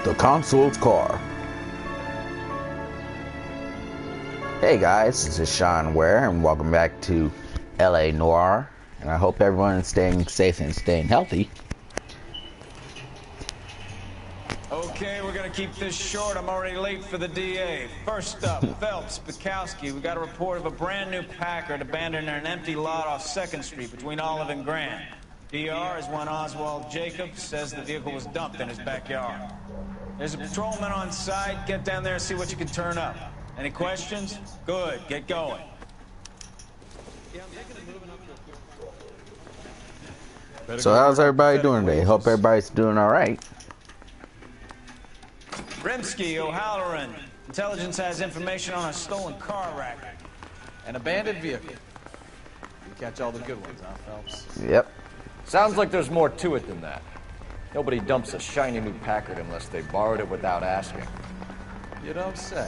The consul's car. Hey guys, this is Sean Ware, and welcome back to LA Noire. And I hope everyone is staying safe and staying healthy. Okay, we're gonna keep this short. I'm already late for the DA. First up, Phelps Buckowski. We got a report of a brand new Packard abandoned in an empty lot off 2nd Street between Olive and Grand. DR is one Oswald Jacobs, says the vehicle was dumped in his backyard. There's a patrolman on site. Get down there and see what you can turn up. Any questions? Good, get going. So how's everybody doing today? Hope everybody's doing alright. Rimsky, O'Halloran. Intelligence has information on a stolen car racket. An abandoned vehicle. You catch all the good ones, huh, Phelps? Yep. Sounds like there's more to it than that. Nobody dumps a shiny new Packard unless they borrowed it without asking. You don't say.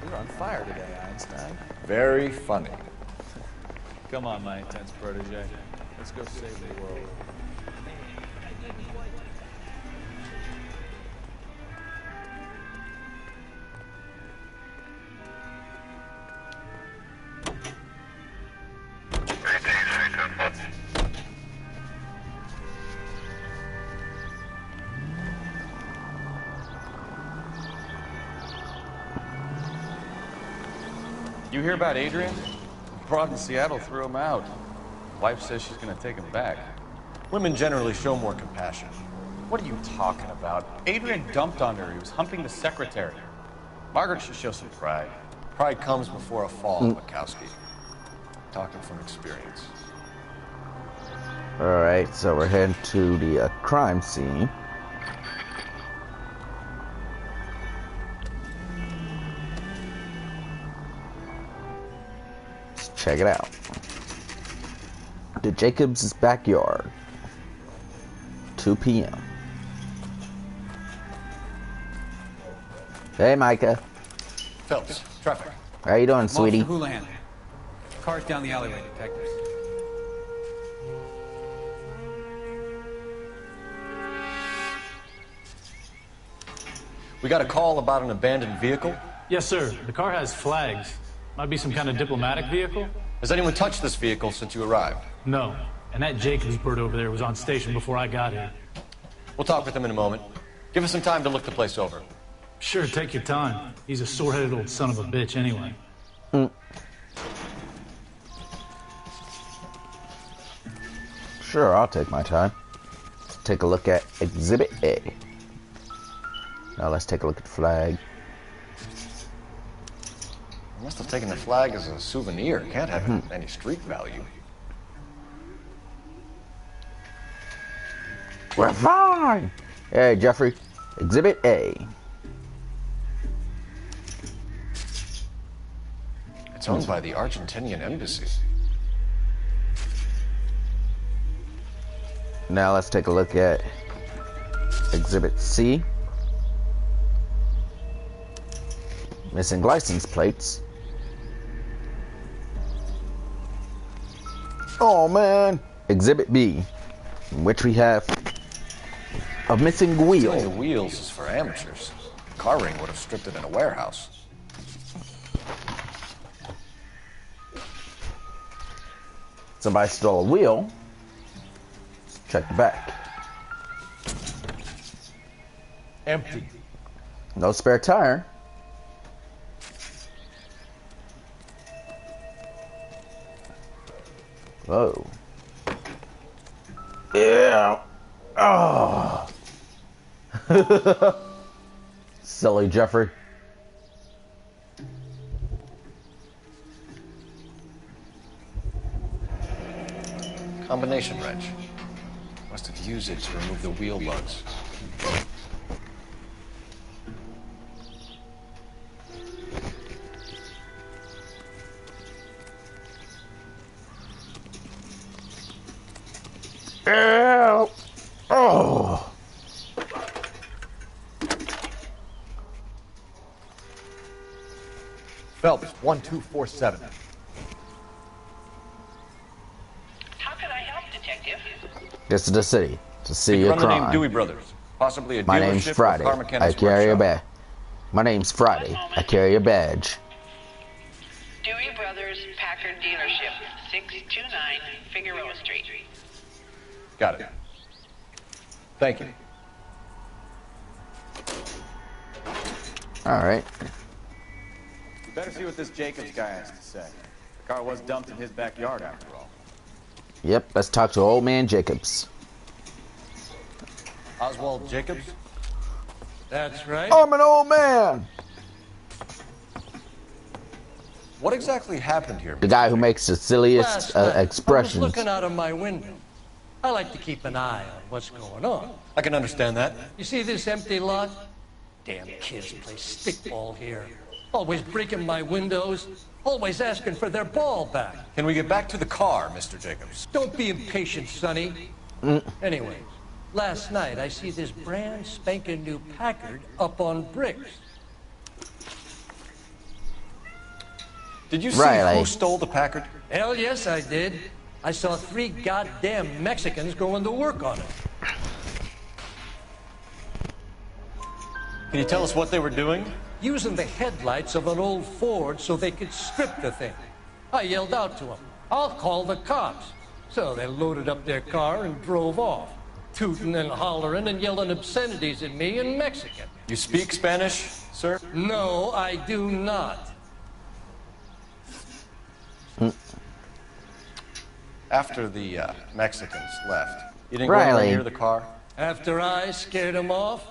You're on fire today, Einstein. Very funny. Come on, my intense protege. Let's go save the world. You hear about Adrian? Broad in Seattle threw him out. Wife says she's gonna take him back. Women generally show more compassion. What are you talking about? Adrian dumped on her. He was humping the secretary. Margaret should show some pride. Pride comes before a fall, Buckowski. Talking from experience. Alright, so we're heading to the crime scene. Let's check it out. The Jacobs' backyard. 2 p.m. Hey, Micah. Phelps, traffic. How you doing, sweetie? Officer Houlihan. Cars down the alleyway, detectives. We got a call about an abandoned vehicle. Yes, sir. The car has flags. Might be some kind of diplomatic vehicle. Has anyone touched this vehicle since you arrived? No. And that Jacobs bird over there was on station before I got here. We'll talk with him in a moment. Give us some time to look the place over. Sure, take your time. He's a sore-headed old son of a bitch anyway. Sure, I'll take my time. Let's take a look at Exhibit A. Now let's take a look at the flag. I must have taken the flag as a souvenir. Can't have any street value. We're fine! Hey, Jeffrey. Exhibit A. It's owned by the Argentinian embassy. Now let's take a look at Exhibit C. Missing license plates. Oh man! Exhibit B, in which we have a missing wheel. Stealing the wheels is for amateurs. Car ring would have stripped it in a warehouse. Somebody stole a wheel. Let's check the back. Empty. No spare tire. Whoa. Yeah. Oh. Silly Jeffrey. Combination wrench. Must have used it to remove the wheel lugs. Ow. Oh. Phelps, 1247. How can I help, Detective? This is the city to see Think a run the name crime. Dewey Brothers. Possibly a My name's dealership or Friday. car I mechanic's carry a workshop. badge. My name's Friday. I carry a badge. Dewey Brothers Packard Dealership, 629 Figueroa Street. Got it. Thank you. All right. We better see what this Jacobs guy has to say. The car was dumped in his backyard, after all. Yep, let's talk to old man Jacobs. Oswald Jacobs? That's right. I'm an old man. What exactly happened here? The guy who makes the silliest Last night, I was expressions. looking out of my window. I like to keep an eye on what's going on. I can understand that. You see this empty lot? Damn kids play stickball here. Always breaking my windows. Always asking for their ball back. Can we get back to the car, Mr. Jacobs? Don't be impatient, Sonny. Anyways, last night I see this brand spanking new Packard up on bricks. Did you see Riley. who stole the Packard? Hell yes, I did. I saw 3 goddamn Mexicans going to work on it. Can you tell us what they were doing? Using the headlights of an old Ford so they could strip the thing. I yelled out to them, "I'll call the cops." So they loaded up their car and drove off, tooting and hollering and yelling obscenities at me in Mexican. You speak Spanish, sir? No, I do not. After the Mexicans left, you didn't go Riley. anywhere near the car? After I scared them off?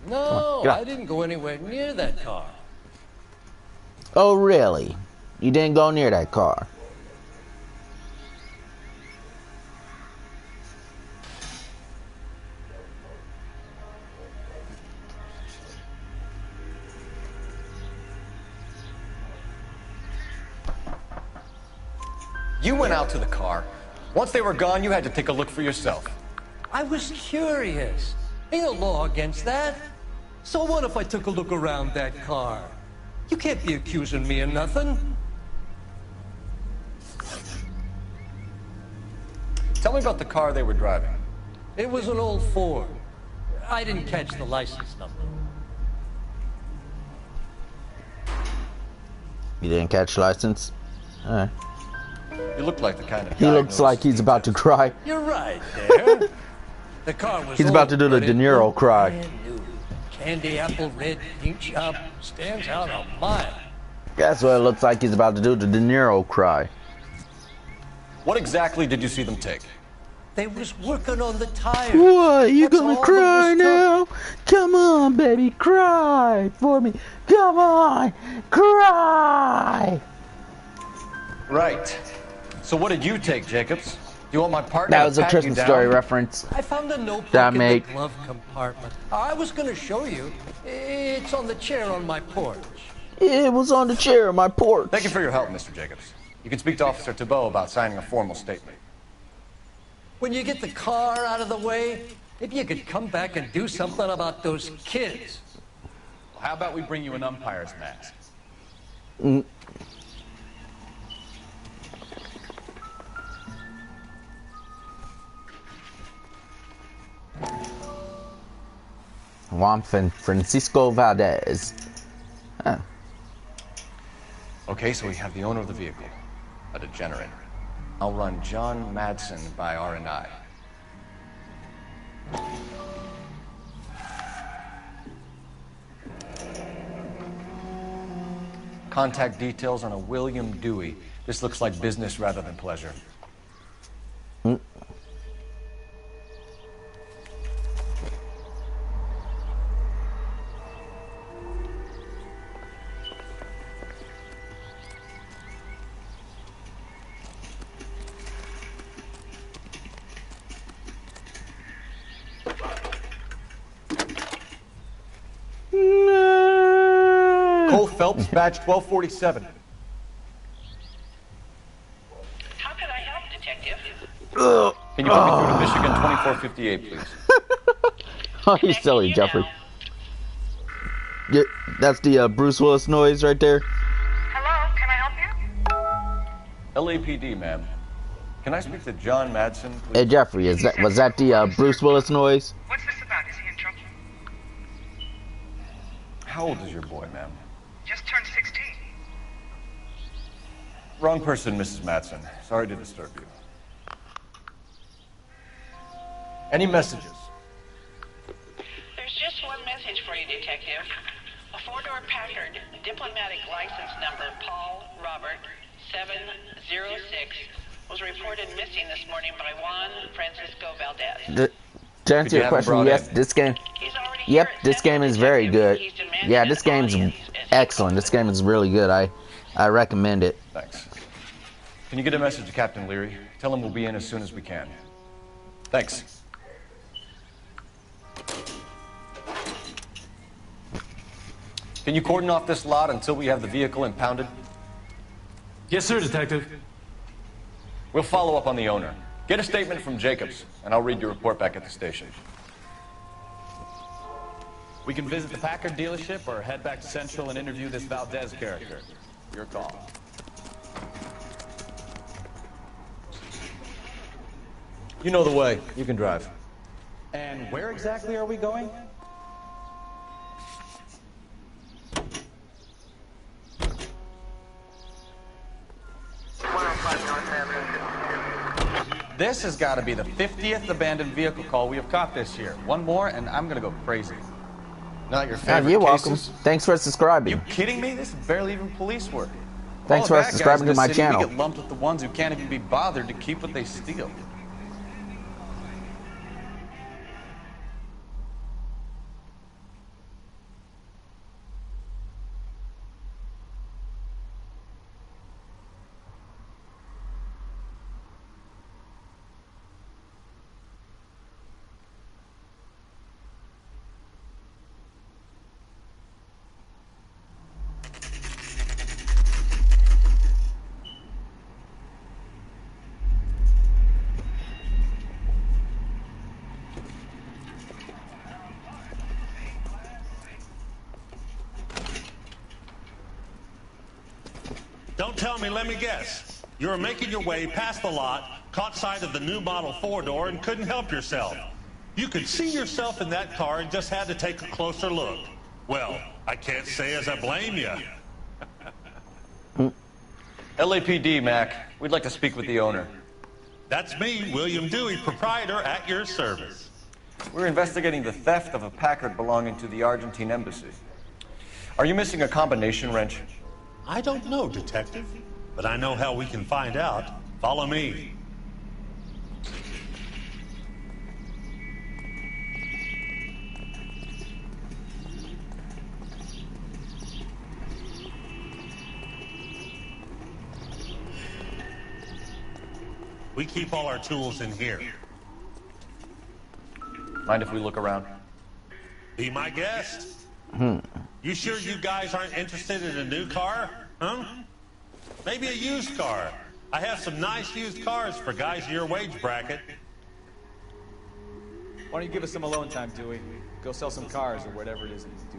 No, get up. I didn't go anywhere near that car. Oh, really? You didn't go near that car? You went out to the car. Once they were gone, you had to take a look for yourself. I was curious. Ain't no law against that. So what if I took a look around that car? You can't be accusing me of nothing. Tell me about the car they were driving. It was an old Ford. I didn't catch the license number. You didn't catch license? All right. You look like the kind of He guy looks who like he's about to cry. You're right there. The car was He's about to do the old, but De it Niro looked cry. brand new. Candy apple red paint job stands out a mile. That's what it looks like he's about to do, the De Niro cry. What exactly did you see them take? They was working on the tires. What? You That's gonna all cry that was now? Come on, baby, cry for me. Come on, cry. Right. So what did you take, Jacobs? Do you want my partner That to was a pat you Christmas down? Story reference. I found a notebook That in mate. the glove compartment. I was going to show you. It's on the chair on my porch. It was on the chair on my porch. Thank you for your help, Mr. Jacobs. You can speak to Officer Thibault about signing a formal statement. When you get the car out of the way, maybe you could come back and do something about those kids. Well, how about we bring you an umpire's mask? Juan Francisco Valdez. Huh. Okay, so we have the owner of the vehicle, a degenerate. I'll run John Madsen by R&I. Contact details on a William Dewey. This looks like business rather than pleasure. Cole Phelps, badge 1247. How can I help, Detective? Can you put me through to Michigan 2458, please? Oh, you silly, Jeffrey. Yeah, that's the Bruce Willis noise right there. Hello, can I help you? LAPD, ma'am. Can I speak to John Madsen, please? Hey, Jeffrey, was that the Bruce Willis noise? What's this about? Is he in trouble? How old is your boy, ma'am? Just turned 16. Wrong person, Mrs. Matson. Sorry to disturb you. Any messages? There's just one message for you, Detective. A four-door Packard, diplomatic license number Paul Robert 706, was reported missing this morning by Juan Francisco Valdez. To answer your question, yes, this game. Yep, this game is very good. Yeah, this game's excellent. This game is really good. I recommend it. Thanks. Can you get a message to Captain Leary? Tell him we'll be in as soon as we can. Thanks. Can you cordon off this lot until we have the vehicle impounded? Yes, sir, Detective. We'll follow up on the owner. Get a statement from Jacobs, and I'll read your report back at the station. We can visit the Packard dealership or head back to Central and interview this Valdez character. Your call. You know the way. You can drive. And where exactly are we going? This has got to be the 50th abandoned vehicle call we have caught this year. One more, and I'm going to go crazy. Not your favorite You're welcome. cases? Thanks for subscribing. You kidding me? This is barely even police work. Thanks All for the bad guys subscribing in to my the city, channel. We get lumped with the ones who can't even be bothered to keep what they steal. Don't tell me, let me guess. You were making your way past the lot, caught sight of the new model four-door, and couldn't help yourself. You could see yourself in that car and just had to take a closer look. Well, I can't say as I blame you. LAPD, Mac. We'd like to speak with the owner. That's me, William Dewey, proprietor, at your service. We're investigating the theft of a Packard belonging to the Argentine embassy. Are you missing a combination wrench? I don't know, Detective, but I know how we can find out. Follow me. We keep all our tools in here. Mind if we look around? Be my guest. You sure you guys aren't interested in a new car? Huh? Maybe a used car. I have some nice used cars for guys in your wage bracket. Why don't you give us some alone time, Dewey? Go sell some cars or whatever it is that you do.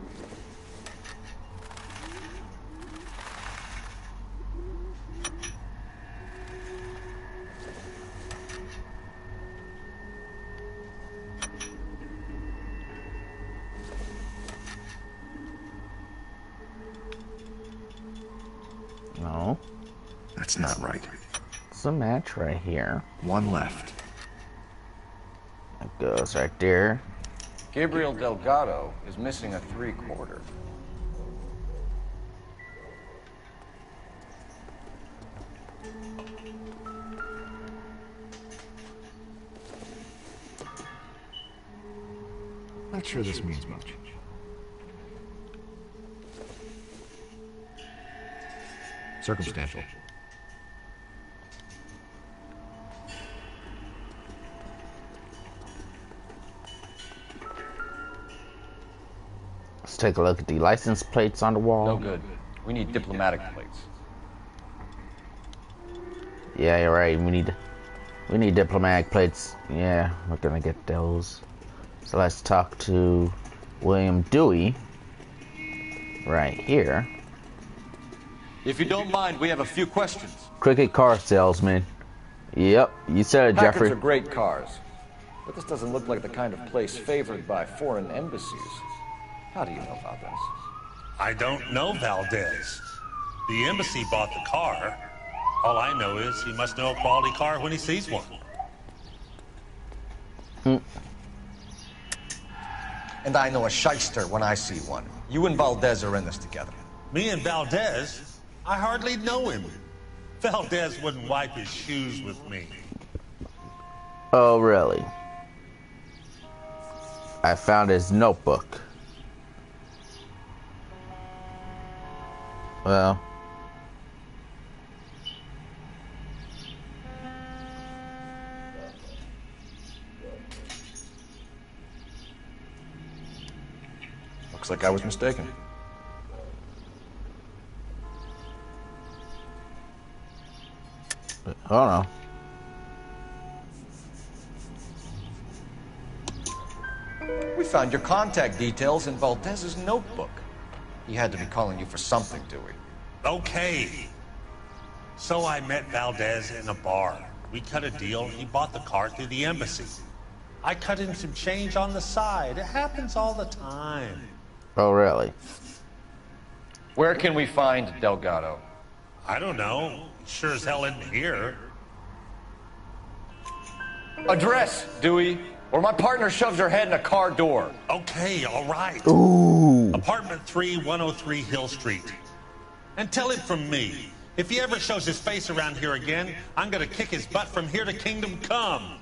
No. That's not right. It's a match right here. One left. It goes right there. Gabriel Delgado is missing a 3/4. Not sure this means much. Circumstantial. Let's take a look at the license plates on the wall. No good. We need diplomatic plates. Yeah, you're right. We need diplomatic plates. Yeah, we're gonna get those. So let's talk to William Dewey right here. If you don't mind, we have a few questions. Cricket car salesman. Yep, you said it, Packards Jeffrey. are great cars, but this doesn't look like the kind of place favored by foreign embassies. How do you know about this? I don't know Valdez. The embassy bought the car. All I know is he must know a quality car when he sees one. And I know a shyster when I see one. You and Valdez are in this together. Me and Valdez? I hardly know him. Valdez wouldn't wipe his shoes with me. Oh, really? I found his notebook. Well. Looks like I was mistaken. Hold on. We found your contact details in Valdez's notebook. He had to be calling you for something, Dewey. Okay. So I met Valdez in a bar. We cut a deal. He bought the car through the embassy. I cut him some change on the side. It happens all the time. Oh, really? Where can we find Delgado? I don't know. Sure as hell isn't here. Address, Dewey, or my partner shoves her head in a car door. Okay, all right. Ooh. Apartment 3, 103 Hill Street. And tell him from me, if he ever shows his face around here again, I'm gonna kick his butt from here to Kingdom Come.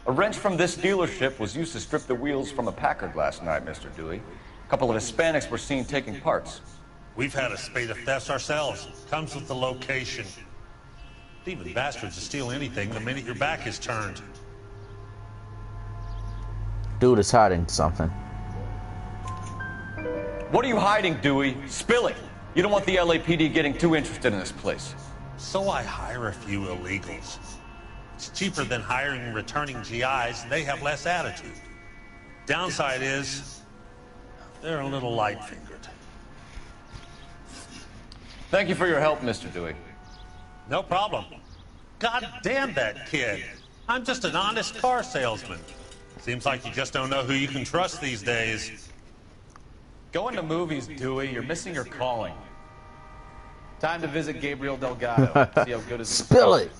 A wrench from this dealership was used to strip the wheels from a Packard last night, Mr. Dewey. A couple of Hispanics were seen taking parts. We've had a spate of thefts ourselves. Comes with the location. Thieving bastards will steal anything the minute your back is turned. Dude is hiding something. What are you hiding, Dewey? Spill it. You don't want the LAPD getting too interested in this place. So I hire a few illegals. It's cheaper than hiring returning GIs, and they have less attitude. Downside is, they're a little light-fingered. Thank you for your help, Mr. Dewey. No problem. God damn that kid. I'm just an honest car salesman. Seems like you just don't know who you can trust these days. Going to movies, Dewey. You're missing your calling. Time to visit Gabriel Delgado. See how good his Spill it.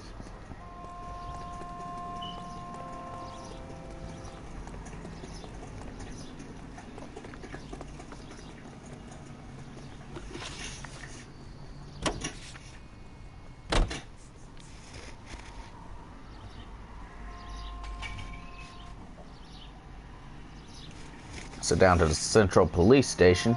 So down to the Central Police Station.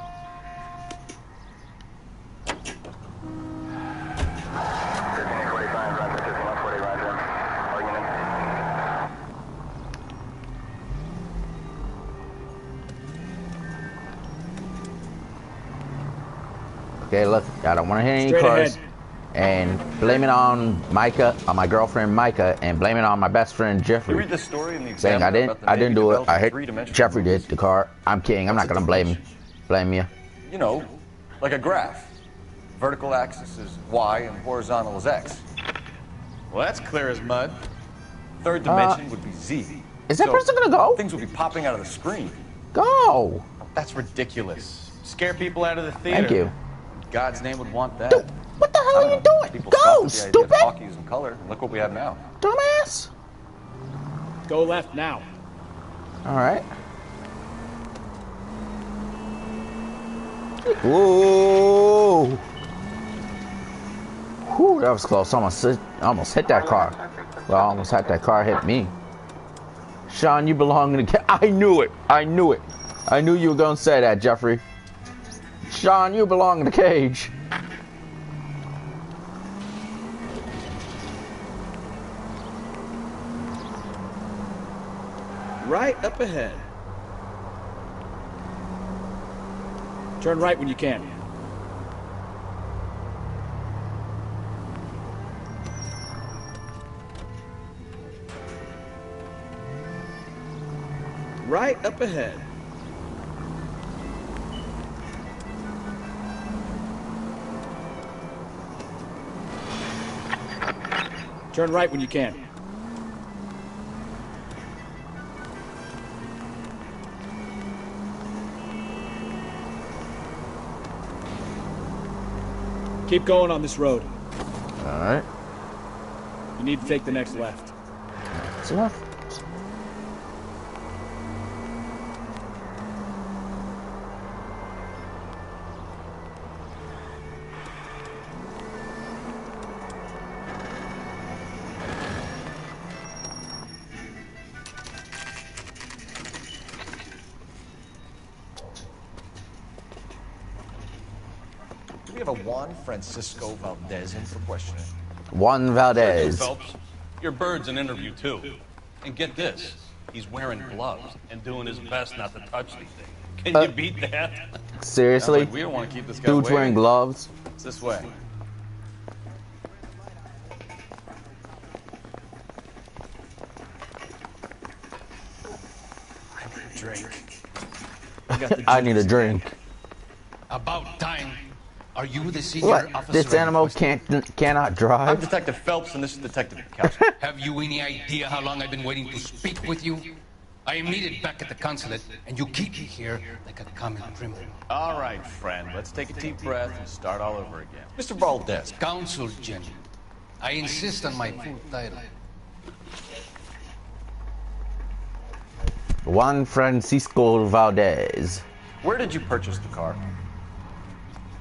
Okay, look, I don't want to hear any cars. And blame it on Micah, on my girlfriend Micah, and blame it on my best friend Jeffrey. You read the story in the saying I didn't do it. I hit Jeffrey did the car. I'm kidding. I'm not gonna blame you. You know, like a graph. Vertical axis is Y and horizontal is X. Well, that's clear as mud. Third dimension would be Z. Is that person gonna go? Things would be popping out of the screen. Go. That's ridiculous. Scare people out of the theater. Thank you. In God's name would want that. Dude, what the hell are you doing? People Go, scoffed at the idea of stupid. talkies in color. And look what we have now. Dumbass. Go left now. All right. Whoa. Whew, that was close. Almost hit that car. Well, almost had that car hit me. Sean, you belong in the... I knew it. I knew it. I knew you were going to say that, Jeffrey. Sean, you belong in the cage. Right up ahead. Turn right when you can. Right up ahead. Turn right when you can. Keep going on this road. Alright. You need to take the next left. It's left. We have a Juan Francisco Valdez in for questioning. Juan Valdez. Phelps, your bird's an interview too. And get this, he's wearing gloves and doing his best not to touch the thing. Can you beat that? Seriously? We don't want to keep this guy Dude's waiting. wearing gloves. It's this way. I need a drink. I need a drink. About time. Are you the senior What? officer? This animal cannot I'm drive? Detective Phelps, and this is Detective Buckowski. Have you any idea how long I've been waiting to speak with you? I am needed back at the consulate, and you keep me here like a common criminal. All right, friend. Let's take a deep breath and start all over again. Mr. Valdez. Consul General, I insist on my full title. Juan Francisco Valdez. Where did you purchase the car?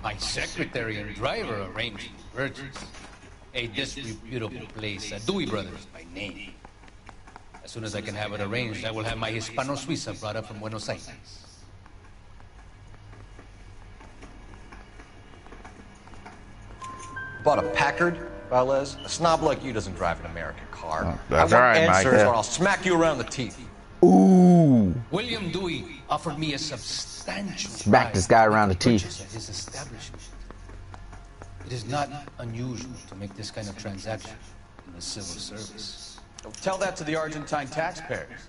My secretary and driver arranged the purchase. A disreputable place, Dewey Brothers by name. As soon as I can have it arranged, I will have my Hispano Suiza brought up from Buenos Aires. Bought a Packard, Valdez? A snob like you doesn't drive an American car. That's I want right, Mike. answers or I'll smack you around the teeth. Ooh. William Dewey offered me a substantial Smack this guy around the teeth. purchase at his establishment. It is not unusual to make this kind of transaction in the civil service. Tell that to the Argentine taxpayers.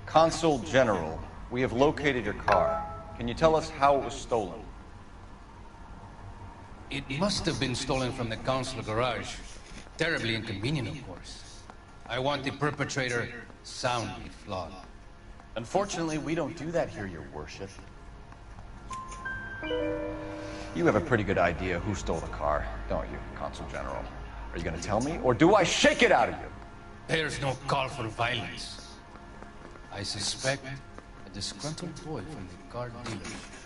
Consul General, we have located your car. Can you tell us how it was stolen? It must have been stolen from the consular garage. Terribly inconvenient, of course. I want the perpetrator soundly flogged. Unfortunately, we don't do that here, your worship. You have a pretty good idea who stole the car, don't you, Consul General? Are you going to tell me, or do I shake it out of you? There's no call for violence. I suspect a disgruntled boy from the car dealership.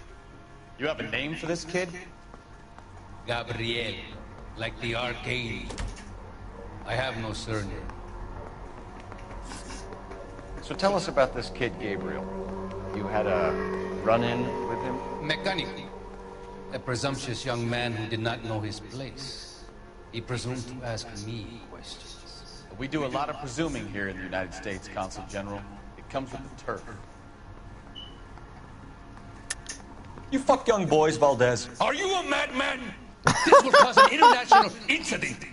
You have a name for this kid? Gabriel, like the arcade. I have no surname. So tell us about this kid, Gabriel. You had a run-in with him? Mechanically, a presumptuous young man who did not know his place. He presumed to ask me questions. We do a lot of presuming here in the United States, Consul General. It comes with the turf. You fuck young boys, Valdez. Are you a madman? This will cause an international incident.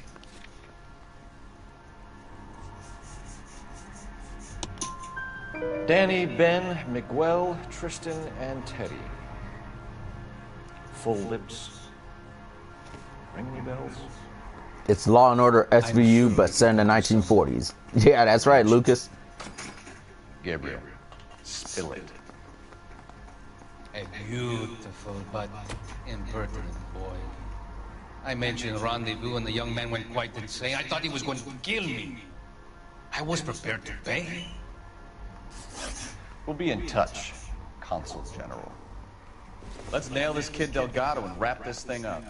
Danny, Ben, Miguel, Tristan, and Teddy. Full lips. Ring any bells? It's Law and Order SVU, but set in the 1940s. Yeah, that's right, Lucas. Gabriel, spill it. A beautiful but impertinent boy. I mentioned rendezvous and the young man went quite insane. I thought he was going to kill me. I was prepared to pay. We'll be in touch, Consul General. Let's nail this kid Delgado and wrap this thing up.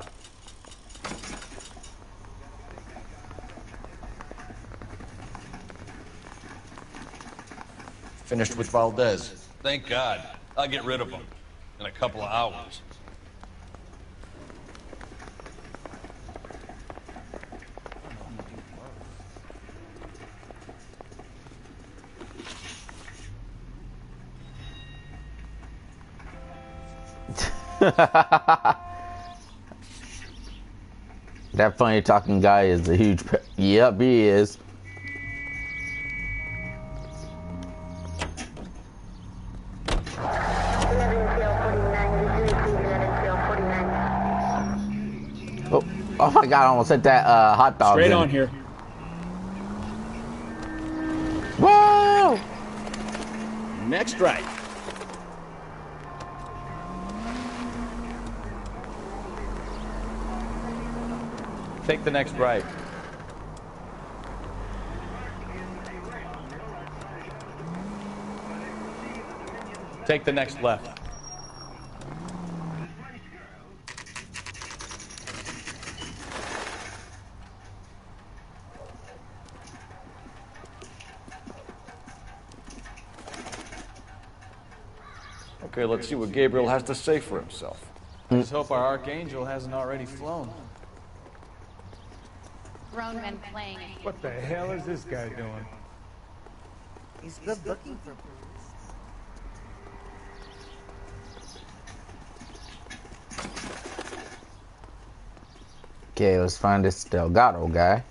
Finished with Valdez. Thank God. I'll get rid of him in a couple of hours. That funny talking guy is a huge. Yep, he is. Oh my God! I almost hit that hot dog. Straight on here. Whoa! Next right. Take the next right. Take the next left. Okay, let's see what Gabriel has to say for himself. Let's hope our Archangel hasn't already flown. Grown men playing. What the hell is this guy doing? He's good looking for police. Okay, let's find this Delgado guy.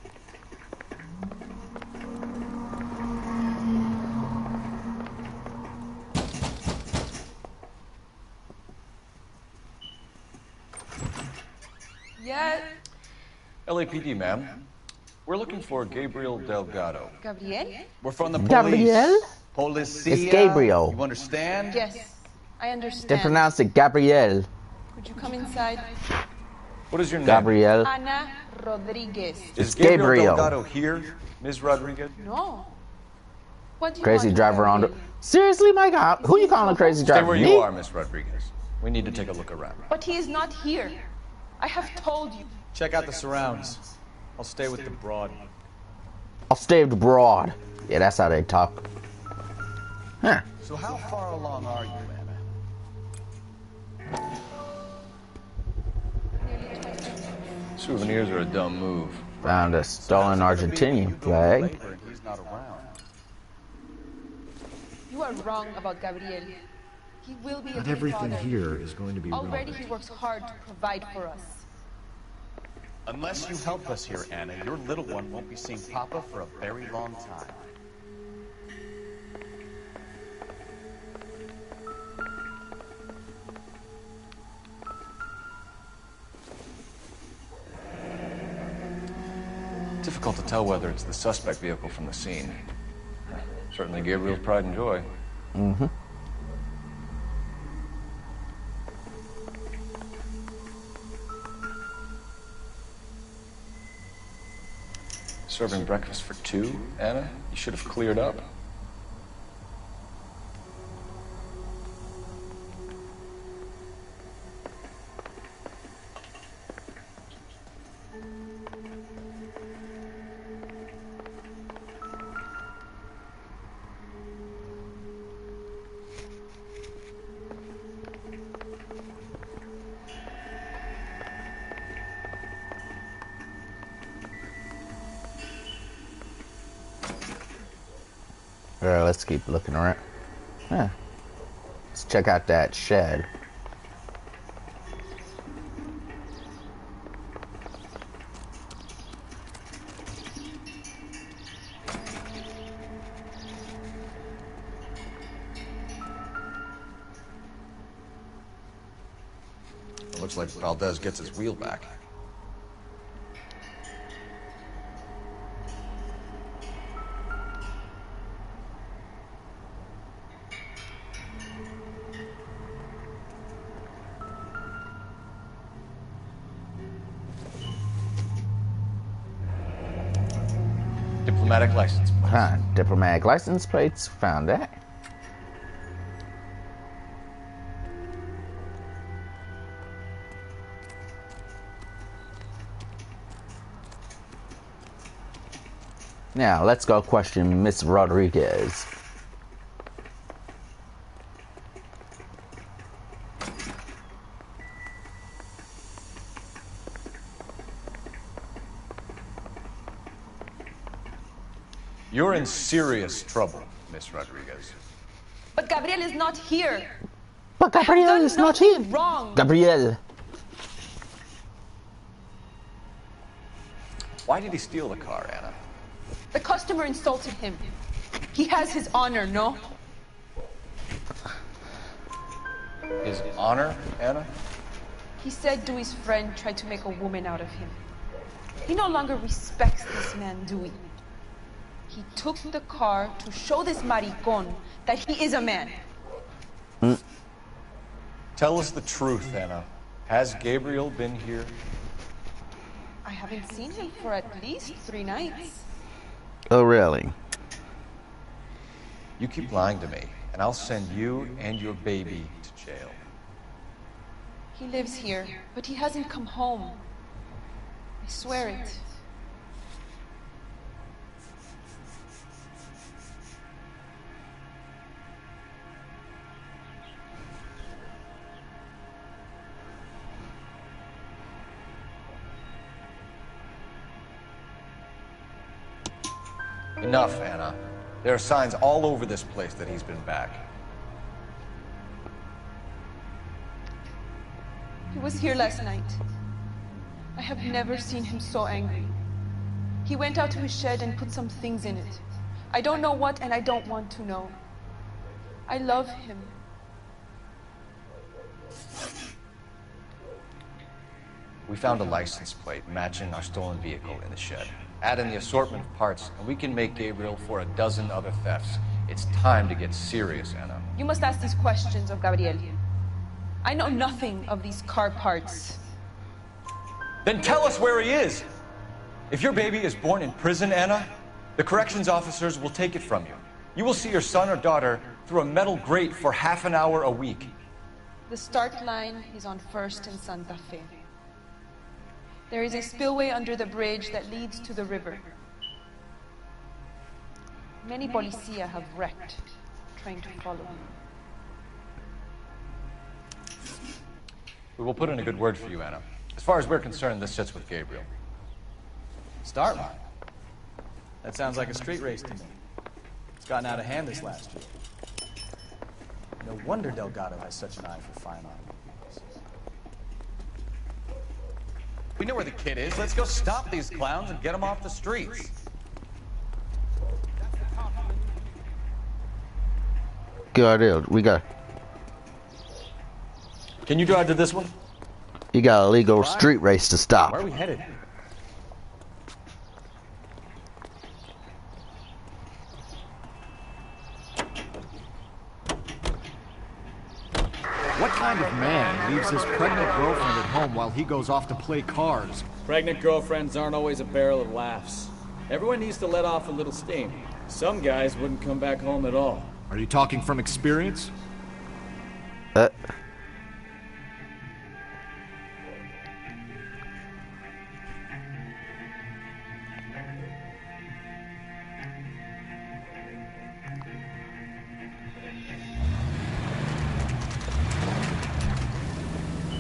Yeah. LAPD, ma'am. We're looking for Gabriel Delgado. Gabriel? We're from the police. Gabriel? Policia. It's Gabriel. You understand? Yes, I understand. They pronounce it Gabriel. Could you come inside? What is your name? Gabriel. Ana Rodriguez. Is Gabriel. Delgado here, Ms. Rodriguez? No. What do you Crazy want, driver on the... Gabriel? Seriously, my God? Who you calling a crazy driver? Stay where Me? you are, Ms. Rodriguez. We need to take a look around. But he is not here. I have told you. Check out the surrounds. I'll stay with the broad. I'll stay with the broad. Yeah, that's how they talk. Huh. So how far along are you, Anna? Souvenirs are a dumb move. Found a stolen Argentinian flag. He's not around. You are wrong about Gabriel. He will be a Not good everything father. here is going to be Already relevant. he works hard to provide for us. Unless you help us here, Anna, your little one won't be seeing Papa for a very long time. Difficult to tell whether it's the suspect vehicle from the scene. Certainly Gabriel's pride and joy. Mm-hmm. Serving breakfast for two, Anna? You should have cleared up. Alright, let's keep looking around. Yeah. Let's check out that shed. It looks like Valdez gets his wheel back. Diplomatic license plate. Huh, diplomatic license plates. Found that. Now, let's go question Miss Rodriguez. You're in serious trouble, Miss Rodriguez. But Gabriel is not here. But Gabriel is not here. Wrong. Gabriel. Why did he steal the car, Anna? The customer insulted him. He has his honor, no? His honor, Anna? He said Dewey's friend tried to make a woman out of him. He no longer respects this man, Dewey. He took the car to show this maricon that he is a man. Tell us the truth, Anna. Has Gabriel been here? I haven't seen him for at least 3 nights. Oh, really? You keep lying to me, and I'll send you and your baby to jail. He lives here, but he hasn't come home. I swear it. Enough, Anna. There are signs all over this place that he's been back. He was here last night. I have never seen him so angry. He went out to his shed and put some things in it. I don't know what, and I don't want to know. I love him. We found a license plate matching our stolen vehicle in the shed. Add in the assortment of parts, and we can make Gabriel for a dozen other thefts. It's time to get serious, Anna. You must ask these questions of Gabriel. I know nothing of these car parts. Then tell us where he is! If your baby is born in prison, Anna, the corrections officers will take it from you. You will see your son or daughter through a metal grate for half an hour a week. The start line is on 1st and Santa Fe. There is a spillway under the bridge that leads to the river. Many policia have wrecked, trying to follow him. We will put in a good word for you, Anna. As far as we're concerned, this sits with Gabriel. Start line. That sounds like a street race to me. It's gotten out of hand this last year. No wonder Delgado has such an eye for fine art. We know where the kid is. Let's go stop these clowns and get them off the streets. Good idea. We got. Can you drive to this one? You got a legal street race to stop. Where are we headed? What kind of man leaves his pregnant girlfriend at home while he goes off to play cards? Pregnant girlfriends aren't always a barrel of laughs. Everyone needs to let off a little steam. Some guys wouldn't come back home at all. Are you talking from experience?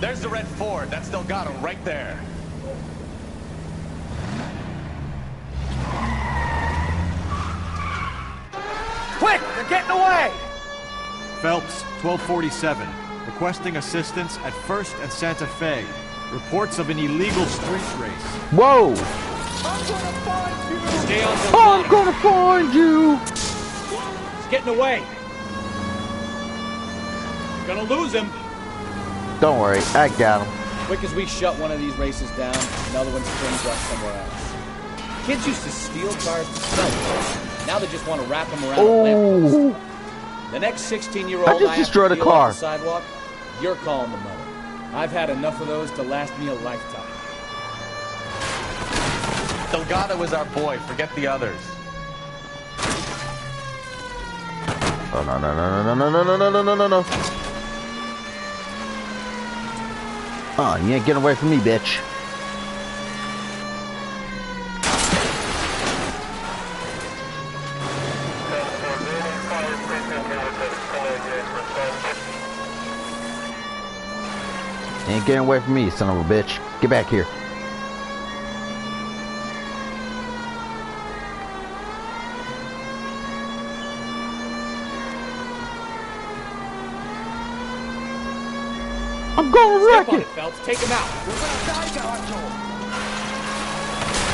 There's the red Ford. That's Delgado right there. Quick! They're getting away! Phelps, 1247. Requesting assistance at 1st and Santa Fe. Reports of an illegal street race. Whoa! I'm gonna find you! Stay on the I'm gonna find you! He's getting away. Gonna lose him. Don't worry, I got him. Quick as we shut one of these races down, another one springs up somewhere else. Kids used to steal cars to sell them. Now they just want to wrap them around the lampposts. The next 16-year-old I just destroyed a car. Off the sidewalk, you're calling the mother. I've had enough of those to last me a lifetime. Delgado is our boy. Forget the others. Oh no no no no no no no no no no no! Oh, you ain't getting away from me, bitch. You ain't getting away from me, son of a bitch. Get back here. I'm gonna wreck it! Phelps, take him out.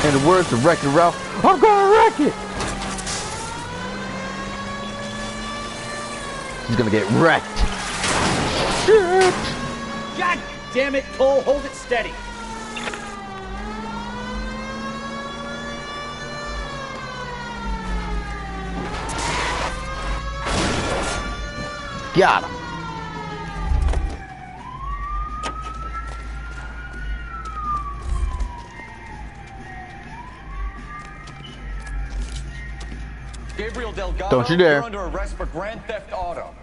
In the words of Wreck-It Ralph, I'm gonna wreck it! He's gonna get wrecked. Shit! God damn it, Cole, hold it steady. Got him. Gabriel Delgado, Don't you dare. You're under arrest for grand theft auto.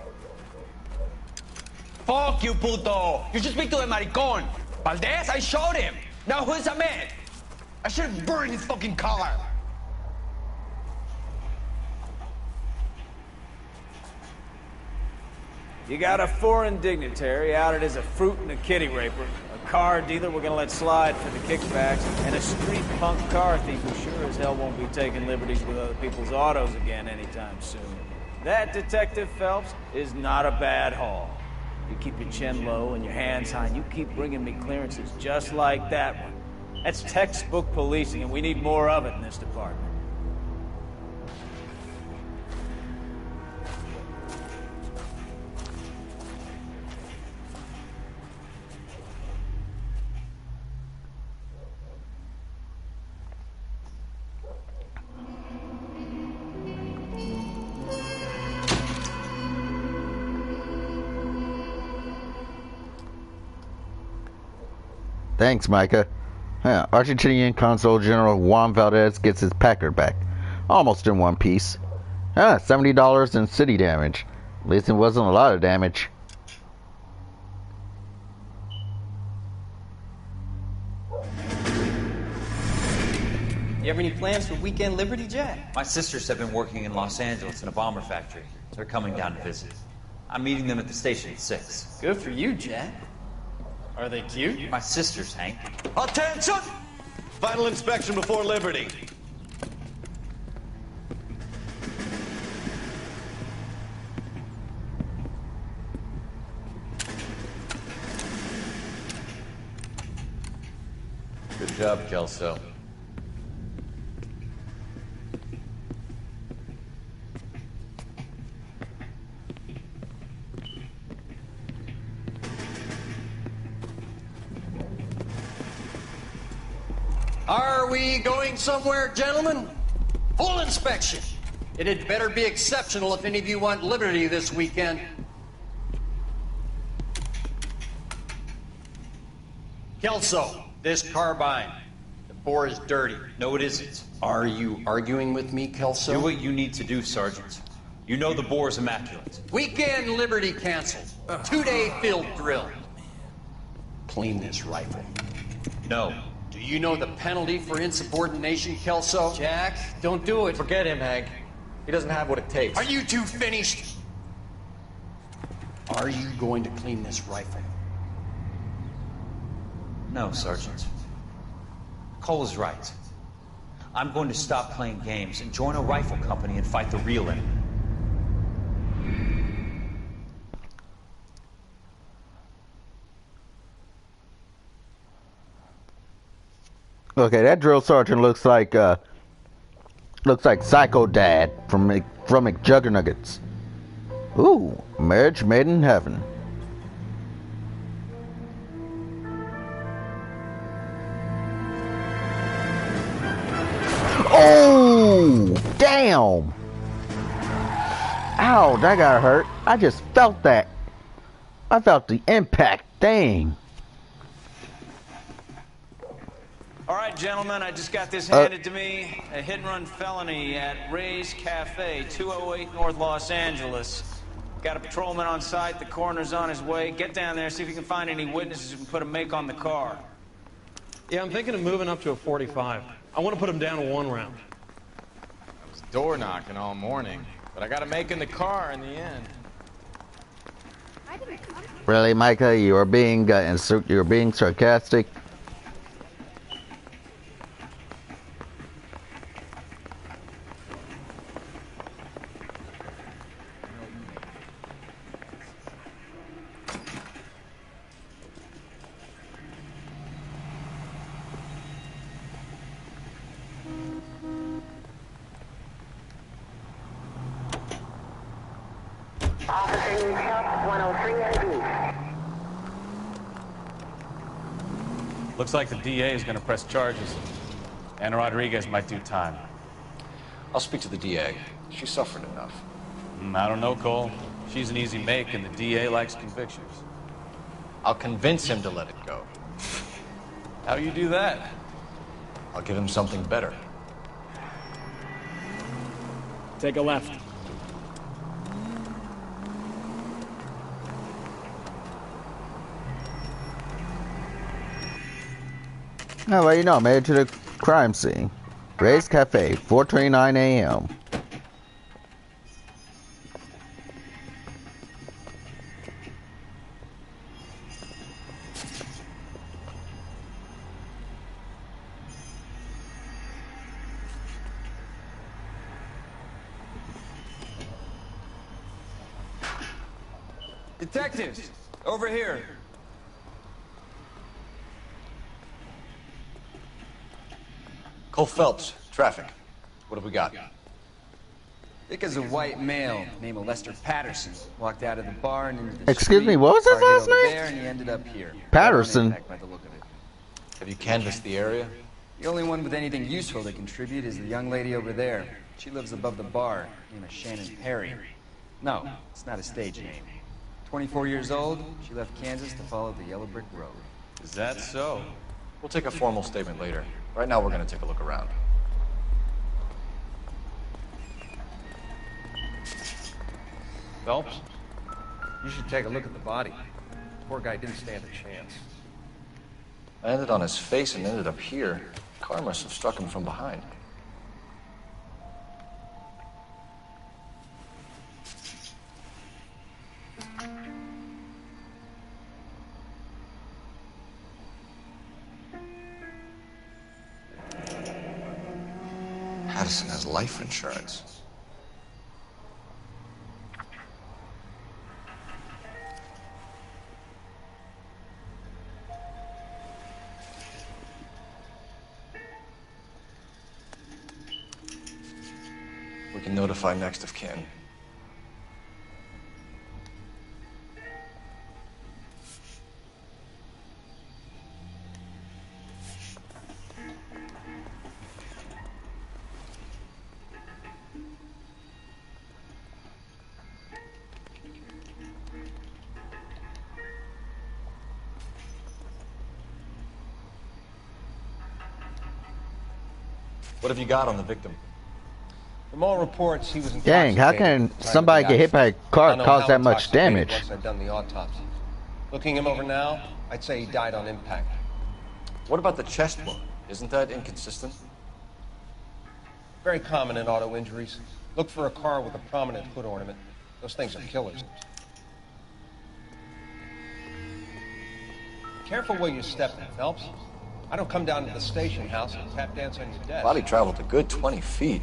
Fuck you, puto! You should speak to a maricón. Valdez, I showed him. Now who's a man? I should have burned his fucking car. You got a foreign dignitary outed as a fruit and a kitty raper, a car dealer we're gonna let slide for the kickbacks, and a street punk car thief who sure as hell won't be taking liberties with other people's autos again anytime soon. That, Detective Phelps, is not a bad haul. You keep your chin low and your hands high, and you keep bringing me clearances just like that one. That's textbook policing, and we need more of it in this department. Thanks, Micah. Argentinian Consul General Juan Valdez gets his Packard back. Almost in one piece. $70 in city damage. At least it wasn't a lot of damage. You have any plans for weekend Liberty, Jack? My sisters have been working in Los Angeles in a bomber factory. They're coming down to visit. I'm meeting them at the station at 6. Good for you, Jack. Are they cute? My sisters, Hank. Attention! Final inspection before Liberty. Good job, Kelso. Are we going somewhere, gentlemen? Full inspection. It had better be exceptional if any of you want liberty this weekend. Kelso, this carbine. The bore is dirty. No, it isn't. Are you arguing with me, Kelso? Do what you need to do, Sergeant. You know the bore is immaculate. Weekend liberty canceled. 2-day field drill. Clean this rifle. No. Do you know the penalty for insubordination, Kelso? Jack, don't do it. Forget him, Hank. He doesn't have what it takes. Are you two finished? Are you going to clean this rifle? No, Sergeant. Cole is right. I'm going to stop playing games and join a rifle company and fight the real enemy. Okay, that drill sergeant looks like Psycho Dad from McJuggernuggets. Ooh, marriage made in heaven. Oh, damn! Ow, that got hurt. I just felt that. I felt the impact. Dang. All right, gentlemen, I just got this handed to me. A hit-and-run felony at Ray's Cafe, 208 North Los Angeles. Got a patrolman on site. The coroner's on his way. Get down there, see if you can find any witnesses who can put a make on the car. Yeah, I'm thinking of moving up to a 45. I want to put him down to 1 round. I was door knocking all morning, but I got a make in the car in the end. Really, Micah? You're being sarcastic. Looks like the DA is going to press charges. Anna Rodriguez might do time. I'll speak to the DA. She suffered enough. I don't know, Cole. She's an easy make, and the DA likes convictions. I'll convince him to let it go. How you do that? I'll give him something better. Take a left. Oh, well, you know, made it to the crime scene. Ray's Cafe, 4:29 a.m. Detectives, over here. Cole Phelps, traffic. What have we got? Thick as a white male named Lester Patterson walked out of the bar and into the Excuse street. me, what was his Car hit last over name? there and he ended up here. Patterson. By the look of it. Have you canvassed the area? The only one with anything useful to contribute is the young lady over there. She lives above the bar, named Shannon Perry. No, it's not a stage name. 24 years old, she left Kansas to follow the yellow brick road. Is that so? We'll take a formal statement later. Right now, we're going to take a look around. Phelps, you should take a look at the body. The poor guy didn't stand a chance. I landed on his face and ended up here. The car must have struck him from behind. Patterson has life insurance. We can notify next of kin. What have you got on the victim? From all reports, he was Dang, how can somebody get hit by a car cause that much damage? Once I'd done the autopsy. Looking him over now, I'd say he died on impact. What about the chest wound? Isn't that inconsistent? Very common in auto injuries. Look for a car with a prominent hood ornament. Those things are killers. Careful where you're stepping, Phelps. I don't come down to the station house and tap dance on your desk. Body traveled a good 20 feet.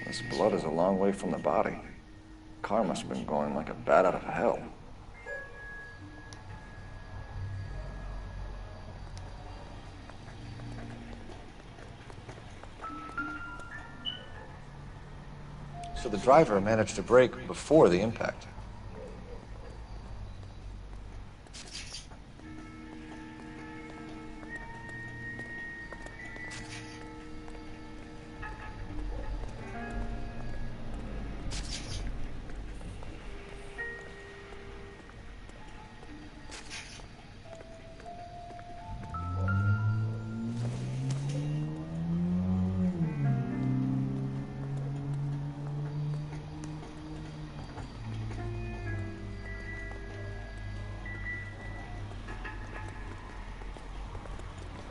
This blood is a long way from the body. Car must have been going like a bat out of hell. So the driver managed to brake before the impact.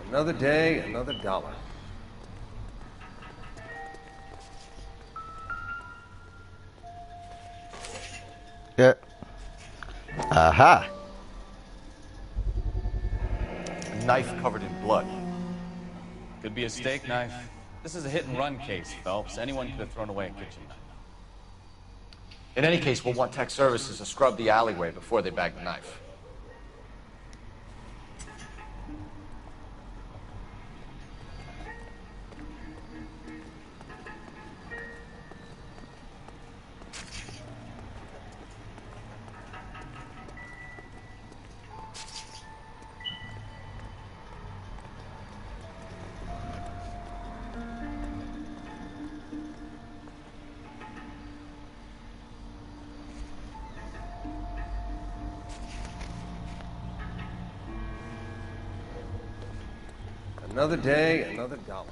Another day, another dollar. Yeah. Aha. A knife covered in blood. Could be a steak knife. This is a hit-and-run case, Phelps. Anyone could have thrown away a kitchen knife. In any case, we'll want tech services to scrub the alleyway before they bag the knife. Another day, another dollar.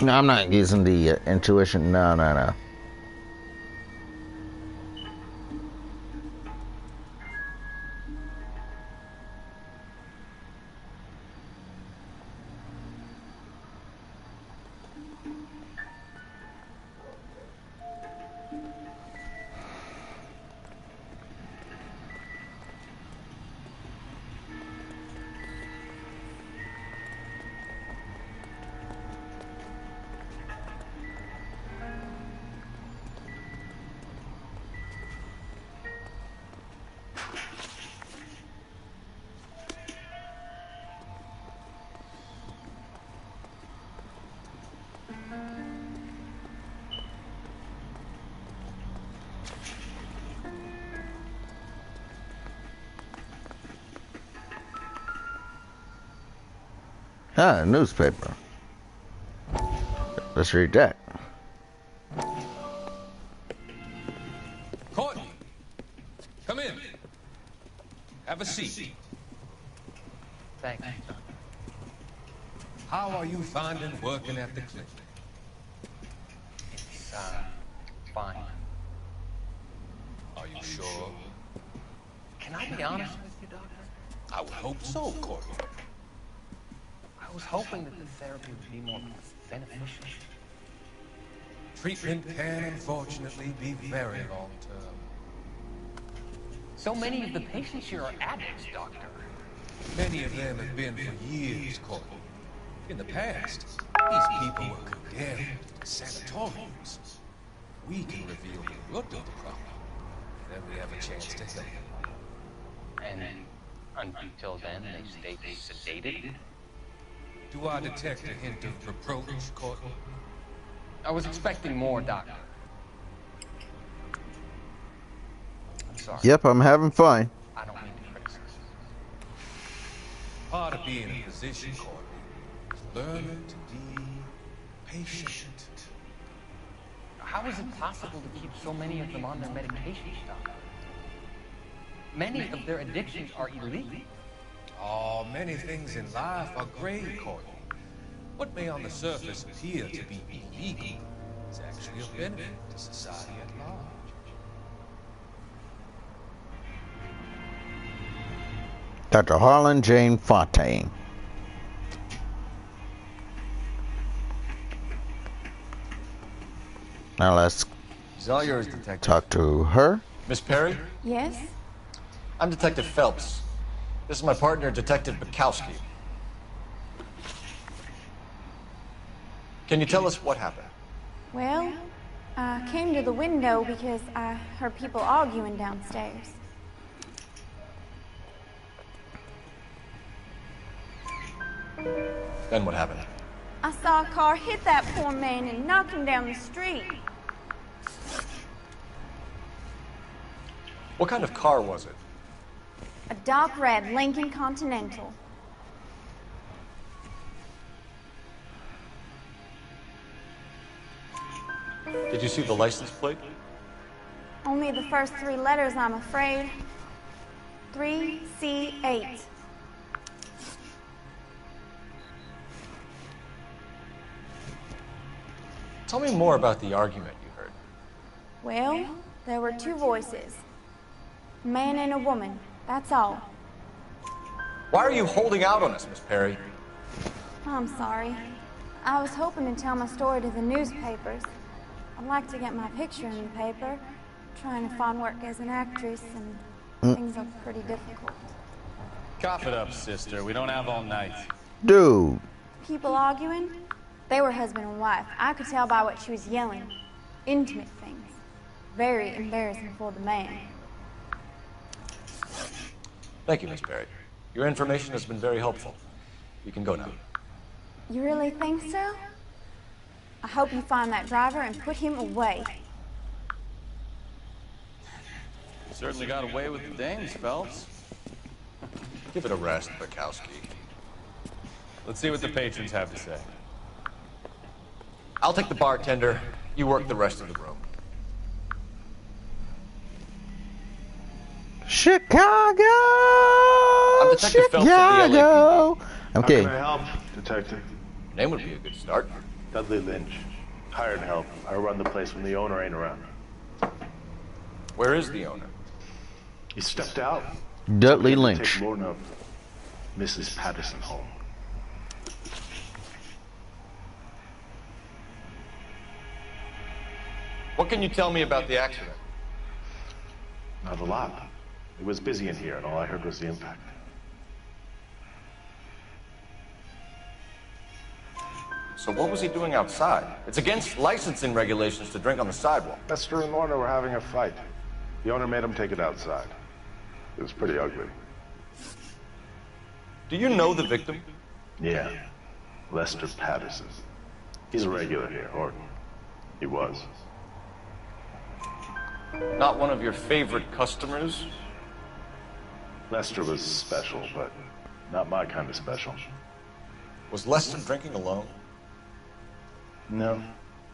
No, I'm not using the intuition. No. Ah, a newspaper. Let's read that. Courtney, come in. Have a seat. Thanks. How are you finding working at the clinic? It's, fine. Are you sure? Can I be honest with you, Doctor? I would hope so, Courtney. I was hoping that the therapy would be more beneficial. Treatment can, unfortunately, be very long-term. So many of the patients here are addicts, Doctor. Many of them have been for years, Courtney. In the past, these people were condemned to sanatoriums. We can reveal the root of the problem, then we have a chance to help them. And until then, they stay sedated? Do I detect a hint of reproach, Courtney? I was expecting more, Doctor. I'm sorry. Yep, I'm having fun. I don't mean to criticize. Part of being a physician, Courtney, is learning to be patient. How is it possible to keep so many of them on their medications, Doctor? Many of their addictions are illegal. Oh, many things in life are gray, Courtney. What may on the surface appear to be illegal is actually a benefit to society at large. Dr. Harlan Jane Fontaine. Now let's It's all yours, Detective. talk to her. Miss Perry? Yes? I'm Detective Phelps. This is my partner, Detective Buckowski. Can you tell us what happened? Well, I came to the window because I heard people arguing downstairs. Then what happened? I saw a car hit that poor man and knock him down the street. What kind of car was it? A dark red Lincoln Continental. Did you see the license plate? Only the first three letters, I'm afraid. 3C8. Tell me more about the argument you heard. Well, there were two voices. A man and a woman, that's all. Why are you holding out on us, Miss Perry? I'm sorry. I was hoping to tell my story to the newspapers. I'd like to get my picture in the paper. Trying to find work as an actress, and things are pretty difficult. Cough it up, sister. We don't have all night. Dude. People arguing? They were husband and wife. I could tell by what she was yelling. Intimate things. Very embarrassing for the man. Thank you, Miss Perry. Your information has been very helpful. You can go now. You really think so? I hope you find that driver and put him away. Certainly got away with the dames, Phelps. Give it a rest, Buckowski. Let's see what the patrons have to say. I'll take the bartender. You work the rest of the room. Chicago! I'm Detective Phelps of the LAPD. Okay. How can I help, Detective? Name would be a good start. Dudley Lynch. Hired help. I run the place when the owner ain't around. Where is the owner? He stepped out. Dudley Take Lynch. Lorna, Mrs. Patterson home. What can you tell me about the accident? Not a lot. It was busy in here, and all I heard was the impact. So what was he doing outside? It's against licensing regulations to drink on the sidewalk. Lester and Lorna were having a fight. The owner made him take it outside. It was pretty ugly. Do you know the victim? Yeah. Lester Patterson. He's a regular here, or he was. Not one of your favorite customers? Lester was special, but not my kind of special. Was Lester drinking alone? No.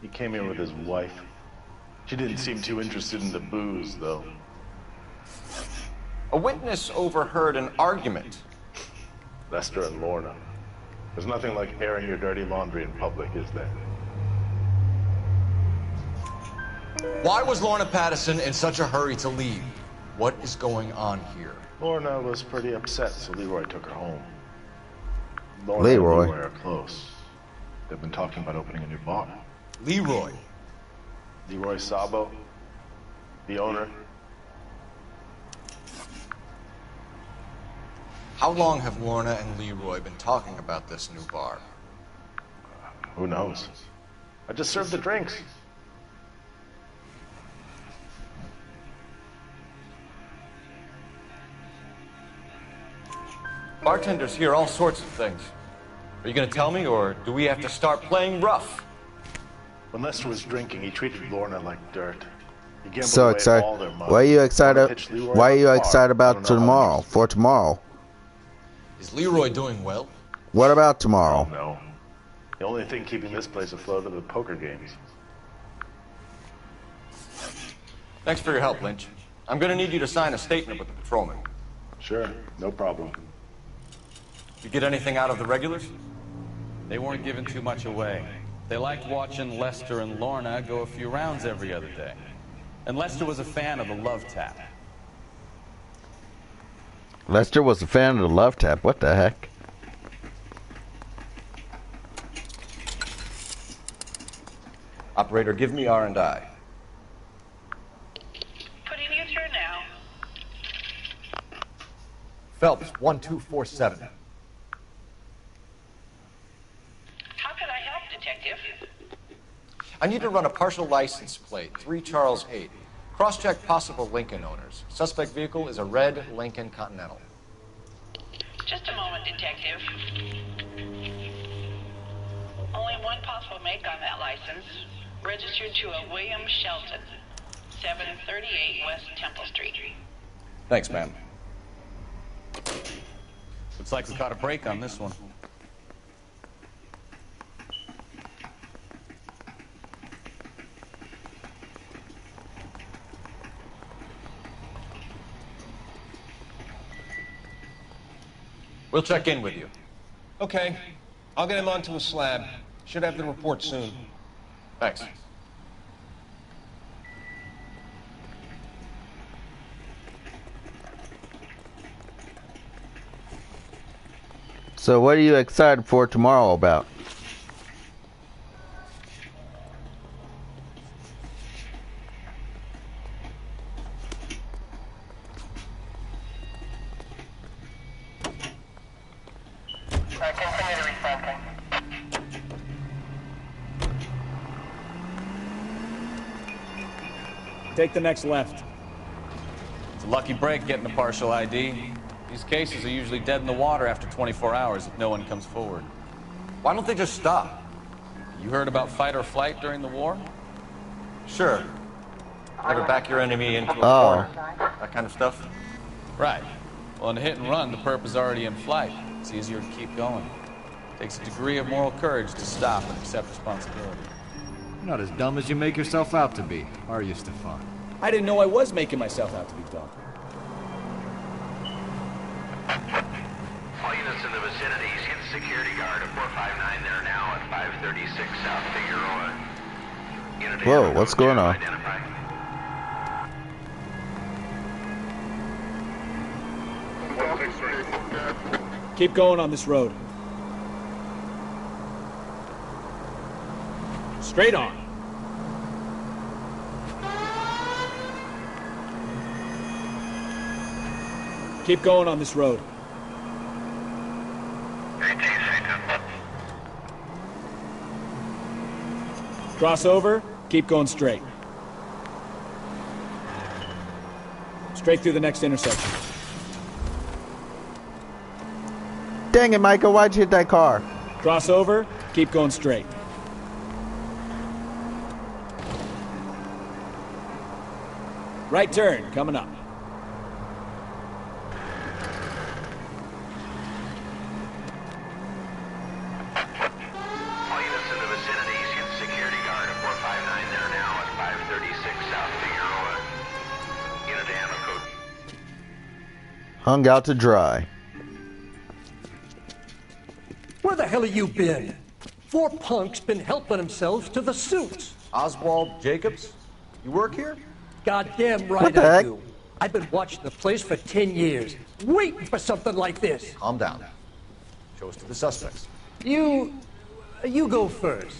He came here with his wife. She didn't seem too interested in the booze, though. A witness overheard an argument. Lester and Lorna. There's nothing like airing your dirty laundry in public, is there? Why was Lorna Patterson in such a hurry to leave? What is going on here? Lorna was pretty upset, so Leroy took her home. Lorna Leroy. and Leroy are close. They've been talking about opening a new bar. Leroy? Leroy Sabo, the owner. How long have Lorna and Leroy been talking about this new bar? Who knows? I just served the drinks. Bartenders hear all sorts of things. Are you going to tell me, or do we have to start playing rough? When Lester was drinking, he treated Lorna like dirt. He gambled So away excited. all their money. Why are you excited? Pitched Leroy Why are you on the bar. excited I about don't know how tomorrow? many- For tomorrow? Is Leroy doing well? What about tomorrow? No. The only thing keeping this place afloat are the poker games. Thanks for your help, Lynch. I'm going to need you to sign a statement with the patrolman. Sure, no problem. You get anything out of the regulars? They weren't giving too much away. They liked watching Lester and Lorna go a few rounds every other day. And Lester was a fan of the Love Tap. Lester was a fan of the Love Tap. What the heck? Operator, give me R&I. Putting you through now. Phelps, 1247. How can I help, Detective? I need to run a partial license plate, 3 Charles 8. Cross-check possible Lincoln owners. Suspect vehicle is a red Lincoln Continental. Just a moment, Detective. Only one possible make on that license. Registered to a William Shelton, 738 West Temple Street. Thanks, ma'am. Looks like we caught a break on this one. We'll check in with you. Okay. I'll get him onto a slab. Should have the report soon. Thanks. So what are you excited for tomorrow about? Take the next left. It's a lucky break getting a partial ID. These cases are usually dead in the water after 24 hours if no one comes forward. Why don't they just stop? You heard about fight or flight during the war? Sure. Never back your enemy into a Oh. corner. That kind of stuff. Right. Well, in a hit and run, the perp is already in flight. It's easier to keep going. Takes a degree of moral courage to stop and accept responsibility. You're not as dumb as you make yourself out to be, are you, Stefan? I didn't know I was making myself out to be dumb. All units in the vicinity, see the security guard at 459 there now at 536 South Figueroa. Unit Whoa, what's going on? Keep going on this road. Straight on. Keep going on this road. Cross over, keep going straight. Straight through the next intersection. Dang it, Michael, why'd you hit that car? Cross over, keep going straight. Right turn, coming up. All units in the vicinity, see the security guard at 459 there now at 536 South Figueroa. Unit ammo code. Hung out to dry. Where the hell have you been? 4 punks been helping themselves to the suits. Oswald Jacobs? You work here? Goddamn What right the I heck? do. I've been watching the place for 10 years, waiting for something like this. Calm down. Show us to the suspects. You go first.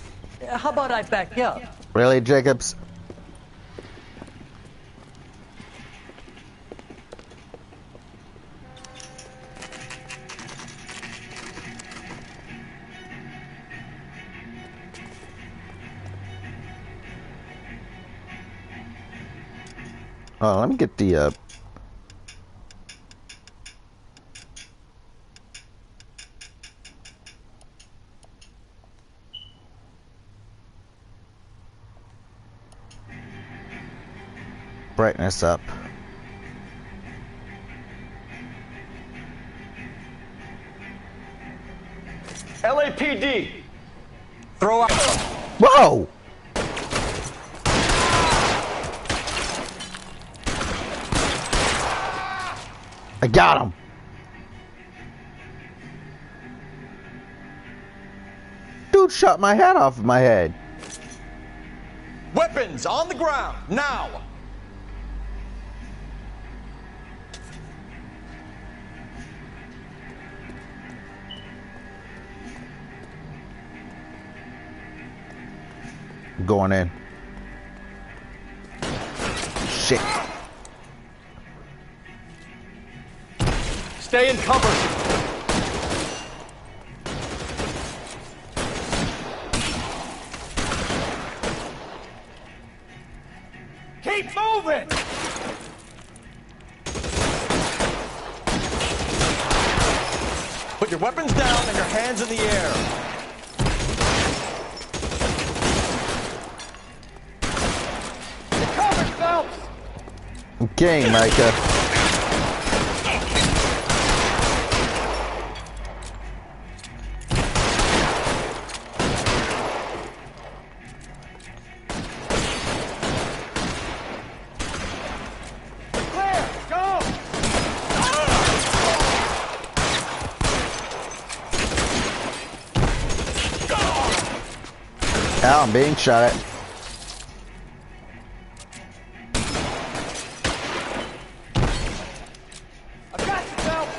How about I back you up? Really, Jacobs? Oh, let me get the brightness up. LAPD! Throw out. Whoa! I got him. Dude shot my hat off of my head. Weapons on the ground, now! I'm going in. Shit. Stay in cover. Keep moving! Put your weapons down and your hands in the air. You're covered, Phelps! Okay, Micah. Ow, I'm being shot at. I've got you, Phelps!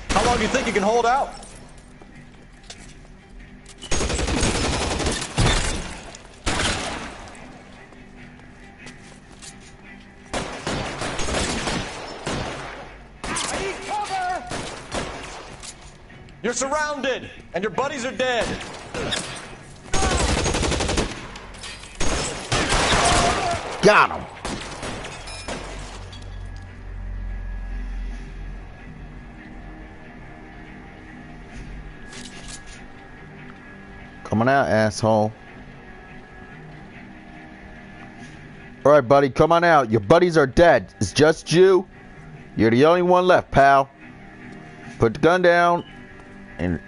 How long do you think you can hold out? You're surrounded, and your buddies are dead. Got him. Coming out, asshole. All right, buddy, come on out. Your buddies are dead. It's just you. You're the only one left, pal. Put the gun down. And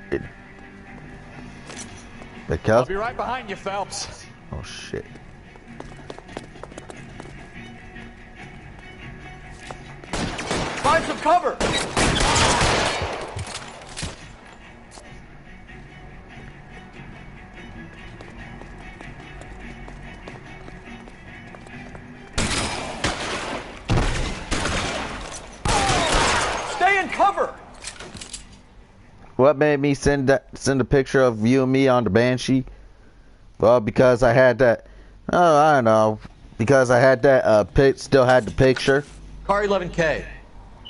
I'll be right behind you, Phelps. Oh, shit. Find some cover! Stay in cover! What made me send a picture of you and me on the Banshee? Well, because I had that. Oh, I don't know. Because I had that. Still had the picture. Car 11K.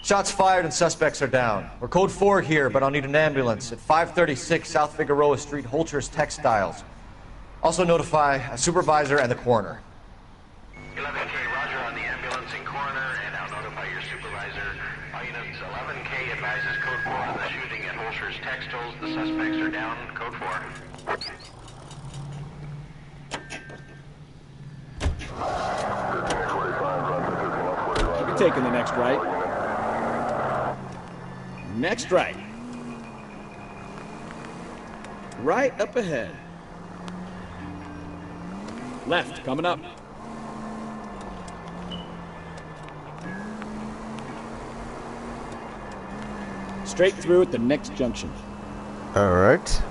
Shots fired and suspects are down. We're code 4 here, but I'll need an ambulance at 536 South Figueroa Street, Holcher's Textiles. Also notify a supervisor and the coroner. 11K, roger on the ambulance and coroner, and I'll notify your supervisor. All units, 11K advises code 4 on the shooting at Holcher's Textiles. The suspects are down. Code 4. You're taking the next right. Next right. Right up ahead. Left, coming up. Straight through at the next junction. All right.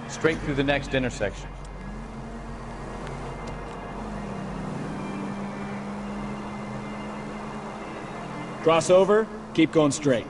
Straight through the next intersection. Cross over, keep going straight.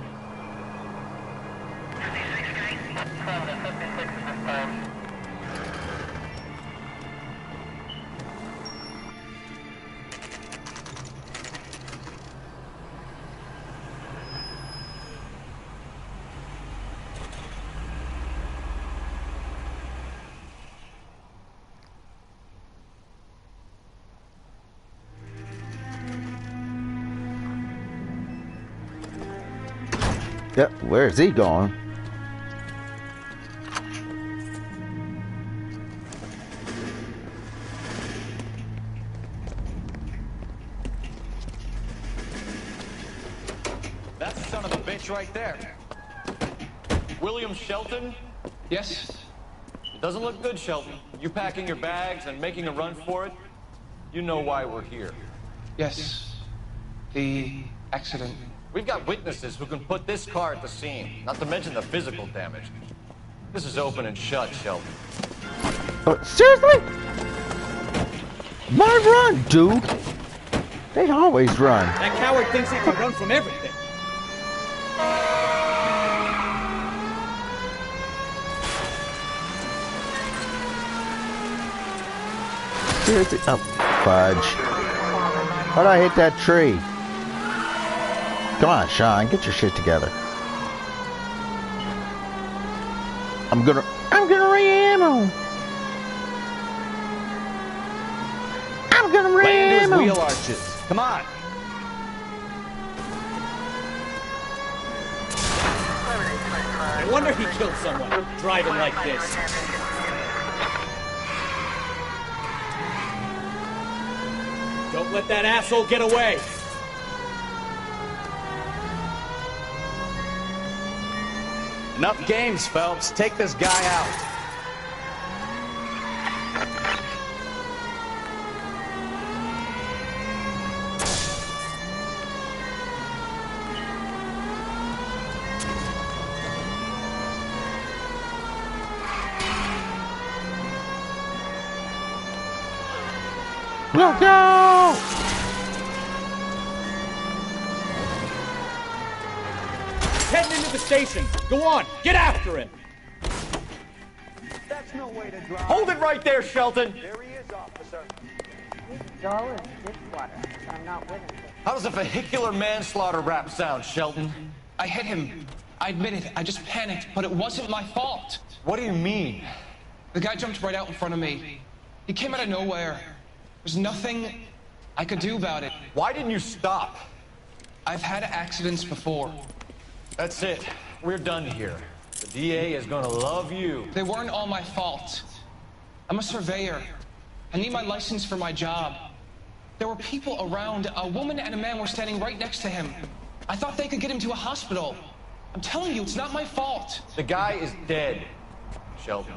Yep, where's he going? That's the son of a bitch right there. William Shelton? Yes? It doesn't look good, Shelton. You packing your bags and making a run for it? You know why we're here. Yes. The accident. We've got witnesses who can put this car at the scene, not to mention the physical damage. This is open and shut, Shelton. Seriously? Why run, dude? They always run. That coward thinks he can run from everything. Seriously? Oh, fudge. How'd I hit that tree? Come on, Sean, get your shit together. I'm gonna re-ammo. I'm gonna Land re-ammo. to his wheel arches. Come on. I wonder he killed someone driving like this. Don't let that asshole get away. Enough games, Phelps. Take this guy out. Look out! Heading into the station. Go on, get after him. That's no way to drive. Hold it right there, Shelton. There he is, officer. He's dull as dishwater, but I'm not with him. How does a vehicular manslaughter rap sound, Shelton? I hit him. I admit it. I just panicked, but it wasn't my fault. What do you mean? The guy jumped right out in front of me. He came out of nowhere. There's nothing I could do about it. Why didn't you stop? I've had accidents before. That's it. We're done here. The DA is gonna love you. They weren't all my fault. I'm a surveyor. I need my license for my job. There were people around. A woman and a man were standing right next to him. I thought they could get him to a hospital. I'm telling you, it's not my fault. The guy is dead, Shelton.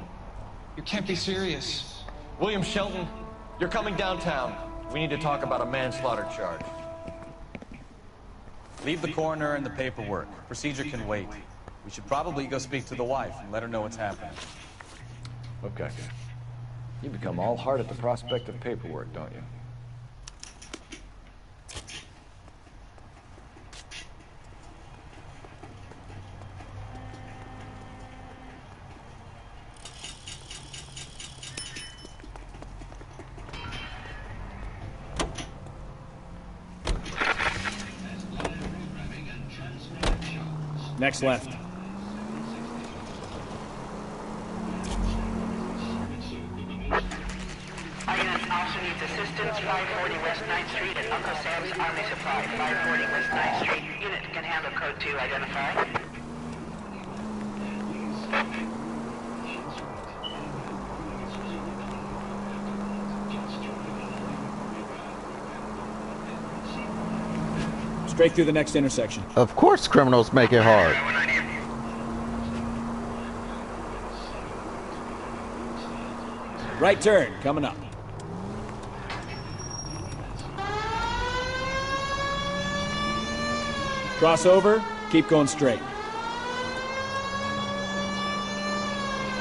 You can't be serious. William Shelton, you're coming downtown. We need to talk about a manslaughter charge. Leave the coroner and the paperwork. Procedure can wait. We should probably go speak to the wife and let her know what's happening. Okay. You become all heart at the prospect of paperwork, don't you? Next left. Our unit also needs assistance. 540 West 9th Street at Uncle Sam's Army Supply. 540 West 9th Street. Unit can handle code 2. Identify. Straight through the next intersection. Of course criminals make it hard. Right turn, coming up. Crossover, keep going straight.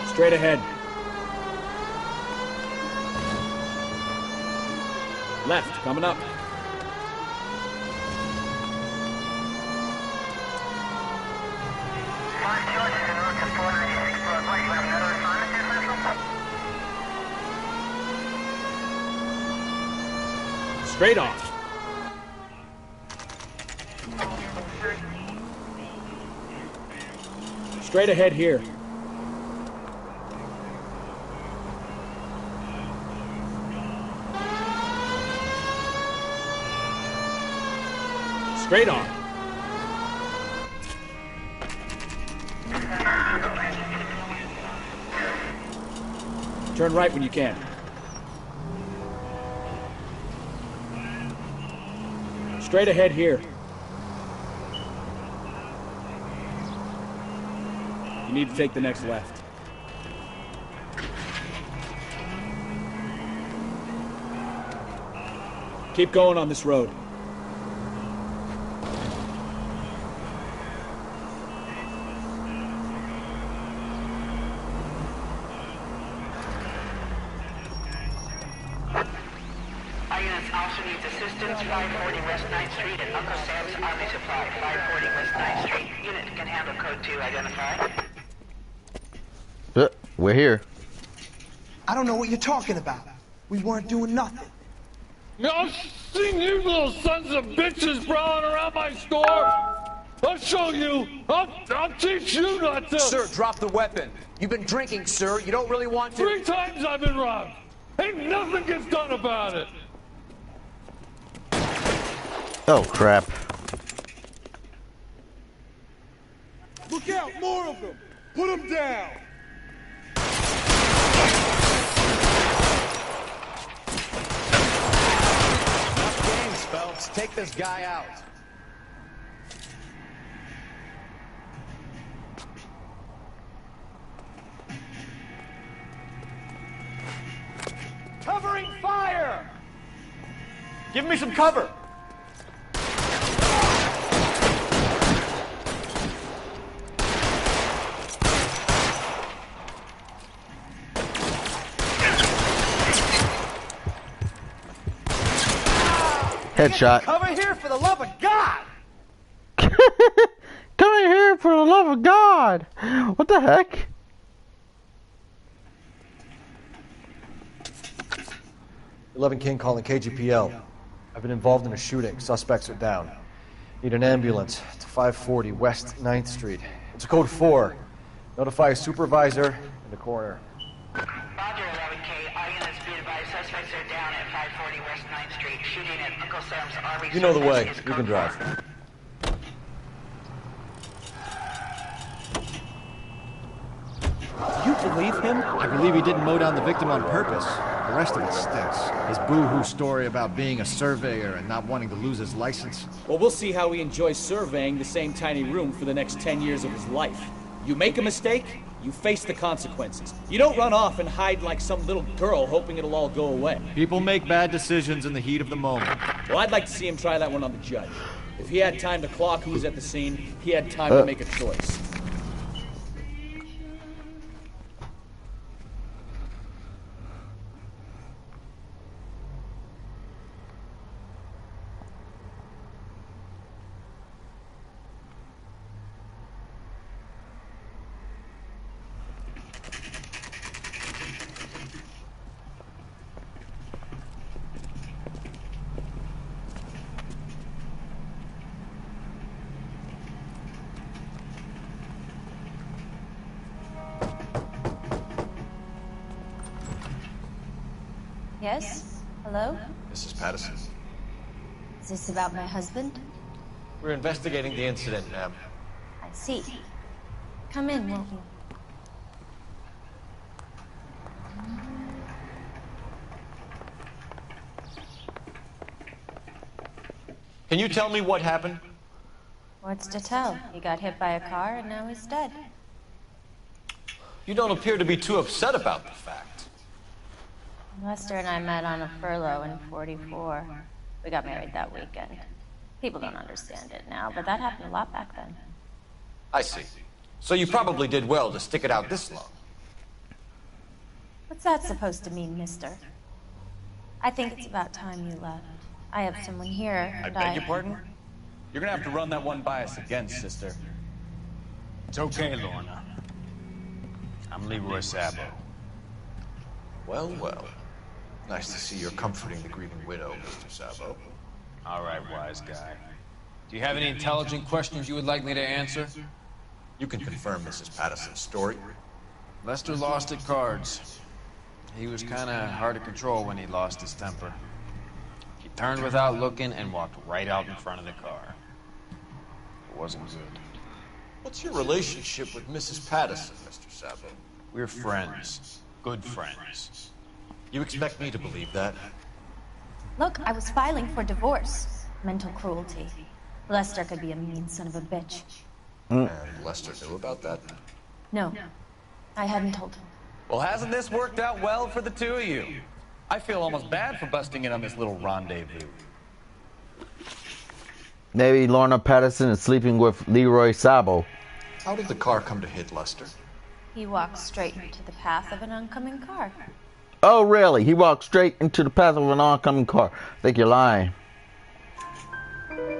Straight ahead. Left, coming up. Straight off. Straight ahead here. Straight on. Turn right when you can. Straight ahead here. You need to take the next left. Keep going on this road. Our units also needs assistance. 540 West 9th Street at Uncle Sam's Army Supply. 540 West 9th Street. Unit can handle code 2. Identify. We're here. I don't know what you're talking about. We weren't doing nothing. I've seen you little sons of bitches prowling around my store. I'll show you. I'll teach you not to. Sir, drop the weapon. You've been drinking, sir. You don't really want to. 3 times I've been robbed. Ain't nothing gets done about it. Oh, crap. Look out, more of them. Put them down. Phelps, take this guy out. Covering fire! Give me some cover. Headshot. Cover here for the love of God! Come in here for the love of God! What the heck? King calling KGPL. I've been involved in a shooting. Suspects are down. Need an ambulance to 540 West 9th Street. It's a code 4. Notify a supervisor and the coroner. Roger, 11K. Our units be advised suspects are down. down at 540 West 9th Street, shooting at Uncle Sam's RV. You know the way. Service is You can code drive. 4. You believe him? I believe he didn't mow down the victim on purpose. The rest of it stinks. His boo-hoo story about being a surveyor and not wanting to lose his license. Well, we'll see how he enjoys surveying the same tiny room for the next 10 years of his life. You make a mistake, you face the consequences. You don't run off and hide like some little girl hoping it'll all go away. People make bad decisions in the heat of the moment. Well, I'd like to see him try that one on the judge. If he had time to clock who was at the scene, he had time to make a choice. Yes? Hello? Mrs. Patterson. Is this about my husband? We're investigating the incident, ma'am. I see. Come in, won't you? Can you tell me what happened? What's to tell? He got hit by a car and now he's dead. You don't appear to be too upset about the fact. Lester and I met on a furlough in '44. We got married that weekend. People don't understand it now, but that happened a lot back then. I see. So you probably did well to stick it out this long. What's that supposed to mean, mister? I think it's about time you left. I have someone here, I and beg your pardon? You're gonna have to run that one by us again, sister. It's okay, Lorna. I'm Leroy Sabo. Well, well. Nice to see you're comforting the grieving widow, Mr. Sabo. All right, wise guy. Do you have any intelligent questions you would like me to answer? You can confirm Mrs. Patterson's story. Lester lost at cards. He was kind of hard to control when he lost his temper. He turned without looking and walked right out in front of the car. It wasn't good. What's your relationship with Mrs. Patterson, Mr. Sabo? We're friends. Good friends. You expect me to believe that? Look, I was filing for divorce. Mental cruelty. Lester could be a mean son of a bitch. And Lester knew about that? No, I hadn't told him. Well, hasn't this worked out well for the two of you? I feel almost bad for busting in on this little rendezvous. Maybe Lorna Patterson is sleeping with Leroy Sabo. How did the car come to hit Lester? He walked straight into the path of an oncoming car. Oh, really? He walked straight into the path of an oncoming car. I think you're lying.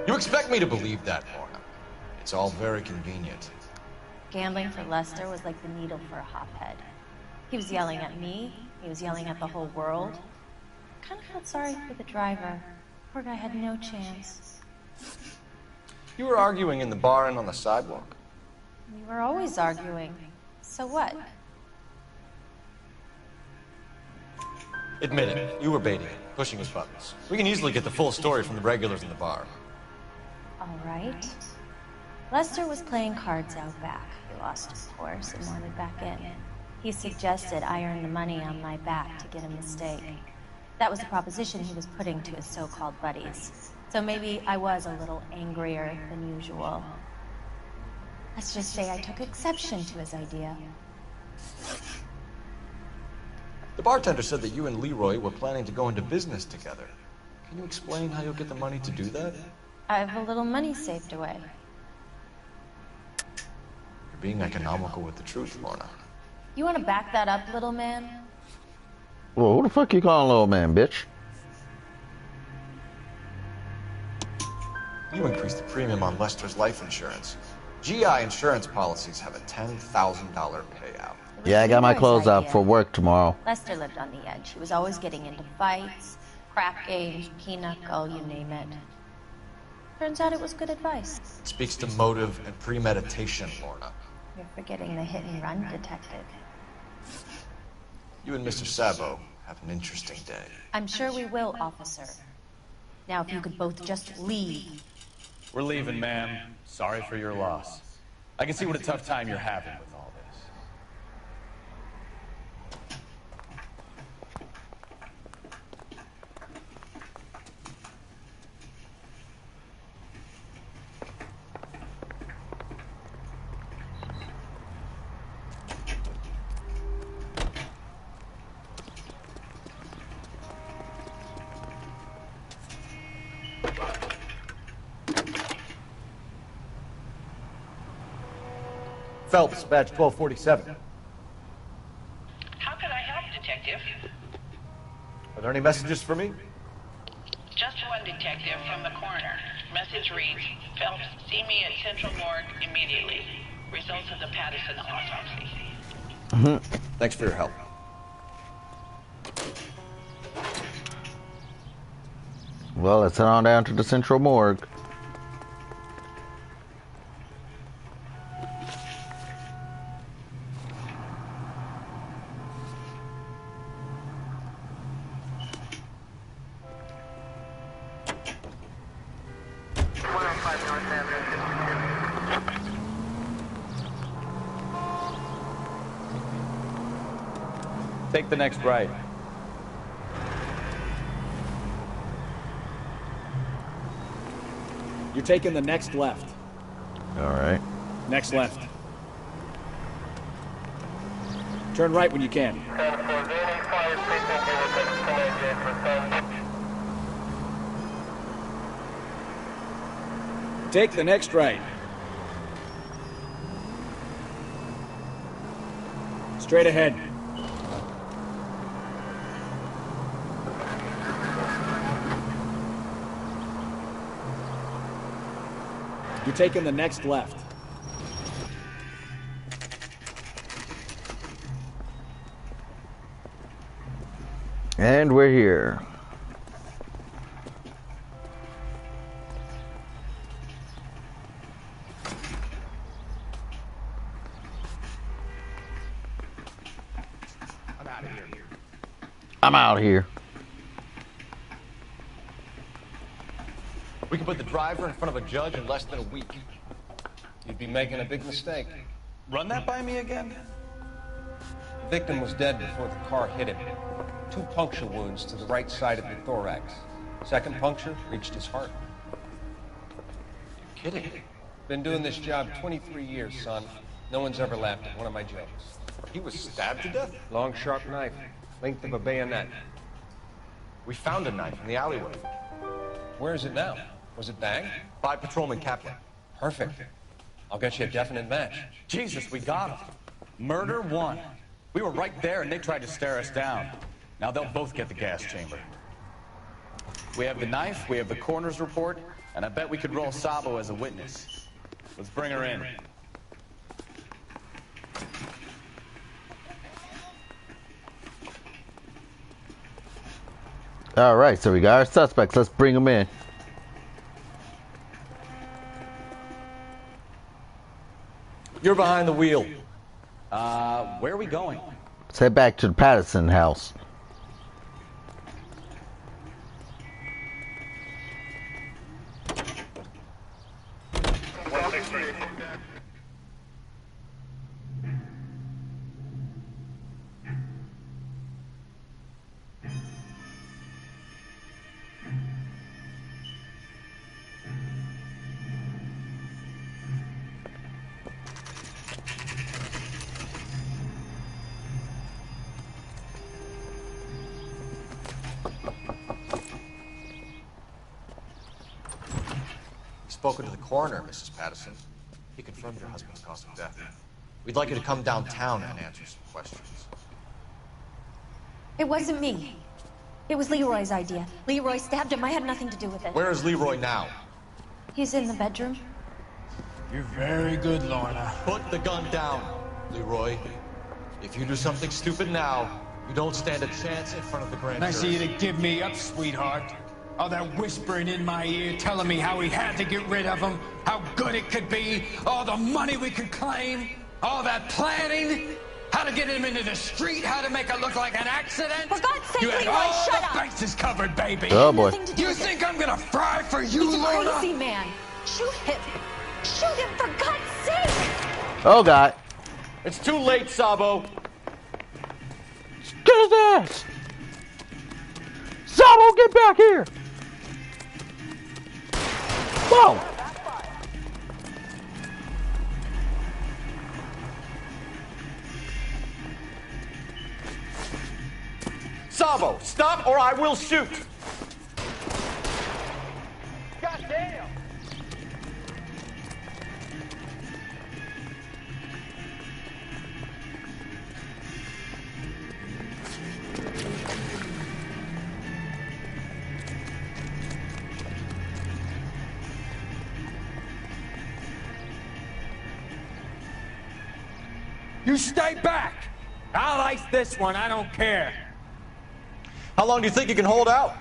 You expect me to believe that, Lorna? It's all very convenient. Gambling for Lester was like the needle for a hophead. He was yelling at me. He was yelling at the whole world. I kind of felt sorry for the driver. Poor guy had no chance. You were arguing in the bar and on the sidewalk? We were always arguing. So what? Admit it, you were baiting him, pushing his buttons. We can easily get the full story from the regulars in the bar. All right. Lester was playing cards out back. He lost his horse and wanted back in. He suggested I earn the money on my back to get a mistake. That was the proposition he was putting to his so-called buddies. So maybe I was a little angrier than usual. Let's just say I took exception to his idea. The bartender said that you and Leroy were planning to go into business together. Can you explain how you'll get the money to do that? I have a little money saved away. You're being economical with the truth, Lorna. You want to back that up, little man? Well, who the fuck you calling little man, bitch? You increased the premium on Lester's life insurance. GI insurance policies have a $10,000 payout. Yeah, I got my clothes out for work tomorrow. Lester lived on the edge. He was always getting into fights, crap games, pinochle, you name it. Turns out it was good advice. It speaks to motive and premeditation, Lorna. You're forgetting the hit-and-run detective. You and Mr. Sabo have an interesting day. I'm sure we will, officer. Now, if you could both just leave. We're leaving, ma'am. Sorry for your loss. I can see what a tough time you're having with all this. Phelps, badge 1247. How could I help, Detective? Are there any messages for me? Just one detective from the coroner. Message reads, Phelps, see me at Central Morgue immediately. Results of the Patterson autopsy. Thanks for your help. Well, let's head on down to the Central Morgue. Take the next right. You're taking the next left. All right. Next left. Turn right when you can. Take the next right. Straight ahead. You're taking the next left. And we're here. I'm out here. We can put the driver in front of a judge in less than a week. You'd be making a big mistake. Run that by me again? The victim was dead before the car hit him. 2 puncture wounds to the right side of the thorax. Second puncture reached his heart. You're kidding. Been doing this job 23 years, son. No one's ever laughed at one of my jokes. He was stabbed to death? Long, sharp knife. Length of a bayonet. We found a knife in the alleyway. Where is it now? Was it banged? By Patrolman Kaplan. Perfect. I'll get you a definite match. Jesus, we got him. Murder 1. We were right there and they tried to stare us down. Now they'll both get the gas chamber. We have the knife, we have the coroner's report, and I bet we could roll Sabo as a witness. Let's bring her in. All right, so we got our suspects. Let's bring them in. You're behind the wheel. Where are we going? Let's head back to the Patterson house. Spoken to the coroner, Mrs. Patterson. He confirmed your husband's cause of death. We'd like you to come downtown and answer some questions. It wasn't me. It was Leroy's idea. Leroy stabbed him. I had nothing to do with it. Where is Leroy now? He's in the bedroom. You're very good, Lorna. Put the gun down, Leroy. If you do something stupid now, you don't stand a chance in front of the grand jury. Nice of you to give me up, sweetheart. All that whispering in my ear telling me how we had to get rid of him, how good it could be, all the money we could claim, all that planning. How to get him into the street, how to make it look like an accident. For God's sake, you had Leroy, all shut the up. bases covered, baby. Oh boy. You think I'm gonna fry for you, He's a Lorna? crazy man. Shoot him. Shoot him, for God's sake. Oh God. It's too late, Sabo. Get his ass. Sabo, get back here. Whoa. Sabo, stop or I will shoot. God damn! You stay back. I'll ice this one, I don't care. How long do you think you can hold out?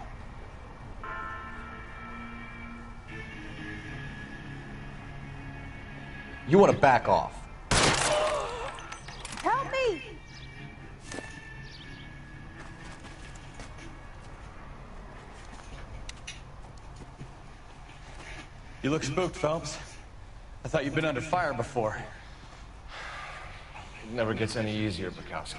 You want to back off. Help me! You look spooked, Phelps. I thought you'd been under fire before. It never gets any easier, Buckowski.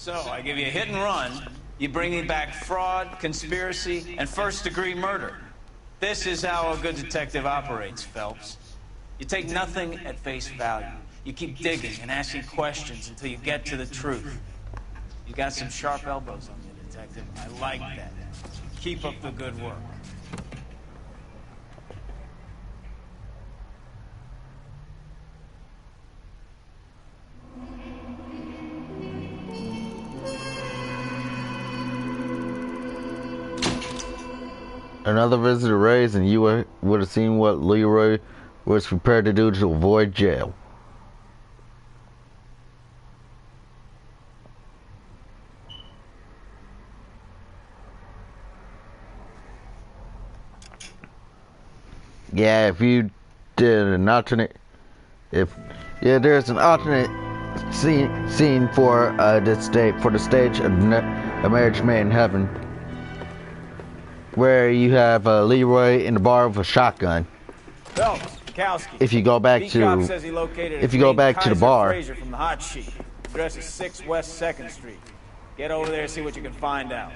So, I give you a hit and run, you bring me back fraud, conspiracy, and first-degree murder. This is how a good detective operates, Phelps. You take nothing at face value. You keep digging and asking questions until you get to the truth. You got some sharp elbows on you, detective. I like that. Keep up the good work. Another visit to Ray's and you would have seen what Leroy was prepared to do to avoid jail. Yeah, if you did an alternate, there's an alternate scene for the stage of A Marriage Made in Heaven, where you have Leroy in the bar with a shotgun. Phelps, Buckowski. If you go back Peacock says he located if you go back to the bar, Fraser from the hot sheet. Address is 6 West 2nd Street. Get over there and see what you can find out.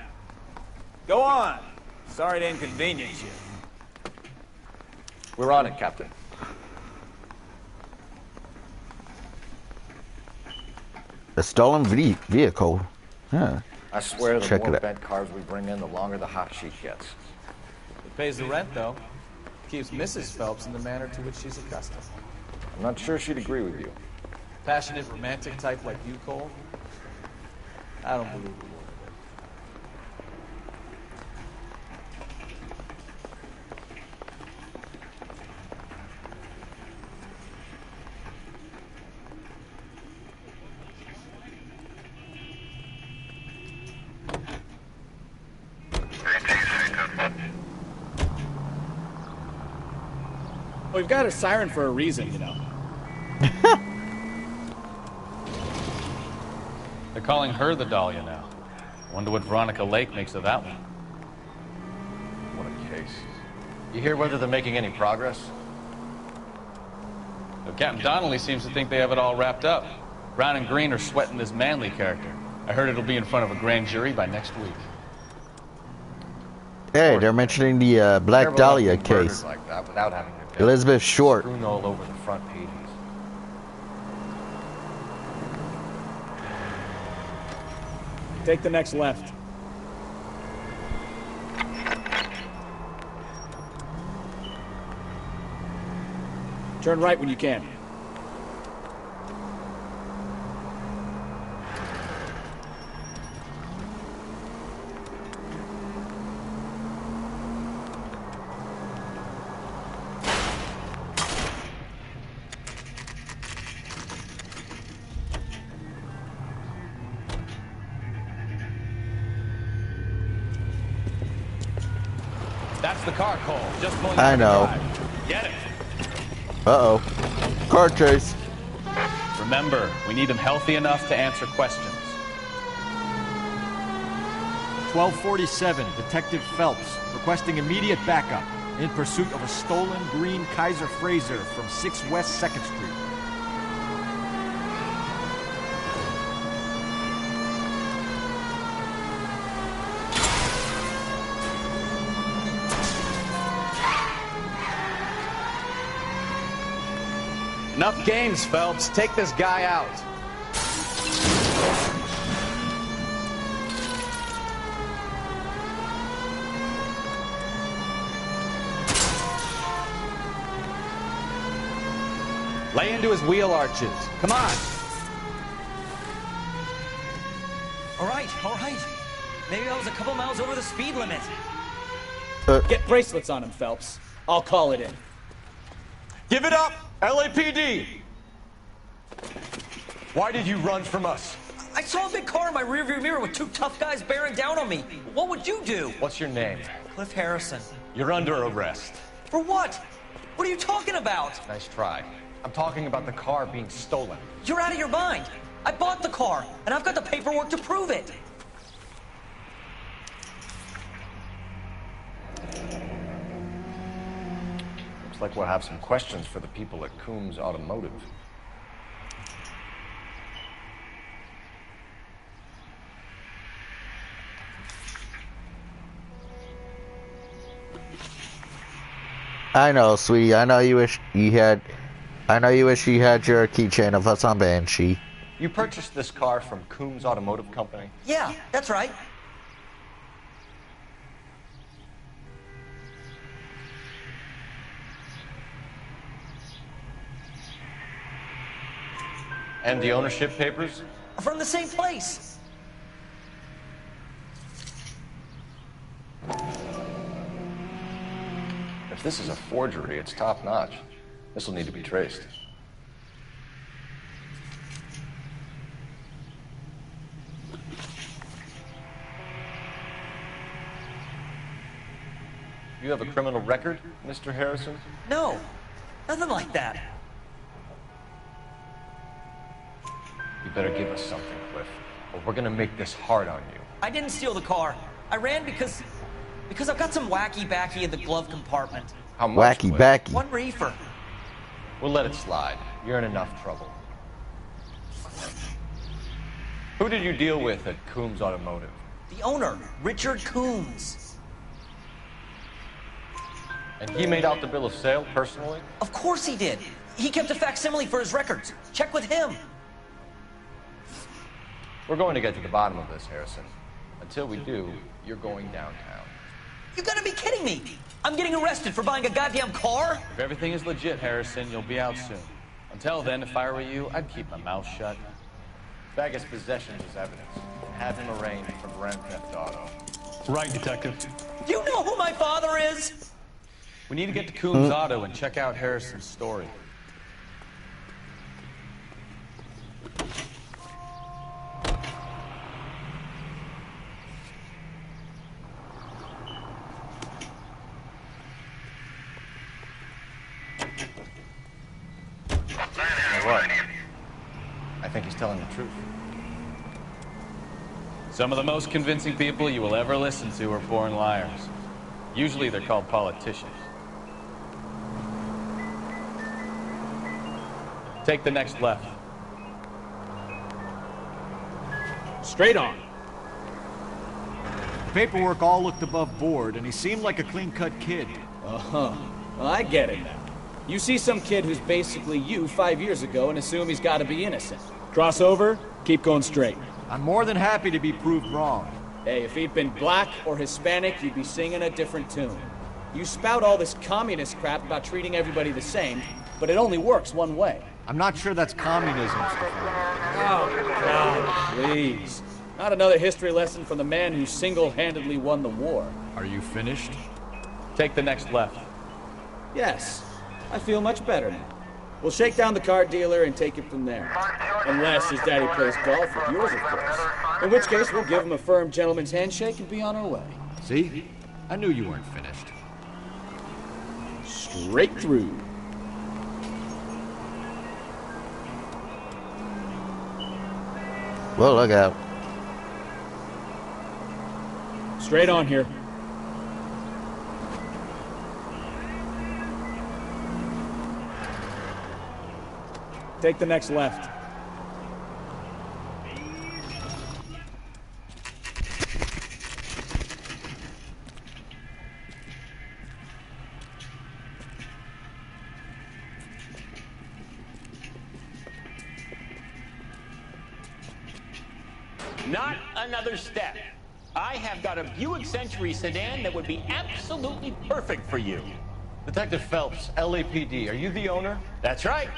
Go on. Sorry to inconvenience you. We're on it, Captain. a stolen vehicle. Huh. I swear the Check more it out. bent cars we bring in, the longer the hot sheet gets. It pays the rent, though. Keeps Mrs. Phelps in the manner to which she's accustomed. I'm not sure she'd agree with you. Passionate, romantic type like you, Cole? I don't believe it. We've got a siren for a reason, you know. They're calling her the Dahlia now. Wonder what Veronica Lake makes of that one. What a case. You hear whether they're making any progress? Well, Captain Donnelly seems to think they have it all wrapped up. Brown and Green are sweating this Manley character. I heard it'll be in front of a grand jury by next week. Hey, they're mentioning the Black Dahlia case. Like that without having to Elizabeth Short. strewn all over the front pages. Take the next left. Turn right when you can. That's the car, Cole. Just pulling I out know. the drive. Get it. Uh-oh. Car chase. Remember, we need him healthy enough to answer questions. 1247, Detective Phelps, requesting immediate backup in pursuit of a stolen green Kaiser Frazer from 6 West 2nd Street. Enough games, Phelps. Take this guy out. Lay into his wheel arches. Come on. All right. Maybe I was a couple miles over the speed limit. Get bracelets on him, Phelps. I'll call it in. Give it up, LAPD! Why did you run from us? I saw a big car in my rearview mirror with 2 tough guys bearing down on me. What would you do? What's your name? Cliff Harrison. You're under arrest. For what? What are you talking about? Nice try. I'm talking about the car being stolen. You're out of your mind. I bought the car, and I've got the paperwork to prove it. Looks like we'll have some questions for the people at Coombs Automotive. I know, sweetie. I know you wish you had your keychain of us on Banshee. You purchased this car from Coombs Automotive Company? Yeah, that's right. And the ownership papers? From the same place. If this is a forgery, it's top-notch. This will need to be traced. You have a criminal record, Mr. Harrison? No, nothing like that. You better give us something, Cliff, or we're gonna make this hard on you. I didn't steal the car. I ran because I've got some wacky backy in the glove compartment. How much? Wacky backy. 1 reefer. We'll let it slide. You're in enough trouble. Who did you deal with at Coombs Automotive? The owner, Richard Coombs. And he made out the bill of sale personally? Of course he did. He kept a facsimile for his records. Check with him. We're going to get to the bottom of this, Harrison. Until we do, you're going downtown. You gotta be kidding me. I'm getting arrested for buying a goddamn car? If everything is legit, Harrison, you'll be out soon. Until then, if I were you, I'd keep my mouth shut. Bag his possessions as evidence. Have him arraigned for grand theft auto. Right, Detective. You know who my father is? We need to get to Coombs Auto and check out Harrison's story. What? I think he's telling the truth. Some of the most convincing people you will ever listen to are born liars. Usually they're called politicians. Take the next left. Straight on. The paperwork all looked above board, and he seemed like a clean-cut kid. Uh-huh. Well, I get it now. You see some kid who's basically you 5 years ago and assume he's got to be innocent. Cross over, keep going straight. I'm more than happy to be proved wrong. Hey, if he'd been black or Hispanic, you'd be singing a different tune. You spout all this communist crap about treating everybody the same, but it only works one way. I'm not sure that's communism, Stefan. Oh, God, please. Not another history lesson from the man who single-handedly won the war. Are you finished? Take the next left. Yes. I feel much better now. We'll shake down the car dealer and take it from there. Unless his daddy plays golf with yours, of course. In which case, we'll give him a firm gentleman's handshake and be on our way. See? I knew you weren't finished. straight through. Well, look out. Straight on here. Take the next left. Not another step. I have got a Buick Century sedan that would be absolutely perfect for you. Detective Phelps, LAPD, are you the owner? That's right.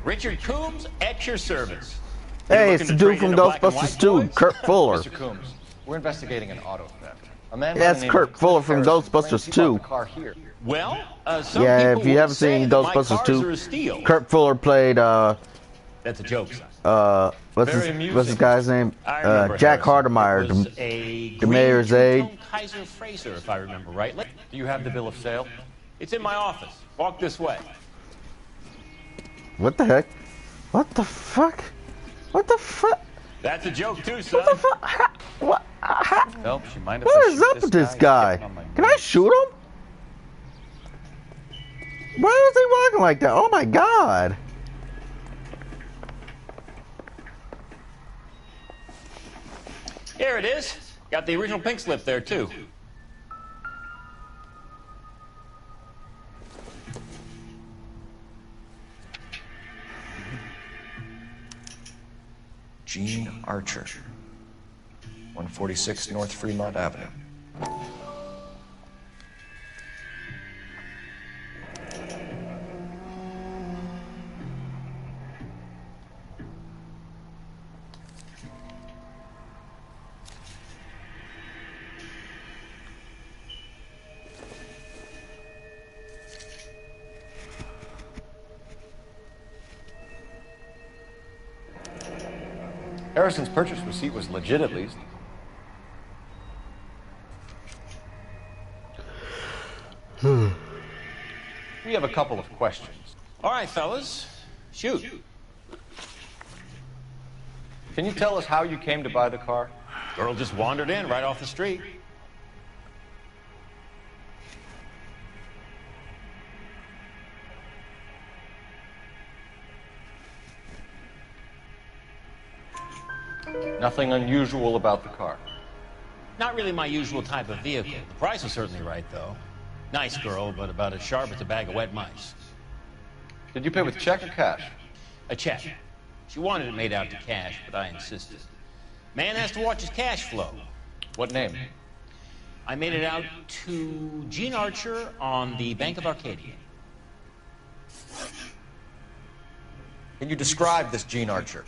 Richard Coombs at your service. Hey, it's the dude from Ghostbusters 2, Kurt Fuller. Mr. Coombs, we're investigating an auto theft. A man That's Kurt Fuller from Ghostbusters 2. Well, some Yeah, people if you would haven't say seen that my Ghostbusters cars are a 2, steal. Kurt Fuller played, That's a joke, son. what's his guy's name? I remember Jack Harrison. Hardemeyer, It was a the mayor's aide. green two-tone Kaiser Fraser, if I remember rightly. Do you have the bill of sale? It's in my office. Walk this way. What the heck? What the fuck? What the fuck? That's a joke too, son. What the fuck? What? Phelps, you mind if What I is shoot up with this guy? on my Can I shoot him? Why is he walking like that? Oh my god. Here it is. Got the original pink slip there too. Gene Archer, 146 North Fremont Avenue. Harrison's purchase receipt was legit, at least. We have a couple of questions. All right, fellas. Shoot. Can you tell us how you came to buy the car? Girl just wandered in right off the street. Nothing unusual about the car. Not really my usual type of vehicle. The price was certainly right, though. Nice girl, but about as sharp as a bag of wet mice. Did you pay with check or cash? A check. She wanted it made out to cash, but I insisted. Man has to watch his cash flow. What name? I made it out to Gene Archer on the Bank of Arcadia. Can you describe this Gene Archer?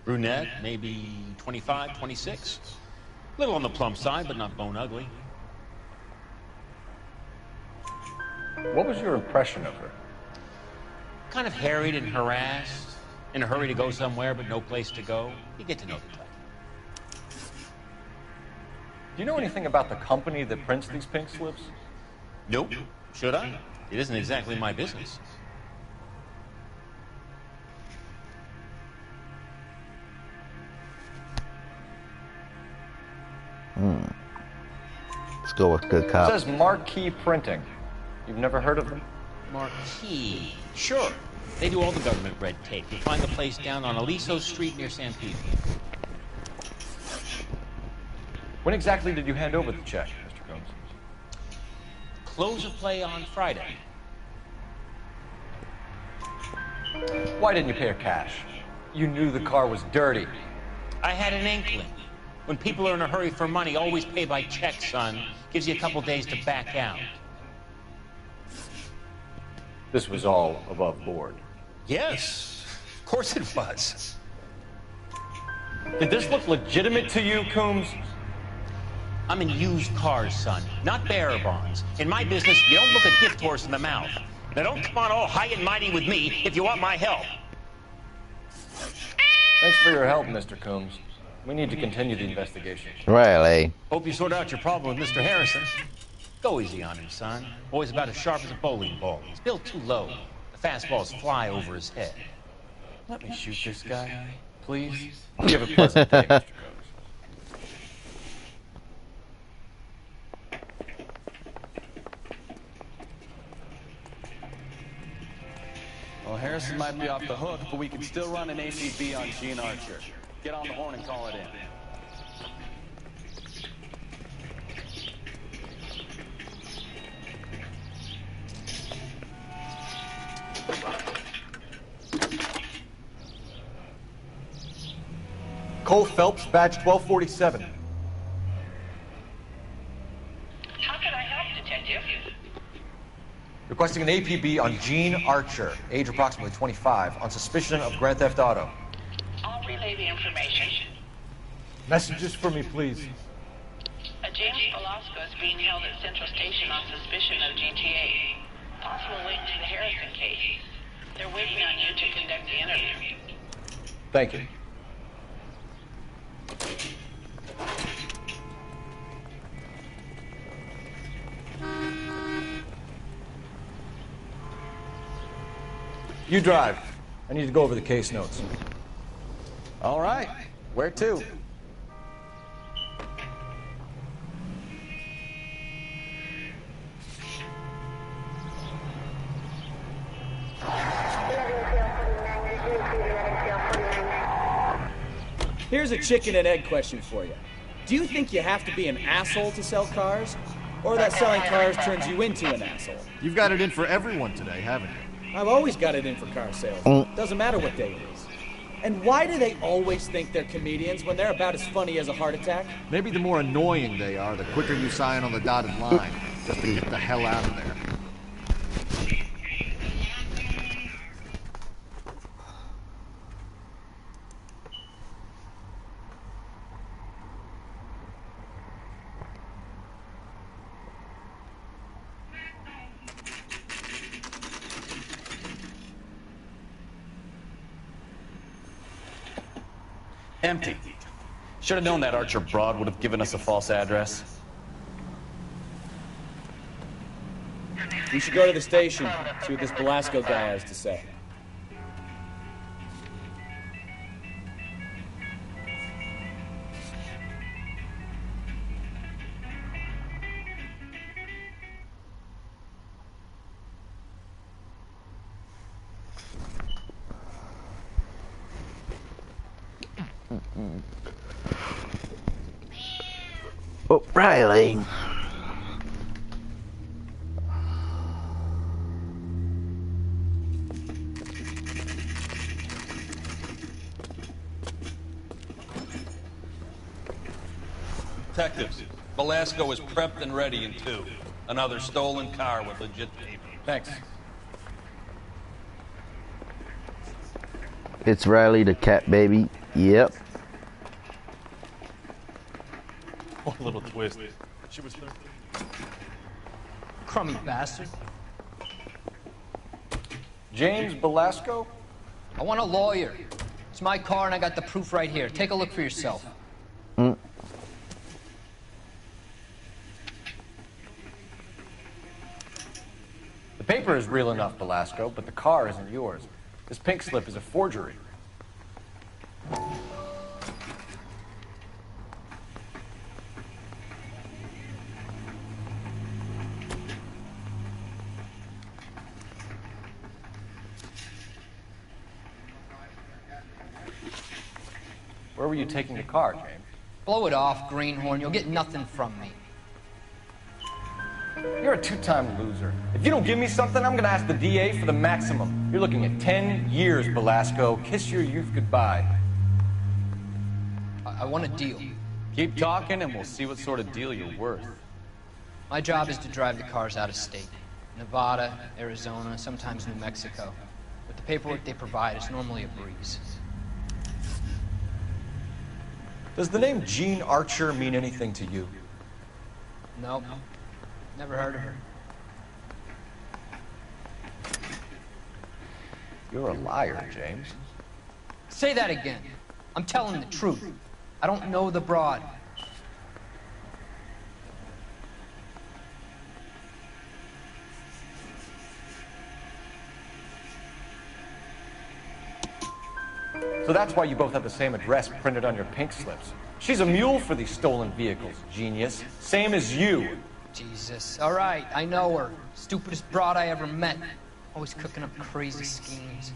Brunette, maybe 25, 26. A little on the plump side, but not bone ugly. What was your impression of her? Kind of harried and harassed. In a hurry to go somewhere, but no place to go. You get to know the type. Do you know anything about the company that prints these pink slips? Nope. Should I? It isn't exactly my business. Let's go with good It cop. says Marquee Printing. You've never heard of them? Marquee. Sure. They do all the government red tape. You'll find the place down on Aliso Street near San Pedro. When exactly did you hand over the check, Mr. Combs? Close of play on Friday. Why didn't you pay her cash? You knew the car was dirty. I had an inkling. When people are in a hurry for money, always pay by check, son. Gives you a couple days to back out. This was all above board. Yes, of course it was. Did this look legitimate to you, Coombs? I'm in used cars, son, not bearer bonds. In my business, you don't look a gift horse in the mouth. Now don't come on all high and mighty with me if you want my help. Thanks for your help, Mr. Coombs. We need to continue the investigation. Really? Hope you sort out your problem with Mr. Harrison. Go easy on him, son. Boy's about as sharp as a bowling ball. He's built too low. The fastballs fly over his head. Let me shoot this guy, please. You have a pleasant day, Mr. Coates. Well, Harrison might be off the hook, but we can still run an APB on Gene Archer. Get on the horn and call it in. Cole Phelps, badge 1247. How can I help, Detective? Requesting an APB on Gene Archer, age approximately 25, on suspicion of grand theft auto. I'll relay the information. Messages for me, please. James Velasco is being held at Central Station on suspicion of GTA. Possible link to the Harrison case. They're waiting on you to conduct the interview. Thank you. You drive. I need to go over the case notes. All right. Where to? Here's a chicken and egg question for you. Do you think you have to be an asshole to sell cars? Or that selling cars turns you into an asshole? You've got it in for everyone today, haven't you? I've always got it in for car sales. Doesn't matter what day it is. And why do they always think they're comedians when they're about as funny as a heart attack? Maybe the more annoying they are, the quicker you sign on the dotted line, just to get the hell out of there. Empty. Should have known that Archer broad would have given us a false address. We should go to the station, see what this Velasco guy has to say. Oh, Riley. Detectives, Velasco is prepped and ready in 2. Another stolen car with legit papers. Thanks. It's Riley the cat baby. Yep. One little twist. She was 13. Crummy bastard. James Velasco? I want a lawyer. It's my car and I got the proof right here. Take a look for yourself. Mm. The paper is real enough, Velasco, but the car isn't yours. This pink slip is a forgery. Where were you taking the car, James? Blow it off, greenhorn. You'll get nothing from me. You're a two-time loser. If you don't give me something, I'm gonna ask the DA for the maximum. You're looking at 10 years, Velasco. Kiss your youth goodbye. I want a deal. Keep talking and we'll see what sort of deal you're worth. My job is to drive the cars out of state. Nevada, Arizona, sometimes New Mexico. But the paperwork they provide is normally a breeze. Does the name Gene Archer mean anything to you? Nope. Never heard of her. You're a liar, James. Say that again. I'm telling the truth. I don't know the broad. So that's why you both have the same address printed on your pink slips. She's a mule for these stolen vehicles, genius. Same as you. Jesus. All right, I know her. Stupidest broad I ever met. Always cooking up crazy schemes.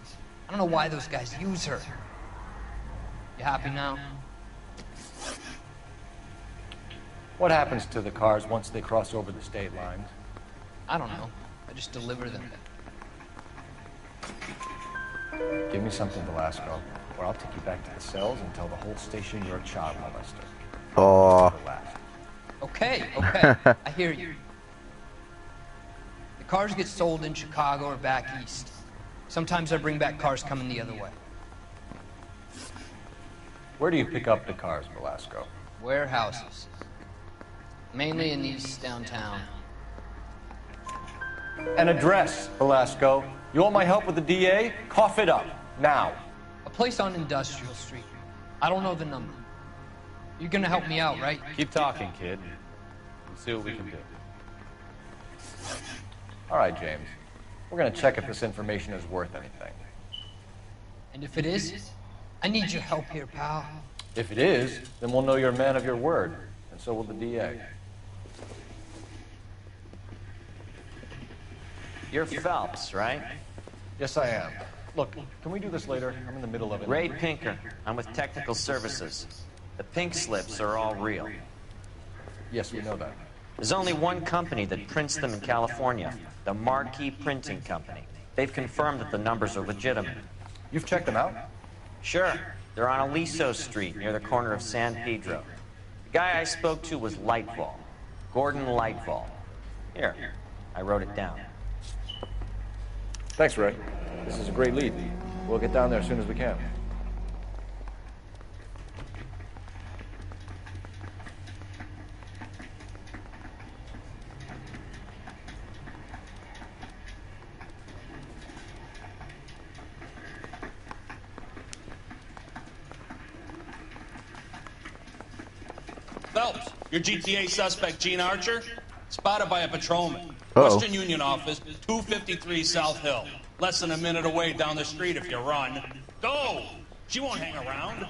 I don't know why those guys use her. You happy now? What happens to the cars once they cross over the state lines? I don't know. I just deliver them. Give me something, Velasco, or I'll take you back to the cells and tell the whole station you're a child molester. Oh. Okay, I hear you. The cars get sold in Chicago or back east. Sometimes I bring back cars coming the other way. Where do you pick up the cars, Velasco? Warehouses. Mainly in East downtown. An address, Velasco. You want my help with the DA? Cough it up, now. A place on Industrial Street. I don't know the number. You're gonna help me out, right? Keep talking, kid. We'll see what we can do. All right, James. We're gonna check if this information is worth anything. And if it is, I need your help here, pal. If it is, then we'll know you're a man of your word, and so will the DA. You're Phelps, right? Yes, I am. Look, can we do this later? I'm in the middle of it. Ray Pinker. I'm with Technical Services. The pink slips are all real. Yes, we know that. There's only one company that prints them in California, the Marquee Printing Company. They've confirmed that the numbers are legitimate. You've checked them out? Sure. They're on Aliso Street, near the corner of San Pedro. The guy I spoke to was Lightfall. Gordon Lightfall. Here, I wrote it down. Thanks, Ray. This is a great lead. We'll get down there as soon as we can. Phelps, your GTA suspect, Gene Archer, spotted by a patrolman. Uh-oh. Western Union office, 253 South Hill. Less than a minute away down the street if you run. Go! She won't hang around.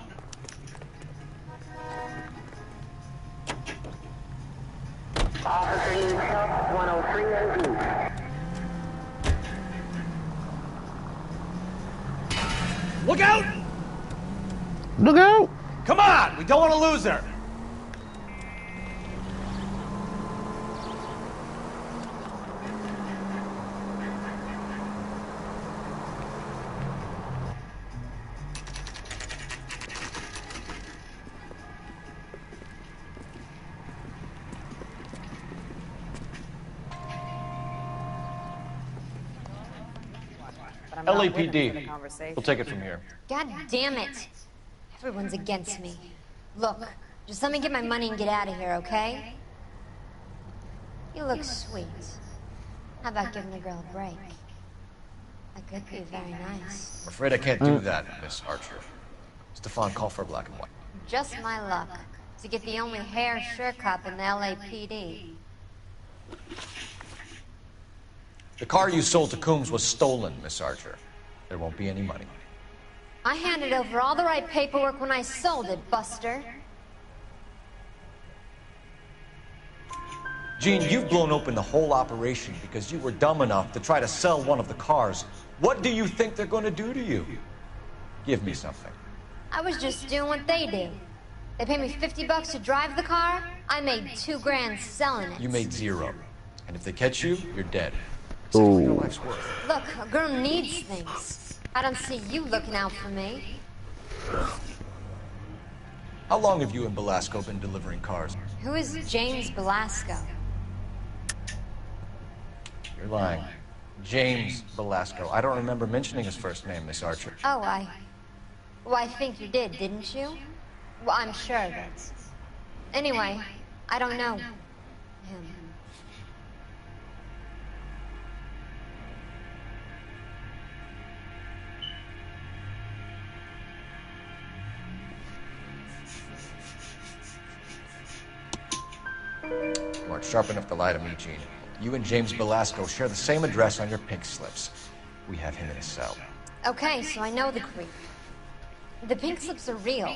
Officer needs help, 103 and Beach. Look out! Look out! Come on! We don't want to lose her! LAPD. We'll take it from here. God damn it. Everyone's against me. Look, just let me get my money and get out of here, okay? You look sweet. How about giving a girl a break? That could be very nice. I'm afraid I can't do that, Miss Archer. Stefan, call for black and white. Just my luck to get the only hair sure cop in the LAPD. The car you sold to Coombs was stolen, Miss Archer. There won't be any money. I handed over all the right paperwork when I sold it, Buster. Gene, you've blown open the whole operation because you were dumb enough to try to sell one of the cars. What do you think they're going to do to you? Give me something. I was just doing what they do. They paid me $50 to drive the car. I made $2 grand selling it. You made zero. And if they catch you, you're dead. Oh. Your life's worth. Look, a girl needs things. I don't see you looking out for me. How long have you and Belasco been delivering cars? Who is James Belasco? You're lying. James Belasco. I don't remember mentioning his first name, Miss Archer. Oh, well, I think you did, didn't you? Well, I'm sure of it. Anyway, I don't know him. You aren't sharp enough to lie to me, Gene. You and James Belasco share the same address on your pink slips. We have him in a cell. Okay, so I know the creep. The pink slips are real.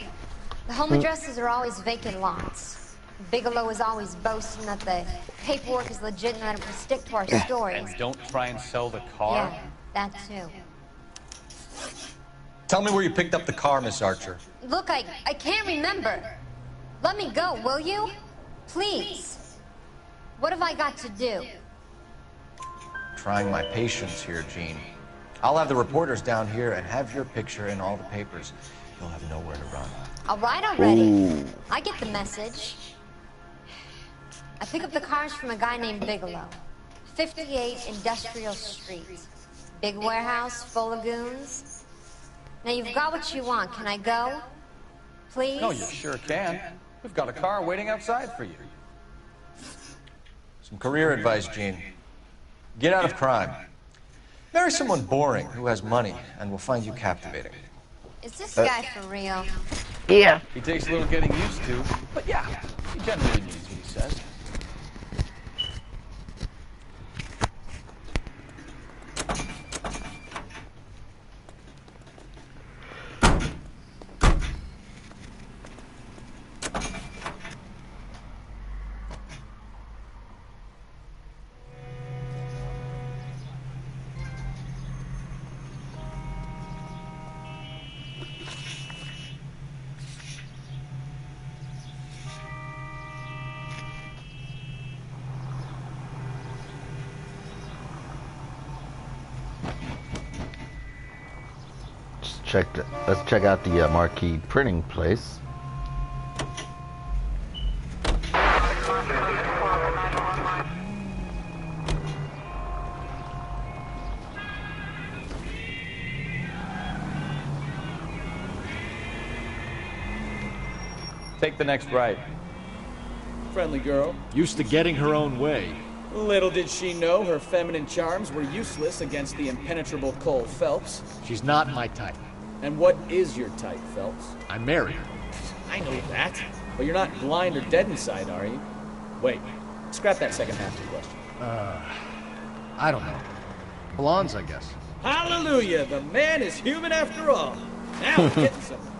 The home addresses are always vacant lots. Bigelow is always boasting that the paperwork is legit and that it will stick to our stories. And don't try and sell the car? Yeah, that too. Tell me where you picked up the car, Miss Archer. Look, I can't remember. Let me go, will you? Please. What have I got to do? Trying my patience here, Gene. I'll have the reporters down here and have your picture in all the papers. You'll have nowhere to run. All right already. I get the message. I pick up the cars from a guy named Bigelow. 58 Industrial Street. Big warehouse full of goons. Now you've got what you want. Can I go? Please? No, you sure can. We've got a car waiting outside for you. Some career advice, Gene. Get out of crime. Marry someone boring who has money and will find you captivating. Is this guy for real? Yeah. He takes a little getting used to, but yeah, he generally means what he says. Let's check out the marquee printing place. Take the next right. Friendly girl. Used to getting her own way. Little did she know her feminine charms were useless against the impenetrable Cole Phelps. She's not my type. And what is your type, Phelps? I'm married. I know that. But you're not blind or dead inside, are you? Wait, scrap that second half of the question. I don't know. Blondes, I guess. Hallelujah! The man is human after all. Now we're getting somewhere.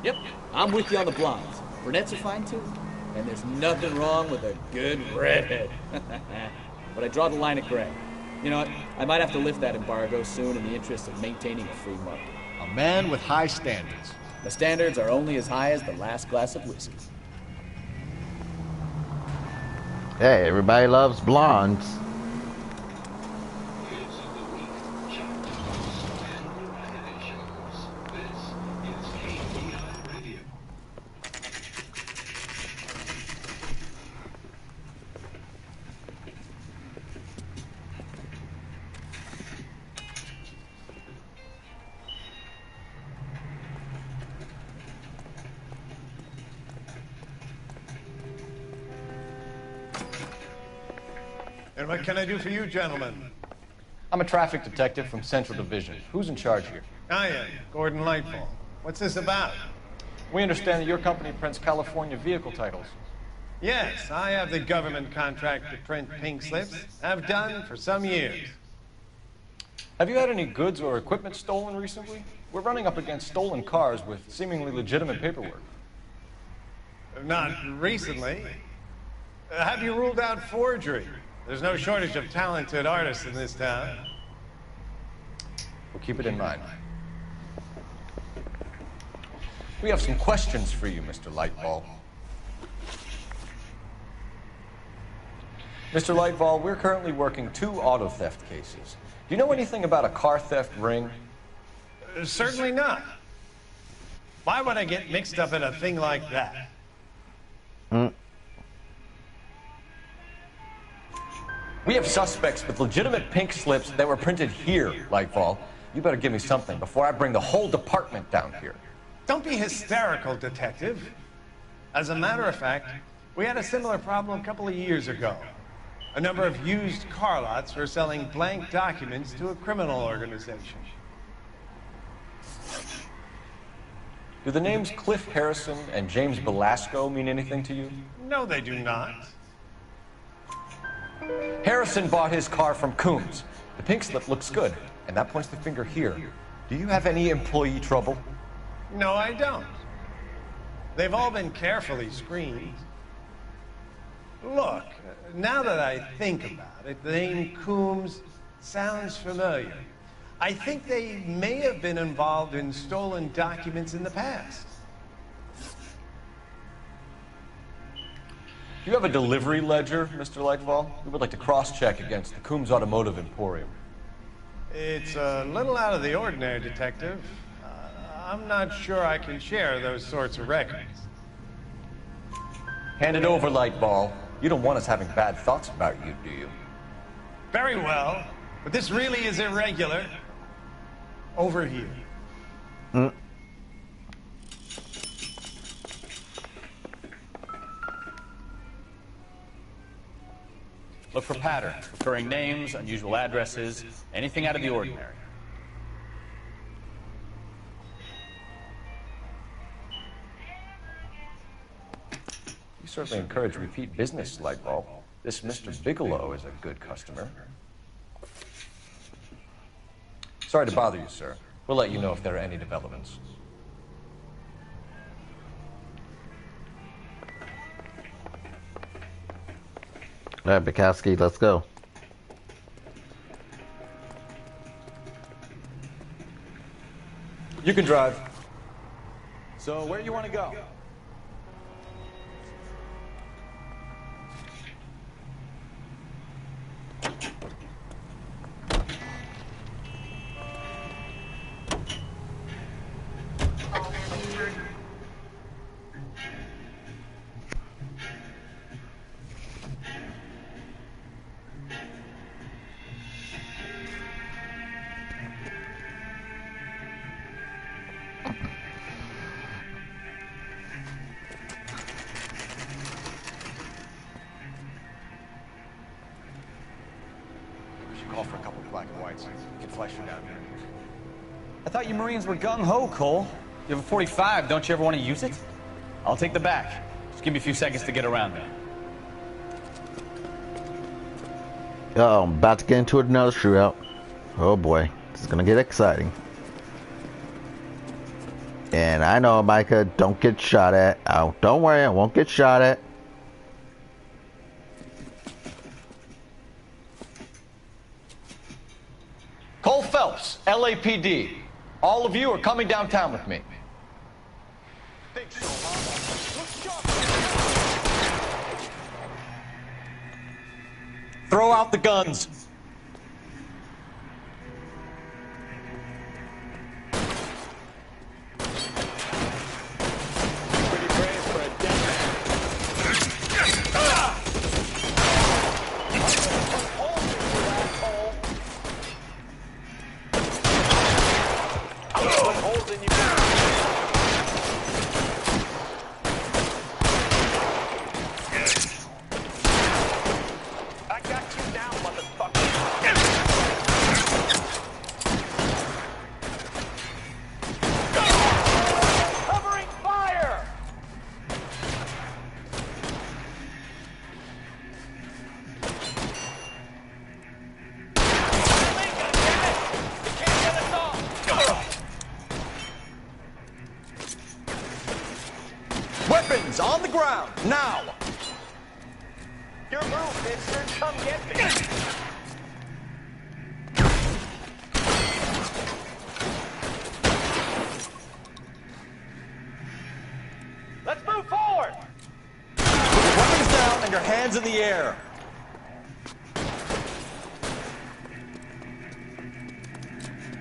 Yep, I'm with you on the blondes. Brunettes are fine too. And there's nothing wrong with a good redhead. But I draw the line at gray. You know what? I might have to lift that embargo soon in the interest of maintaining a free market. A man with high standards. The standards are only as high as the last glass of whiskey. Hey, everybody loves blondes. And what can I do for you, gentlemen? I'm a traffic detective from Central Division. Who's in charge here? I am, Gordon Lightfall. What's this about? We understand that your company prints California vehicle titles. Yes, I have the government contract to print pink slips. Have done for some years. Have you had any goods or equipment stolen recently? We're running up against stolen cars with seemingly legitimate paperwork. Not recently. Have you ruled out forgery? There's no shortage of talented artists in this town. We'll keep it in mind. We have some questions for you, Mr. Lightfall. Mr. Lightfall, we're currently working 2 auto theft cases. Do you know anything about a car theft ring? Certainly not. Why would I get mixed up in a thing like that? We have suspects with legitimate pink slips that were printed here, Lightfall. You better give me something before I bring the whole department down here. Don't be hysterical, Detective. As a matter of fact, we had a similar problem a couple of years ago. A number of used car lots were selling blank documents to a criminal organization. Do the names Cliff Harrison and James Belasco mean anything to you? No, they do not. Harrison bought his car from Coombs. The pink slip looks good, and that points the finger here. Do you have any employee trouble? No, I don't. They've all been carefully screened. Look, now that I think about it, the name Coombs sounds familiar. I think they may have been involved in stolen documents in the past. Do you have a delivery ledger, Mr. Lightfall? We would like to cross-check against the Coombs Automotive Emporium. It's a little out of the ordinary, Detective. I'm not sure I can share those sorts of records. Hand it over, Lightball. You don't want us having bad thoughts about you, do you? Very well, but this really is irregular. Over here. Look for patterns, recurring names, unusual addresses, anything out of the ordinary. You certainly encourage repeat business, Lightball. This Mr. Bigelow is a good customer. Sorry to bother you, sir. We'll let you know if there are any developments. All right, Buckowski, let's go. You can drive. So, where do you want to go? Call for a couple black and whites. You can flash her down here. I thought you Marines were gung-ho, Cole. You have a 45, don't you ever want to use it? I'll take the back. Just give me a few seconds to get around there. Oh, I'm about to get into another shootout. Oh boy, this is gonna get exciting. And I know, Micah, don't get shot at. Oh, don't worry, I won't get shot at. Cole Phelps, LAPD. All of you are coming downtown with me. Throw out the guns. Weapons on the ground, now! Your move, mister. Come get me. Let's move forward! Put your weapons down and your hands in the air.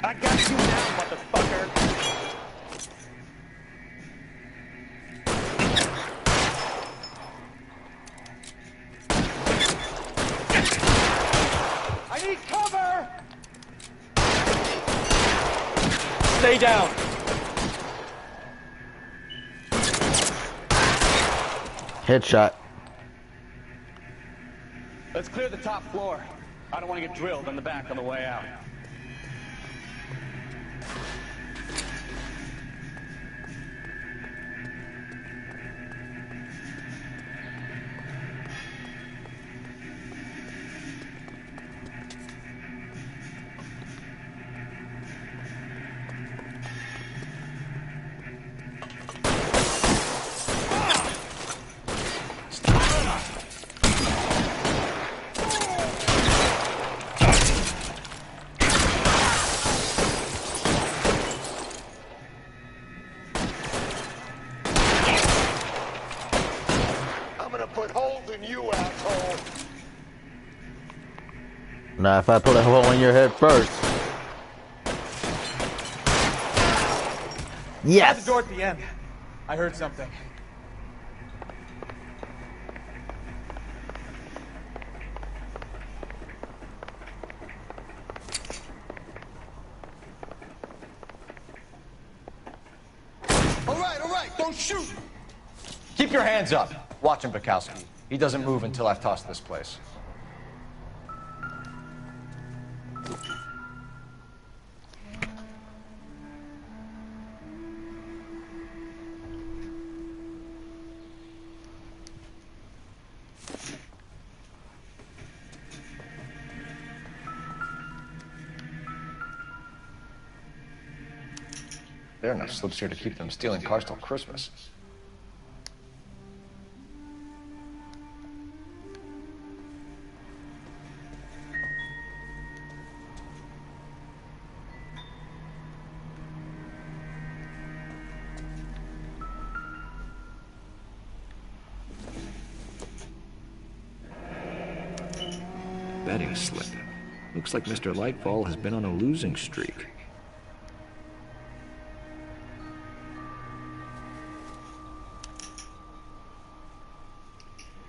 I got you now, motherfucker. I need cover! Stay down. Headshot. Let's clear the top floor. I don't want to get drilled in the back on the way out. gonna put holes in you, asshole. Now, if I put a hole in your head first. Yes! At the door at the end. I heard something. All right, don't shoot! Keep your hands up. Watch him, Buckowski. He doesn't move until I've tossed this place. There are enough slips here to keep them stealing cars till Christmas. Betting slip. Looks like Mr. Lightfall has been on a losing streak.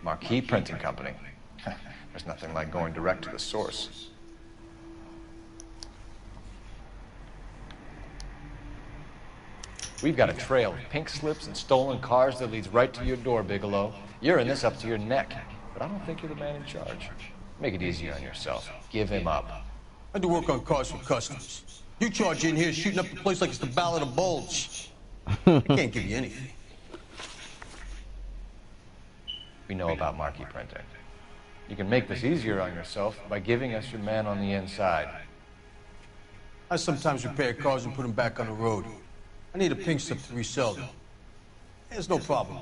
Marquee Printing Company. There's nothing like going direct to the source. We've got a trail of pink slips and stolen cars that leads right to your door, Bigelow. You're in this up to your neck, but I don't think you're the man in charge. Make it easier on yourself. Give him up. I do work on cars for customers. You charge in here shooting up the place like it's the Ballad of Bulge. I can't give you anything. We know about marquee printing. You can make this easier on yourself by giving us your man on the inside. I sometimes repair cars and put them back on the road. I need a pink slip to resell them. There's no problem.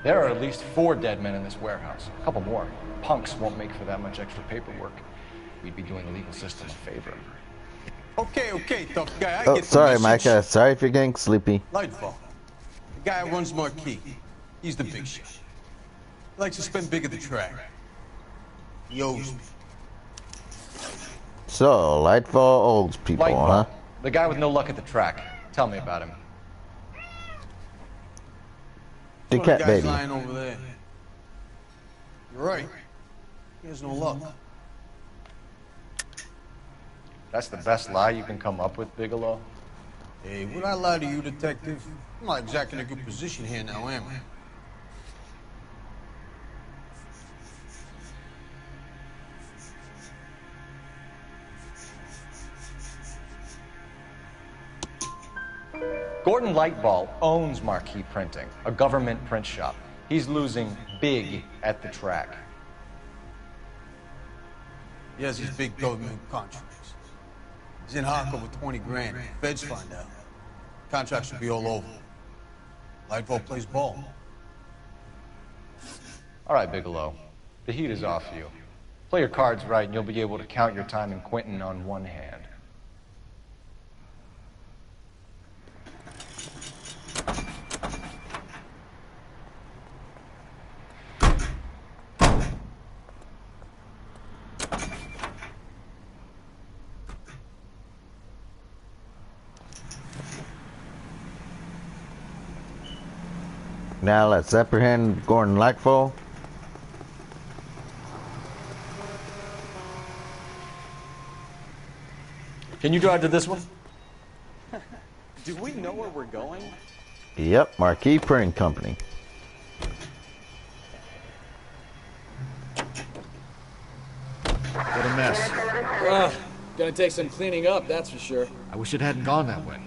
There are at least 4 dead men in this warehouse. A couple more. Punks won't make for that much extra paperwork. We'd be doing the legal system a favor. Okay, tough guy. I Oh, get the sorry, message. Micah. Sorry if you're getting sleepy. Lightfall. The guy who runs Marquee. He's the big shot. He likes to spend big at the track. He owes me. So, Lightfall owes people, Lightfall, huh? the guy with no luck at the track. Tell me about him. The One of cat guys baby. lying over there. You're right. He has no luck. That's the best lie you can come up with, Bigelow? Hey, would I lie to you, detective? I'm not exactly in a good position here now, am I? Gordon Lightball owns Marquee Printing, a government print shop. He's losing big at the track. He has these big government contracts. He's in hock over 20 grand. Feds find out. Contracts will be all over. Lightfall plays ball. All right, Bigelow. The heat is off you. Play your cards right and you'll be able to count your time in Quentin on one hand. Now let's apprehend Gordon Lightfall. Can you drive to this one? Do we know where we're going? Yep, Marquee Printing Company. What a mess. Gonna take some cleaning up, that's for sure. I wish it hadn't gone that way.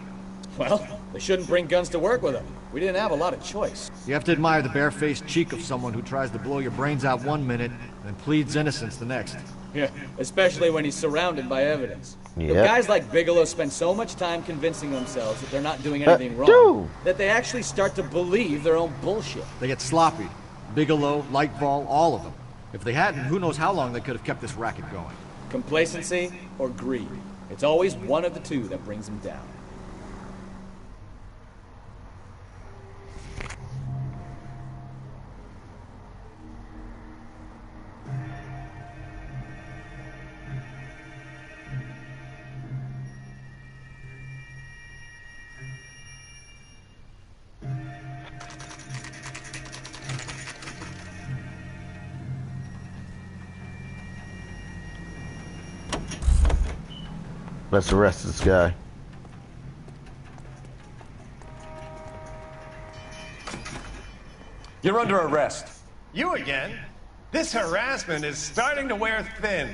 Well, they shouldn't bring guns to work with them. We didn't have a lot of choice. You have to admire the barefaced cheek of someone who tries to blow your brains out one minute and pleads innocence the next. Yeah, especially when he's surrounded by evidence. Yep. The guys like Bigelow spend so much time convincing themselves that they're not doing anything wrong, dude. that they actually start to believe their own bullshit. They get sloppy. Bigelow, Lightfall, all of them. If they hadn't, who knows how long they could have kept this racket going. Complacency or greed? It's always one of the two that brings them down. Let's arrest this guy. You're under arrest. You again? This harassment is starting to wear thin.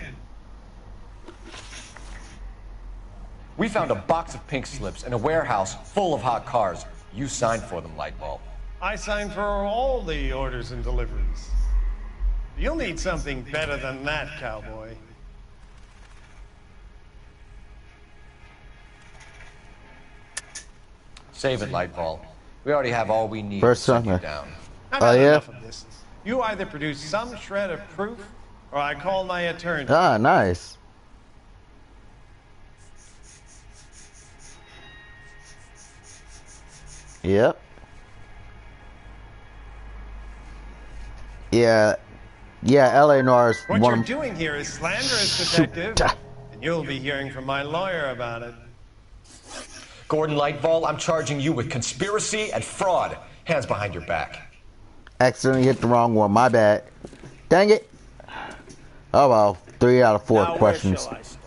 We found a box of pink slips in a warehouse full of hot cars. You signed for them, Lightbulb. I signed for all the orders and deliveries. You'll need something better than that, cowboy. Save it, Lightbulb. We already have all we need First to send you time. down. I've had enough of this. You either produce some shred of proof, or I call my attorney. Ah, nice. Yep. Yeah. Yeah, LA Noire's What one you're of doing here is slanderous, detective. And you'll be hearing from my lawyer about it. Gordon Lightball, I'm charging you with conspiracy and fraud. Hands behind your back. accidentally hit the wrong one. My bad. Dang it. Oh well. 3 out of 4 now, questions. Where shall I start?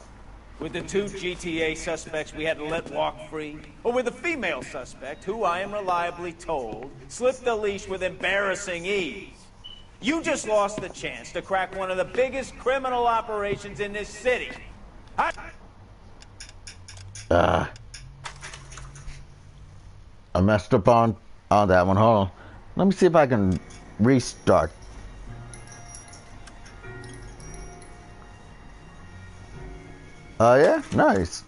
With the 2 GTA suspects we had to let walk free? Or with the female suspect, who I am reliably told, slipped the leash with embarrassing ease? You just lost the chance to crack one of the biggest criminal operations in this city. I messed up on that one. Hold on. Let me see if I can restart. Oh yeah? Nice.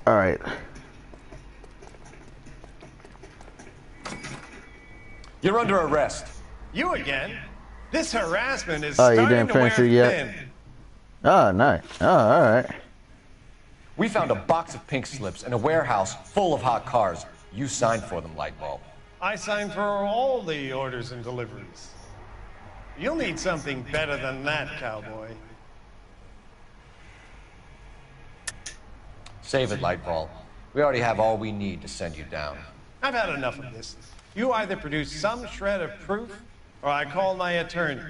All right. You're under arrest. You again? This harassment is Oh, you starting didn't to wear finish it yet? thin. Oh, nice. Oh, all right. We found a box of pink slips in a warehouse full of hot cars. You signed for them, Lightbulb. I signed for all the orders and deliveries. You'll need something better than that, cowboy. Save it, Lightbulb. We already have all we need to send you down. I've had enough of this. You either produce some shred of proof, or I call my attorney.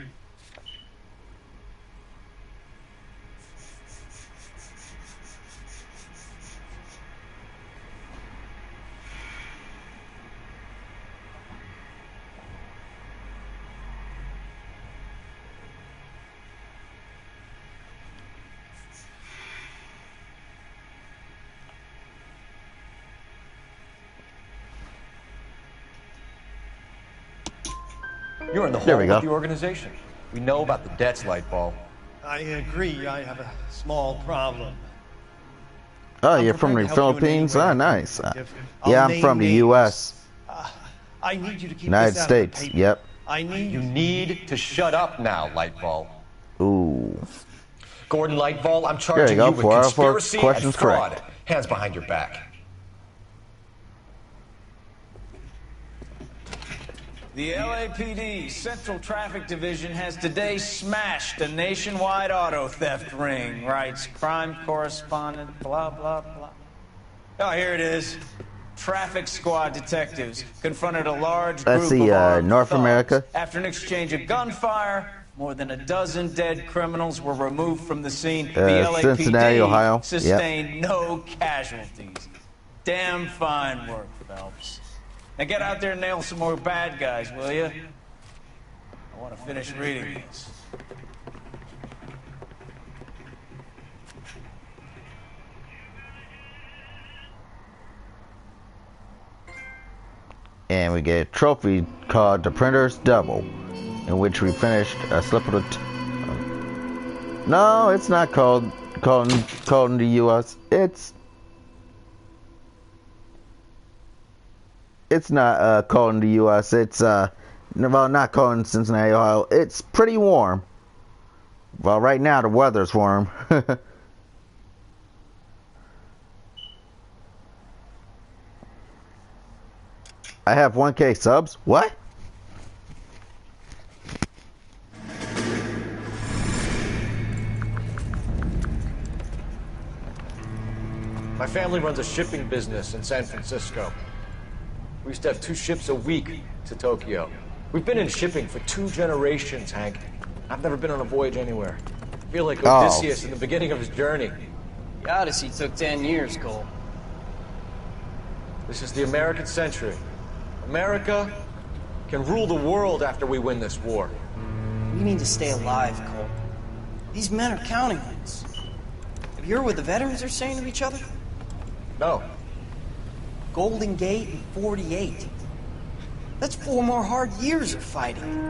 You're in the There we hole of go. the organization. We know about the debts, Lightbulb. I agree, I have a small problem. Oh, you're from the prepared to help you in any Philippines? way I Oh, can, nice. Detective. Yeah, I'll I'm from the name U.S. I need you to keep United this out of the States. paper. Yep. You need to shut up now, Lightbulb. Ooh. Gordon Lightball, I'm There charging you go. you with 4 out of 4 conspiracy and questions fraud. correct. Hands behind your back. The LAPD Central Traffic Division has today smashed a nationwide auto theft ring, writes crime correspondent, blah, blah, blah. Oh, here it is. Traffic squad detectives confronted a large group Let's see, of armed North thugs. America. After an exchange of gunfire, more than a dozen dead criminals were removed from the scene. The LAPD Cincinnati, Ohio. Yep. sustained no casualties. Damn fine work, Phelps. Now get out there and nail some more bad guys, will you? I want to finish reading this. And we get a trophy called the Printer's Double, in which we finished a slip of the no, it's not called in the U.S. It's not called in the U.S. It's well, not called in Cincinnati, Ohio. It's pretty warm. Well, right now the weather's warm. I have 1K subs. What? My family runs a shipping business in San Francisco. We used to have 2 ships a week to Tokyo. We've been in shipping for 2 generations, Hank. I've never been on a voyage anywhere. I feel like Odysseus in the beginning of his journey. The Odyssey took 10 years, Cole. This is the American century. America can rule the world after we win this war. We need to stay alive, Cole. These men are counting on us. Have you heard what the veterans are saying to each other? No. Golden Gate in 48. That's 4 more hard years of fighting.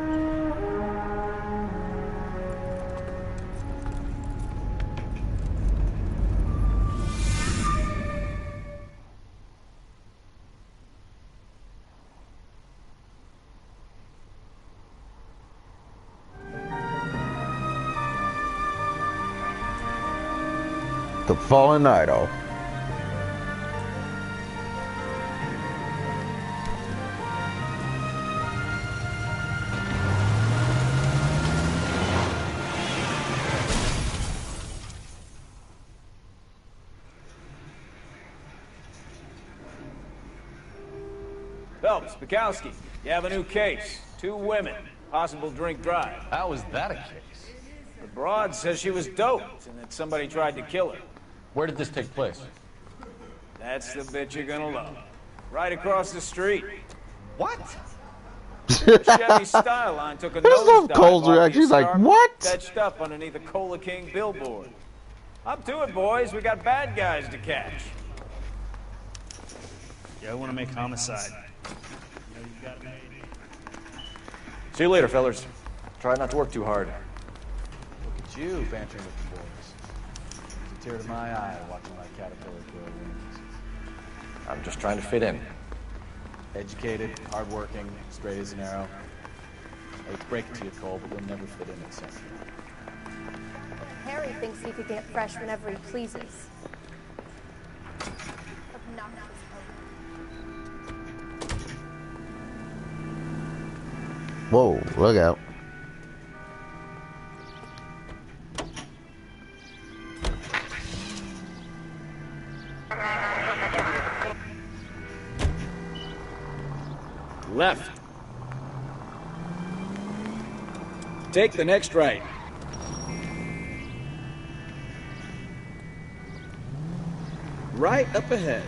The Fallen Idol. Phelps Buckowski, you have a new case. 2 women, possible drink drive. How is that a case? The broad says she was doped and that somebody tried to kill her. Where did this take place? That's the bit you're gonna love. Right across the street. What? The Chevy Style line took a There's no nosedive Cole's off the reaction. He's like, escarpment, what? Fetched up underneath a Cola King billboard. Up to it, boys. We got bad guys to catch. Yeah, I want to make homicide. See you later, fellas. Try not to work too hard. Look at you bantering with the boys. It's a tear to my eye watching my caterpillar grow wings. I'm just trying to fit in. Educated, hardworking, straight as an arrow. I hate to break it to you, Cole, but you'll never fit in at Central. Harry thinks he could get fresh whenever he pleases. Whoa, look out. Left. Take the next right. Right up ahead.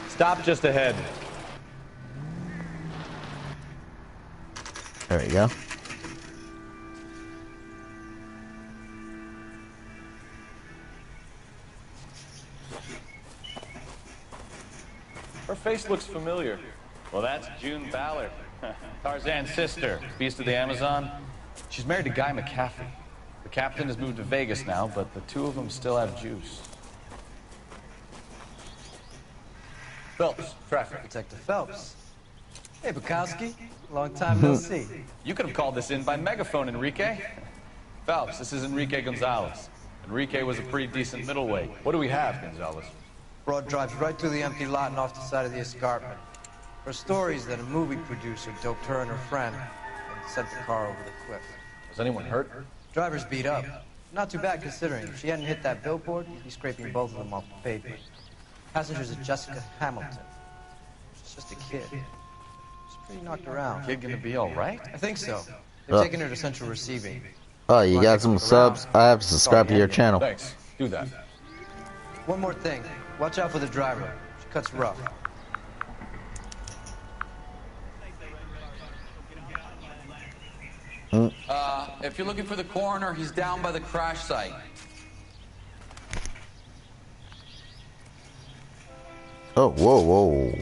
Stop just ahead. There you go. Her face looks familiar. Well, that's June Ballard, Tarzan's sister, beast of the Amazon. She's married to Guy McCaffrey. The captain has moved to Vegas now, but the 2 of them still have juice. Phelps, traffic. Detective Phelps. Hey, Buckowski. Long time no see. You could have called this in by megaphone, Enrique. Phelps, this is Enrique Gonzalez. Enrique was a pretty decent middleweight. What do we have, Gonzalez? Broad drives right through the empty lot and off the side of the escarpment. Her story is that a movie producer doped her and her friend and sent the car over the cliff. Was anyone hurt? Driver's beat up. Not too bad considering. If she hadn't hit that billboard, he'd be scraping both of them off the pavement. Passenger's a Jessica Hamilton. She's just a kid. She's pretty knocked around. Kid gonna be all right? I think so. They're taking her to central receiving. Oh, you got some subs? I have to subscribe to your channel. Thanks. Do that. One more thing. Watch out for the driver. She cuts rough. If you're looking for the coroner, he's down by the crash site. Oh, whoa, whoa.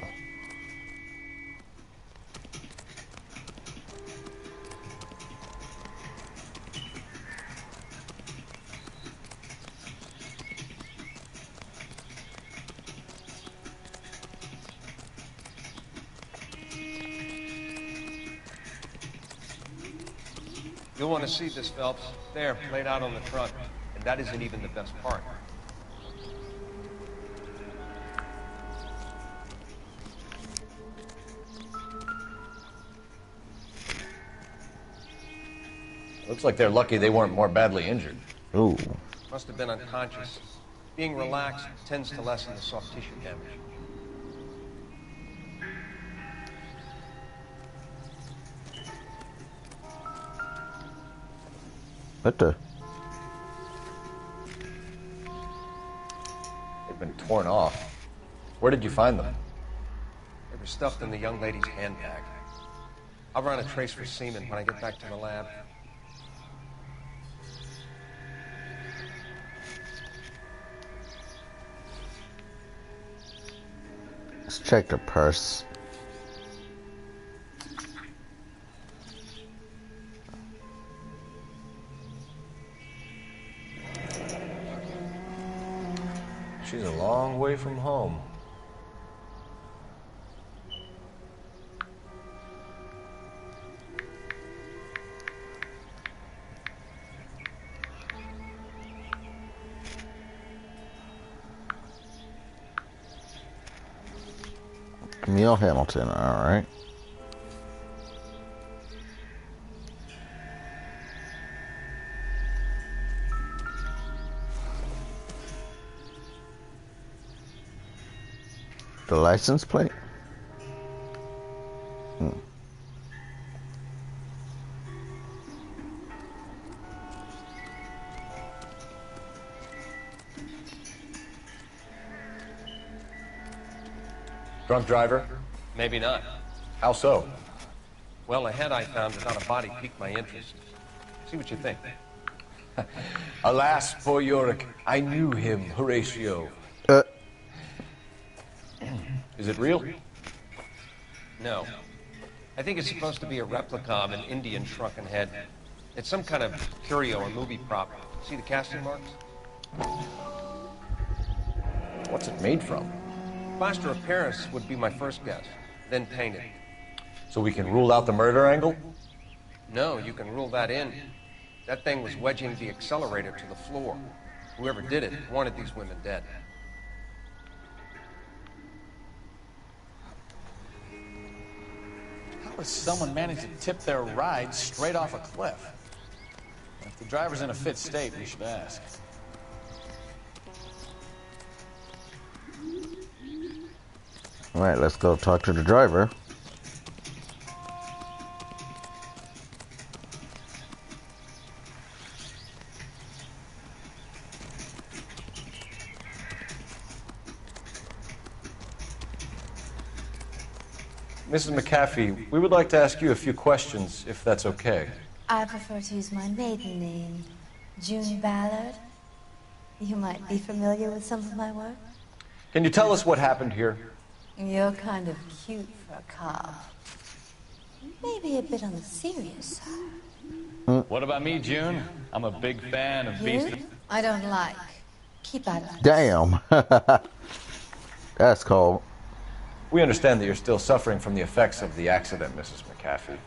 You'll want to see this, Phelps. There, played out on the front. And that isn't even the best part. Looks like they're lucky they weren't more badly injured. Ooh. Must have been unconscious. Being relaxed tends to lessen the soft tissue damage. What the? They've been torn off. Where did you find them? They were stuffed in the young lady's handbag. I'll run a trace for semen when I get back to the lab. Let's check the purse. She's a long way from home. Camille Hamilton, alright. The license plate? Drunk driver? Maybe not. How so? Well, a head I found without a body piqued my interest. See what you think. Alas, poor Yorick. I knew him, Horatio. Is it real? No. I think it's supposed to be a replica of an Indian shrunken head. It's some kind of curio or movie prop. See the casting marks? What's it made from? Plaster of Paris would be my first guess, then painted. So we can rule out the murder angle? No, you can rule that in. That thing was wedging the accelerator to the floor. Whoever did it wanted these women dead. How does someone manage to tip their ride straight off a cliff? If the driver's in a fit state, we should ask. Alright, let's go talk to the driver. Mrs. McAfee, we would like to ask you a few questions, if that's okay. I prefer to use my maiden name, June Ballard. You might be familiar with some of my work. Can you tell us what happened here? You're kind of cute for a cop. Maybe a bit on the serious side. What about me, June? I'm a big fan of You? beastie. I don't like. Keep out of it. Damn. That's cold. We understand that you're still suffering from the effects of the accident, Mrs. McAfee.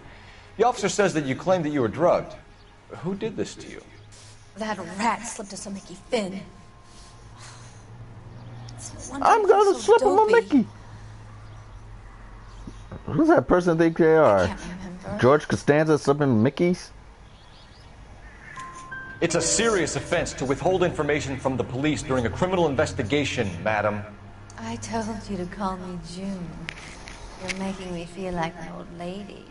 The officer says that you claimed that you were drugged. Who did this to you? That rat slipped us a Mickey Finn. I'm gonna slip him a Mickey. Who's that person think they are? George Costanza slipping Mickeys? It's a serious offense to withhold information from the police during a criminal investigation, madam. I told you to call me June. You're making me feel like an old lady.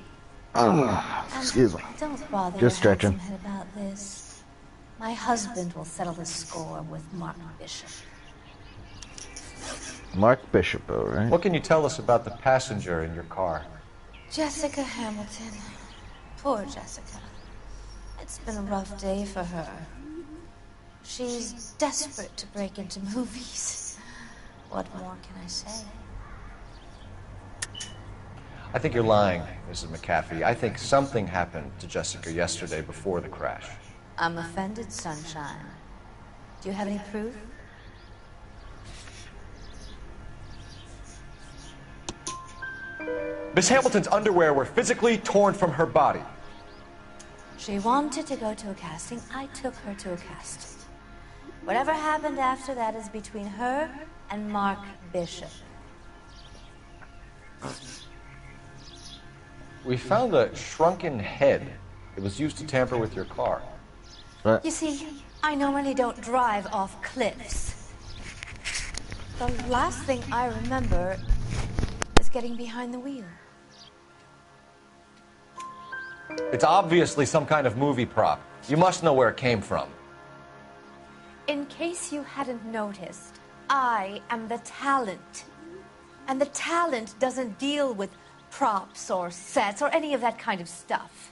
Excuse me. Don't bother Just your stretching. handsome head about this. My husband will settle the score with Mark Bishop. Mark Bishop, alright. What can you tell us about the passenger in your car? Jessica Hamilton. Poor Jessica. It's been a rough day for her. She's desperate to break into movies. What more can I say? I think you're lying, Mrs. McAfee. I think something happened to Jessica yesterday before the crash. I'm offended, Sunshine. Do you have any proof? Miss Hamilton's underwear were physically torn from her body. She wanted to go to a casting. I took her to a casting. Whatever happened after that is between her and Mark Bishop. We found a shrunken head. It was used to tamper with your car. You see, I normally don't drive off cliffs. The last thing I remember is getting behind the wheel. It's obviously some kind of movie prop. You must know where it came from. In case you hadn't noticed, I am the talent. And the talent doesn't deal with props or sets or any of that kind of stuff.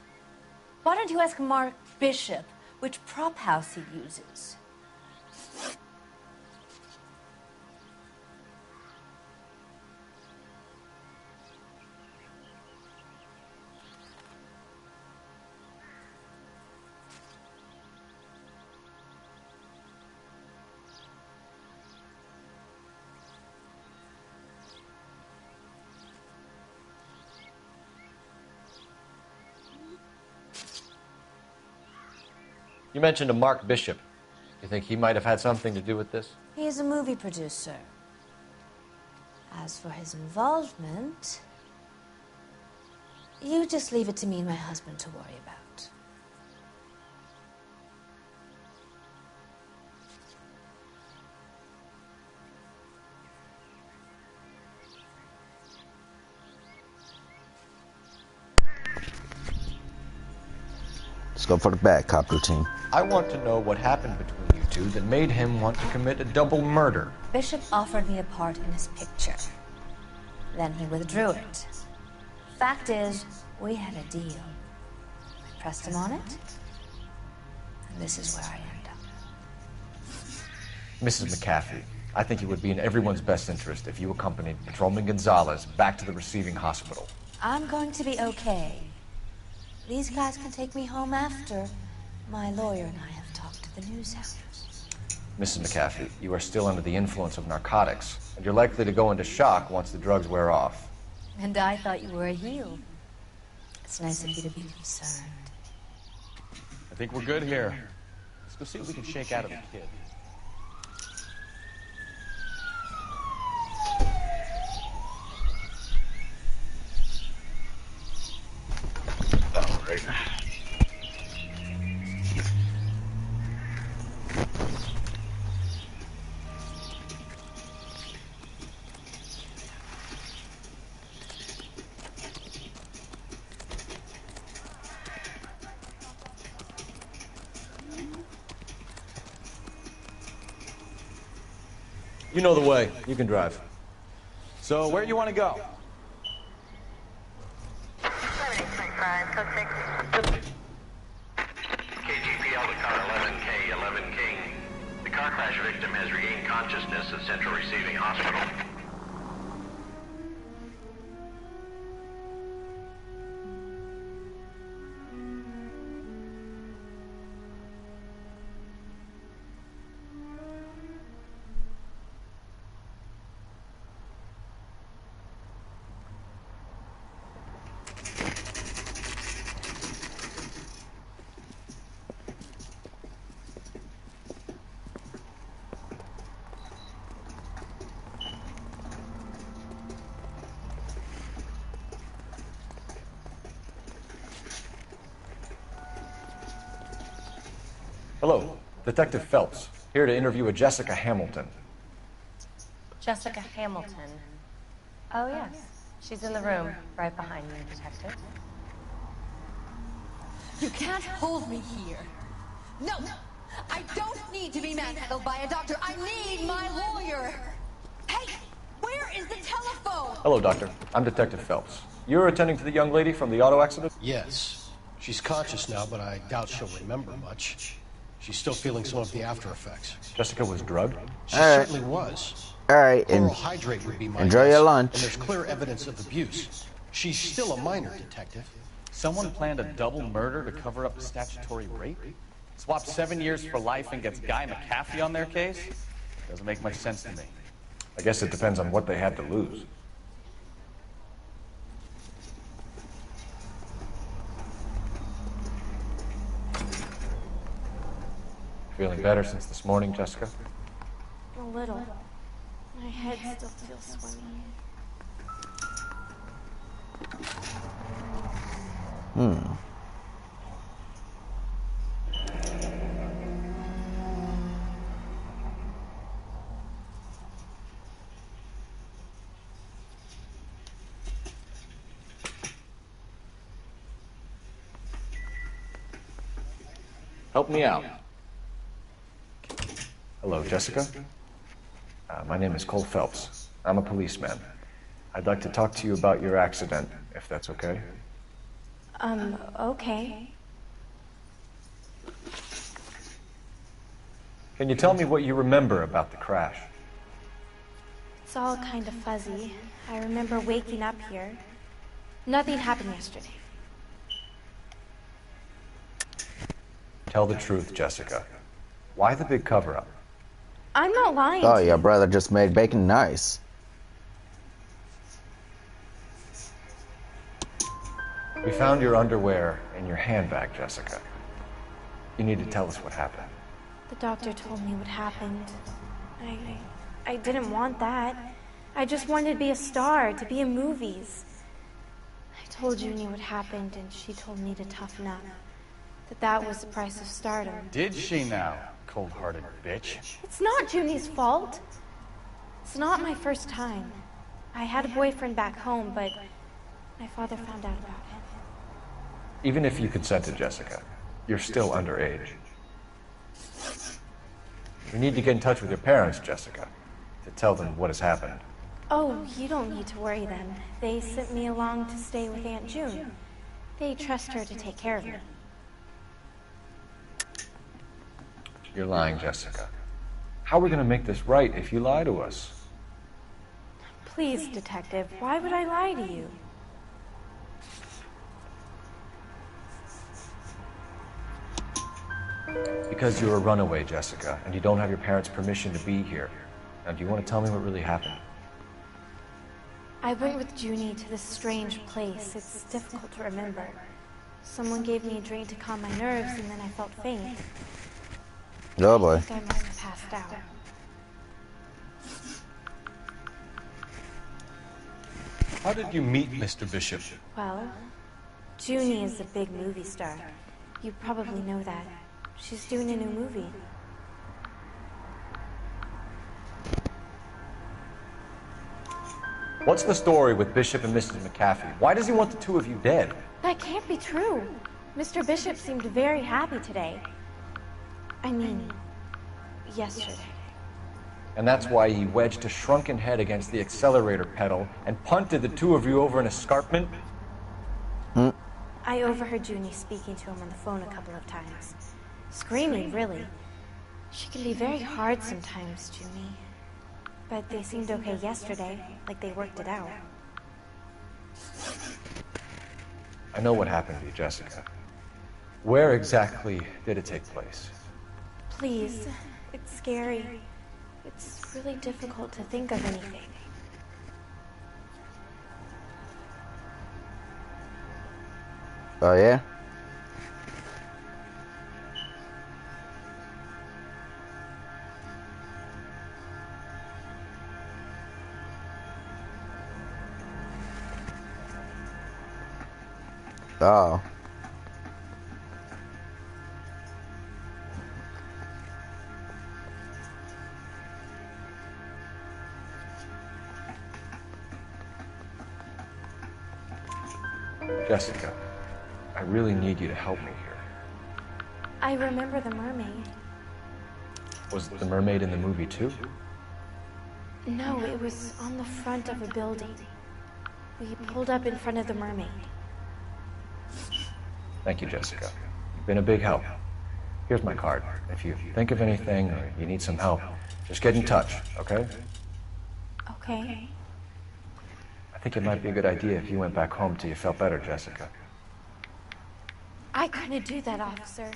Why don't you ask Mark Bishop which prop house he uses? You mentioned a Mark Bishop. You think he might have had something to do with this? He is a movie producer. As for his involvement, you just leave it to me and my husband to worry about. Let's go for the bad cop routine. I want to know what happened between you two that made him want to commit a double murder. Bishop offered me a part in his picture. Then he withdrew it. Fact is, we had a deal. I pressed him on it, and this is where I end up. Mrs. McAfee, I think it would be in everyone's best interest if you accompanied Patrolman Gonzalez back to the receiving hospital. I'm going to be okay. These guys can take me home after my lawyer and I have talked to the news house. Mrs. McAfee, you are still under the influence of narcotics, and you're likely to go into shock once the drugs wear off. And I thought you were a heel. It's nice of you to be concerned. I think we're good here. Let's go see what we can shake out of the kid. You know the way. You can drive. So, where do you want to go? KGPL to car 11K, 11 King. The car crash victim has regained consciousness at Central Receiving Hospital. Hello, Detective Phelps, here to interview a Jessica Hamilton. Jessica Hamilton. Oh, yes. She's in the room, right behind you, Detective. You can't hold me here. No! I don't need to be manhandled by a doctor. I need my lawyer. Hey, where is the telephone? Hello, Doctor. I'm Detective Phelps. You're attending to the young lady from the auto accident? Yes. She's conscious now, but I doubt she'll remember much. She's still feeling some of the after effects. Jessica was drugged? She certainly was. Alright, Chloral hydrate would be my enjoy guess, your lunch. And there's clear evidence of abuse. She's still a minor, Detective. Someone planned a double murder to cover up a statutory rape? Swap 7 years for life and gets Guy McAfee on their case? Doesn't make much sense to me. I guess it depends on what they had to lose. Feeling better since this morning, Jessica? A little. My head still feels swimmy. Help me out. Hello, Jessica. My name is Cole Phelps. I'm a policeman. I'd like to talk to you about your accident, if that's okay. Okay. Can you tell me what you remember about the crash? It's all kind of fuzzy. I remember waking up here. Nothing happened yesterday. Tell the truth, Jessica. Why the big cover-up? I'm not lying. Oh, your brother just made bacon nice. We found your underwear in your handbag, Jessica. You need to tell us what happened. The doctor told me what happened. I didn't want that. I just wanted to be a star, to be in movies. I told Junie what happened, and she told me to toughen up. That was the price of stardom. Did she now, cold-hearted bitch? It's not Junie's fault. It's not my first time. I had a boyfriend back home, but my father found out about it. Even if you consented, Jessica, you're still underage. We need to get in touch with your parents, Jessica, to tell them what has happened. Oh, you don't need to worry them. They sent me along to stay with Aunt June. They trust her to take care of me. You're lying, Jessica. How are we going to make this right if you lie to us? Please, Detective, why would I lie to you? Because you're a runaway, Jessica, and you don't have your parents' permission to be here. Now, do you want to tell me what really happened? I went with Junie to this strange place. It's difficult to remember. Someone gave me a drink to calm my nerves, and then I felt faint. Oh boy. I think I must have passed out. How did you meet Mr. Bishop? Well, Junie is a big movie star. You probably know that. She's doing a new movie. What's the story with Bishop and Mrs. McAfee? Why does he want the two of you dead? That can't be true. Mr. Bishop seemed very happy today. I mean, yesterday. And that's why he wedged a shrunken head against the accelerator pedal and punted the two of you over an escarpment? I overheard Junie speaking to him on the phone a couple of times. Screaming, really. She can be very hard sometimes, Junie. But they seemed okay yesterday, like they worked it out. I know what happened to you, Jessica. Where exactly did it take place? Please, it's scary. It's really difficult to think of anything. Oh yeah? Oh. Jessica, I really need you to help me here. I remember the mermaid. Was the mermaid in the movie too? No, it was on the front of a building. We pulled up in front of the mermaid. Thank you, Jessica. You've been a big help. Here's my card. If you think of anything or you need some help, just get in touch, okay? Okay. I think it might be a good idea if you went back home till you felt better, Jessica. I couldn't do that, officer.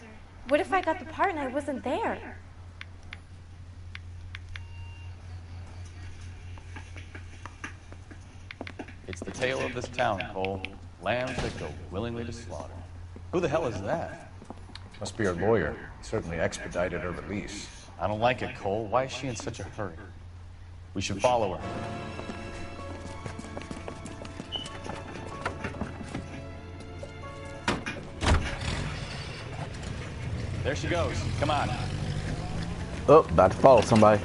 What if I got the part and I wasn't there? It's the tale of this town, Cole. Lambs that go willingly to slaughter. Who the hell is that? Must be her lawyer. He certainly expedited her release. I don't like it, Cole. Why is she in such a hurry? We should follow her. There she goes. Come on. Oh, about to follow somebody.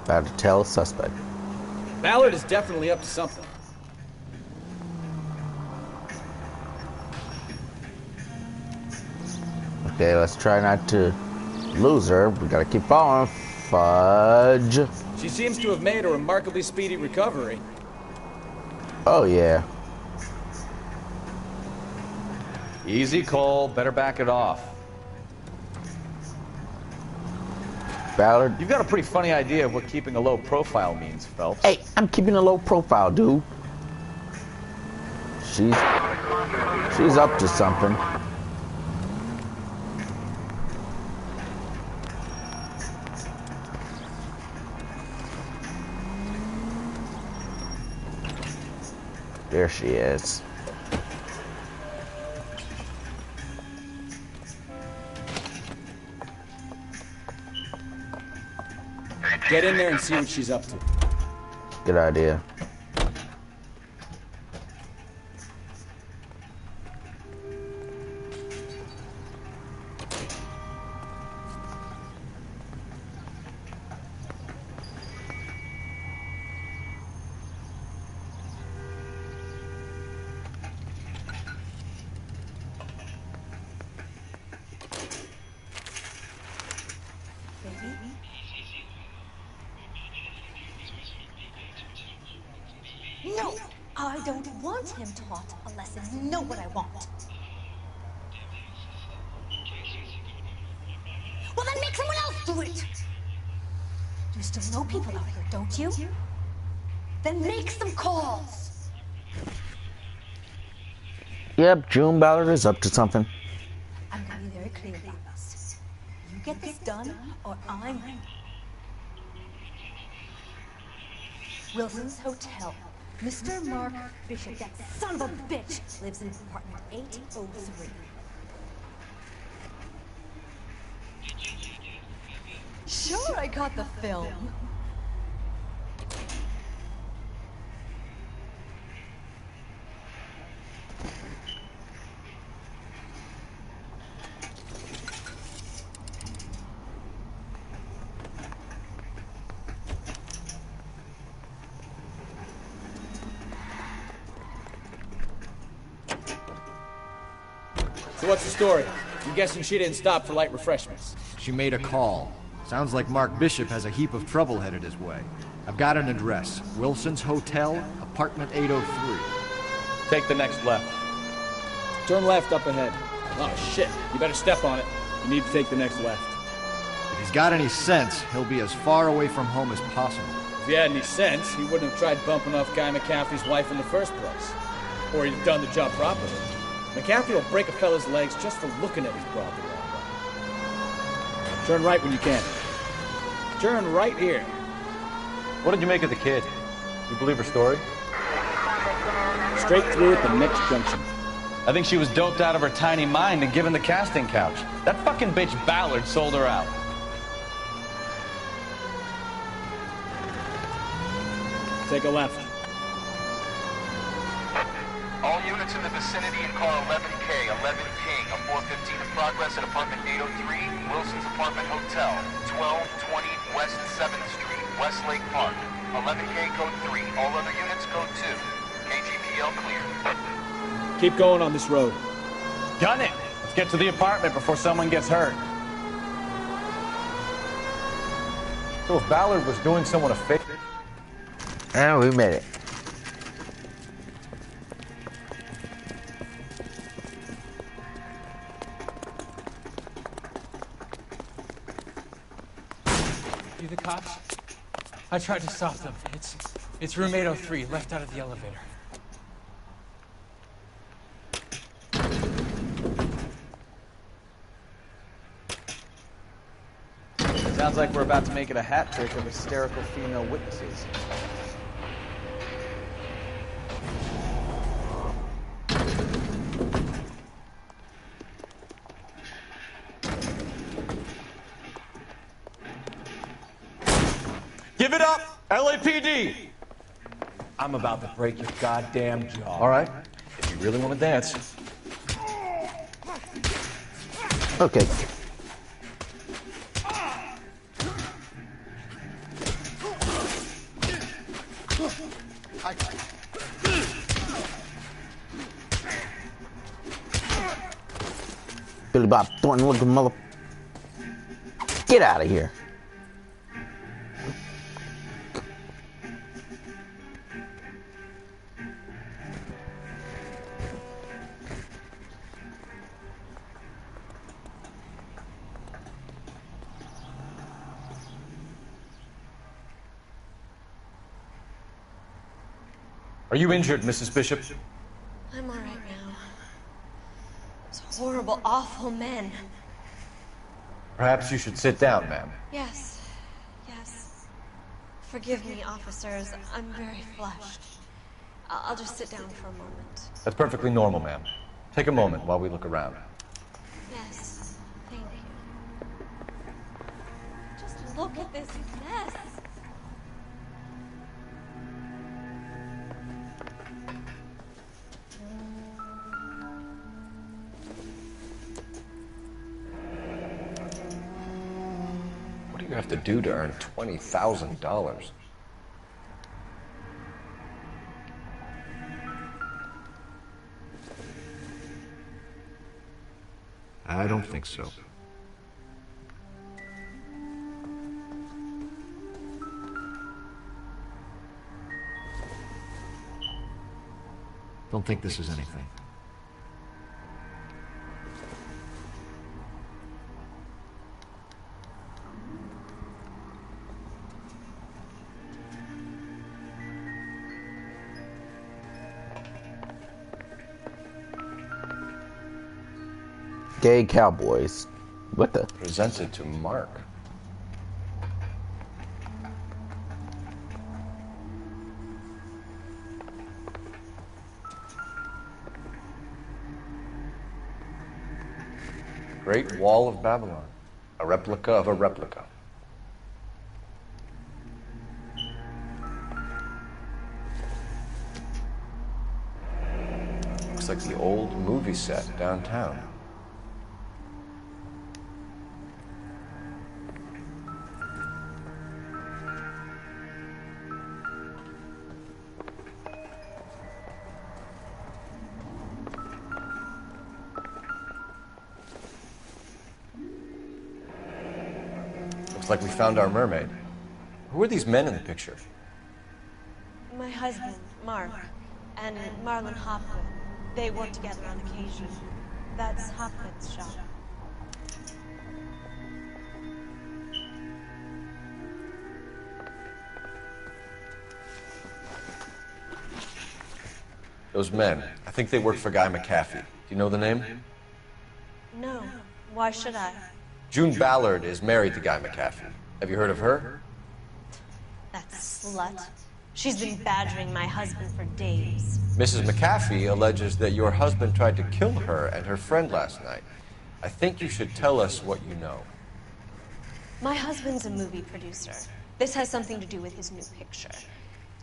About to tell a suspect. Ballard is definitely up to something. Okay, let's try not to lose her. We gotta keep following. Fudge. She seems to have made a remarkably speedy recovery. Oh, yeah. Easy, Cole. Better back it off. Ballard. You've got a pretty funny idea of what keeping a low profile means, Phelps. Hey, I'm keeping a low profile, dude. She's up to something. There she is. Get in there and see what she's up to. Good idea. No, I don't want him taught a lesson. You know what I want. Well, then make someone else do it. You still know people out here, don't you? Then make some calls. Yep, June Ballard is up to something. I'm gonna be very clear about this. You get this done, or I'm... Wilson's Hotel. Mr. Mark Bishop, that son of a bitch, lives in apartment 803. Sure, I got the film. So what's the story? I'm guessing she didn't stop for light refreshments. She made a call. Sounds like Mark Bishop has a heap of trouble headed his way. I've got an address. Wilson's Hotel, apartment 803. Take the next left. Turn left up ahead. Oh, shit. You better step on it. You need to take the next left. If he's got any sense, he'll be as far away from home as possible. If he had any sense, he wouldn't have tried bumping off Guy McCaffrey's wife in the first place. Or he'd have done the job properly. McCaffrey will break a fella's legs just for looking at his property. Turn right when you can. Turn right here. What did you make of the kid? You believe her story? Straight through at the next junction. I think she was doped out of her tiny mind and given the casting couch. That fucking bitch Ballard sold her out. Take a left. All units in the vicinity in car 11K, 11 King, a 415 in progress at apartment 803, Wilson's Apartment Hotel, 1220 West 7th Street, Westlake Park. 11K code 3, all other units code 2. KTPL clear. Keep going on this road. Gun it! Let's get to the apartment before someone gets hurt. So if Ballard was doing someone a favor... And we made it. You the cops? I tried to stop them. It's room 803, left out of the elevator. Sounds like we're about to make it a hat trick of hysterical female witnesses. Give it up, LAPD! I'm about to break your goddamn jaw. All right. If you really want to dance. Okay. Billy Bob Thornton looking mother. Get out of here. Are you injured, Mrs. Bishop? I'm all right now. Those horrible, awful men. Perhaps you should sit down, ma'am. Yes. Forgive me, officers. I'm very flushed. I'll just sit down for a moment. That's perfectly normal, ma'am. Take a moment while we look around. Yes, thank you. Just look at this mess. What do you have to do to earn $20,000? I don't think so. Don't think this is anything. Gay cowboys. What the? Presented to Mark. Great Wall of Babylon. A replica of a replica. Looks like the old movie set downtown. Like we found our mermaid. Who are these men in the picture? My husband, Mark, and Marlon Hopkins. They work together on occasion. That's Hopkins' shop. Those men, I think they work for Guy McAfee. Do you know the name? No. Why should I? June Ballard is married to Guy McAfee. Have you heard of her? That slut. She's been badgering my husband for days. Mrs. McAfee alleges that your husband tried to kill her and her friend last night. I think you should tell us what you know. My husband's a movie producer. This has something to do with his new picture.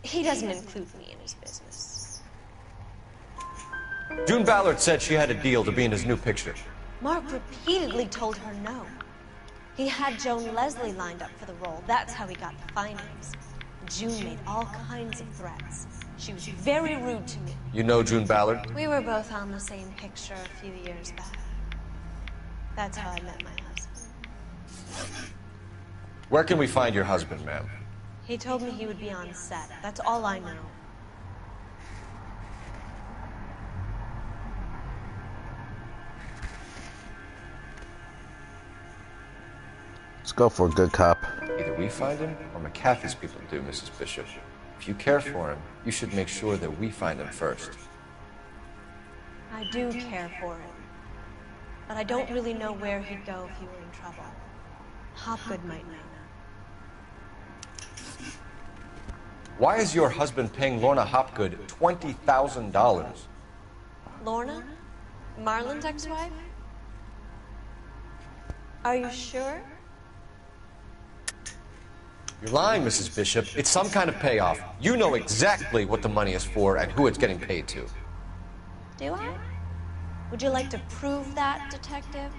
He doesn't include me in his business. June Ballard said she had a deal to be in his new picture. Mark repeatedly told her no. He had Joan Leslie lined up for the role. That's how he got the findings. June made all kinds of threats. She was very rude to me. You know June Ballard? We were both on the same picture a few years back. That's how I met my husband. Where can we find your husband, ma'am? He told me he would be on set. That's all I know. Let's go for a good cop. Either we find him or McAfee's people do, Mrs. Bishop. If you care for him, you should make sure that we find him first. I do care for him. But I don't really know where he'd go if he were in trouble. Hopgood might know. Why is your husband paying Lorna Hopgood $20,000? Lorna? Marlon's ex-wife? Are you sure? You're lying, Mrs. Bishop. It's some kind of payoff. You know exactly what the money is for and who it's getting paid to. Do I? Would you like to prove that, Detective?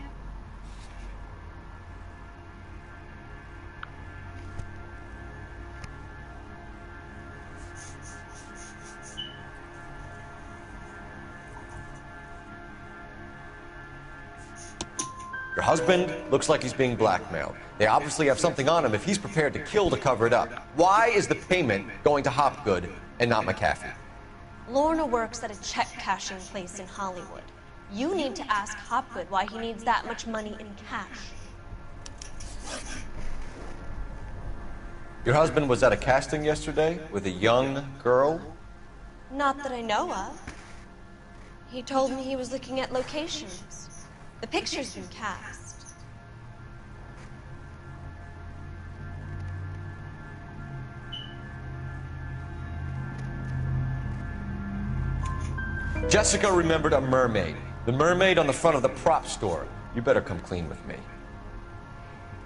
Your husband looks like he's being blackmailed. They obviously have something on him if he's prepared to kill to cover it up. Why is the payment going to Hopgood and not McAfee? Lorna works at a check-cashing place in Hollywood. You need to ask Hopgood why he needs that much money in cash. Your husband was at a casting yesterday with a young girl? Not that I know of. He told me he was looking at locations. The picture's been cast. Jessica remembered a mermaid. The mermaid on the front of the prop store. You better come clean with me.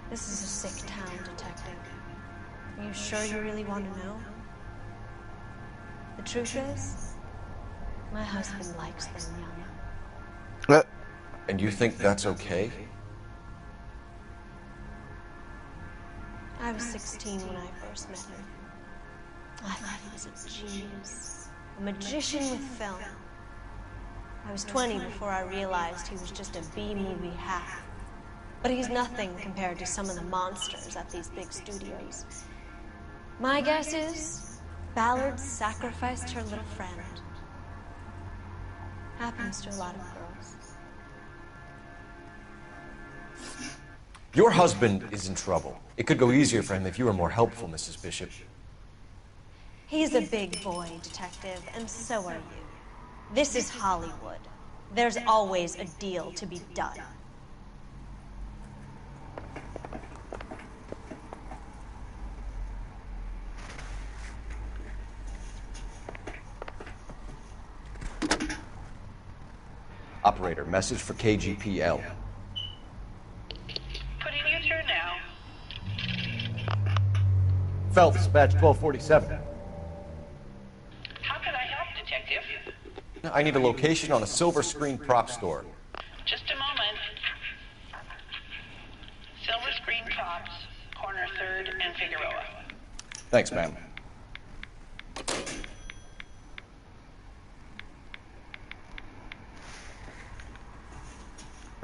This is a sick town, Detective. Are you sure you really want to know? The truth is, my husband likes them young. And you think that's okay? I was 16 when I first met him. I thought he was a genius, a magician with film. I was 20 before I realized he was just a B-movie hack. But he's nothing compared to some of the monsters at these big studios. My guess is, Ballard sacrificed her little friend. Happens to a lot of girls. Your husband is in trouble. It could go easier for him if you were more helpful, Mrs. Bishop. He's a big boy, Detective, and so are you. This is Hollywood. There's always a deal to be done. Operator, message for KGPL. Putting you through now. Phelps, badge 1247. How can I help, Detective? I need a location on a silver screen prop store. Just a moment. Silver Screen Props, corner 3rd and Figueroa. Thanks, ma'am.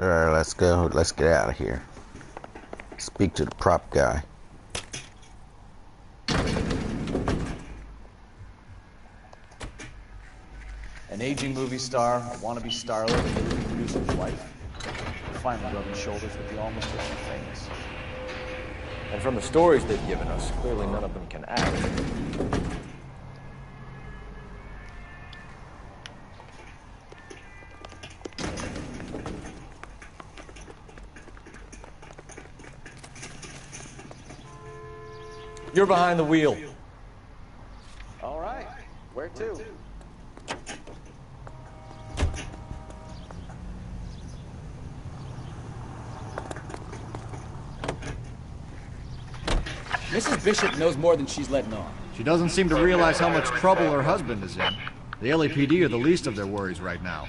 Alright, let's go. Let's get out of here. Speak to the prop guy. An aging movie star, a wannabe starlet, and a movie producer's wife. Finally rubbing shoulders with the almost famous. And from the stories they've given us, clearly none of them can act. You're behind the wheel. All right, where to? Mrs. Bishop knows more than she's letting on. She doesn't seem to realize how much trouble her husband is in. The LAPD are the least of their worries right now.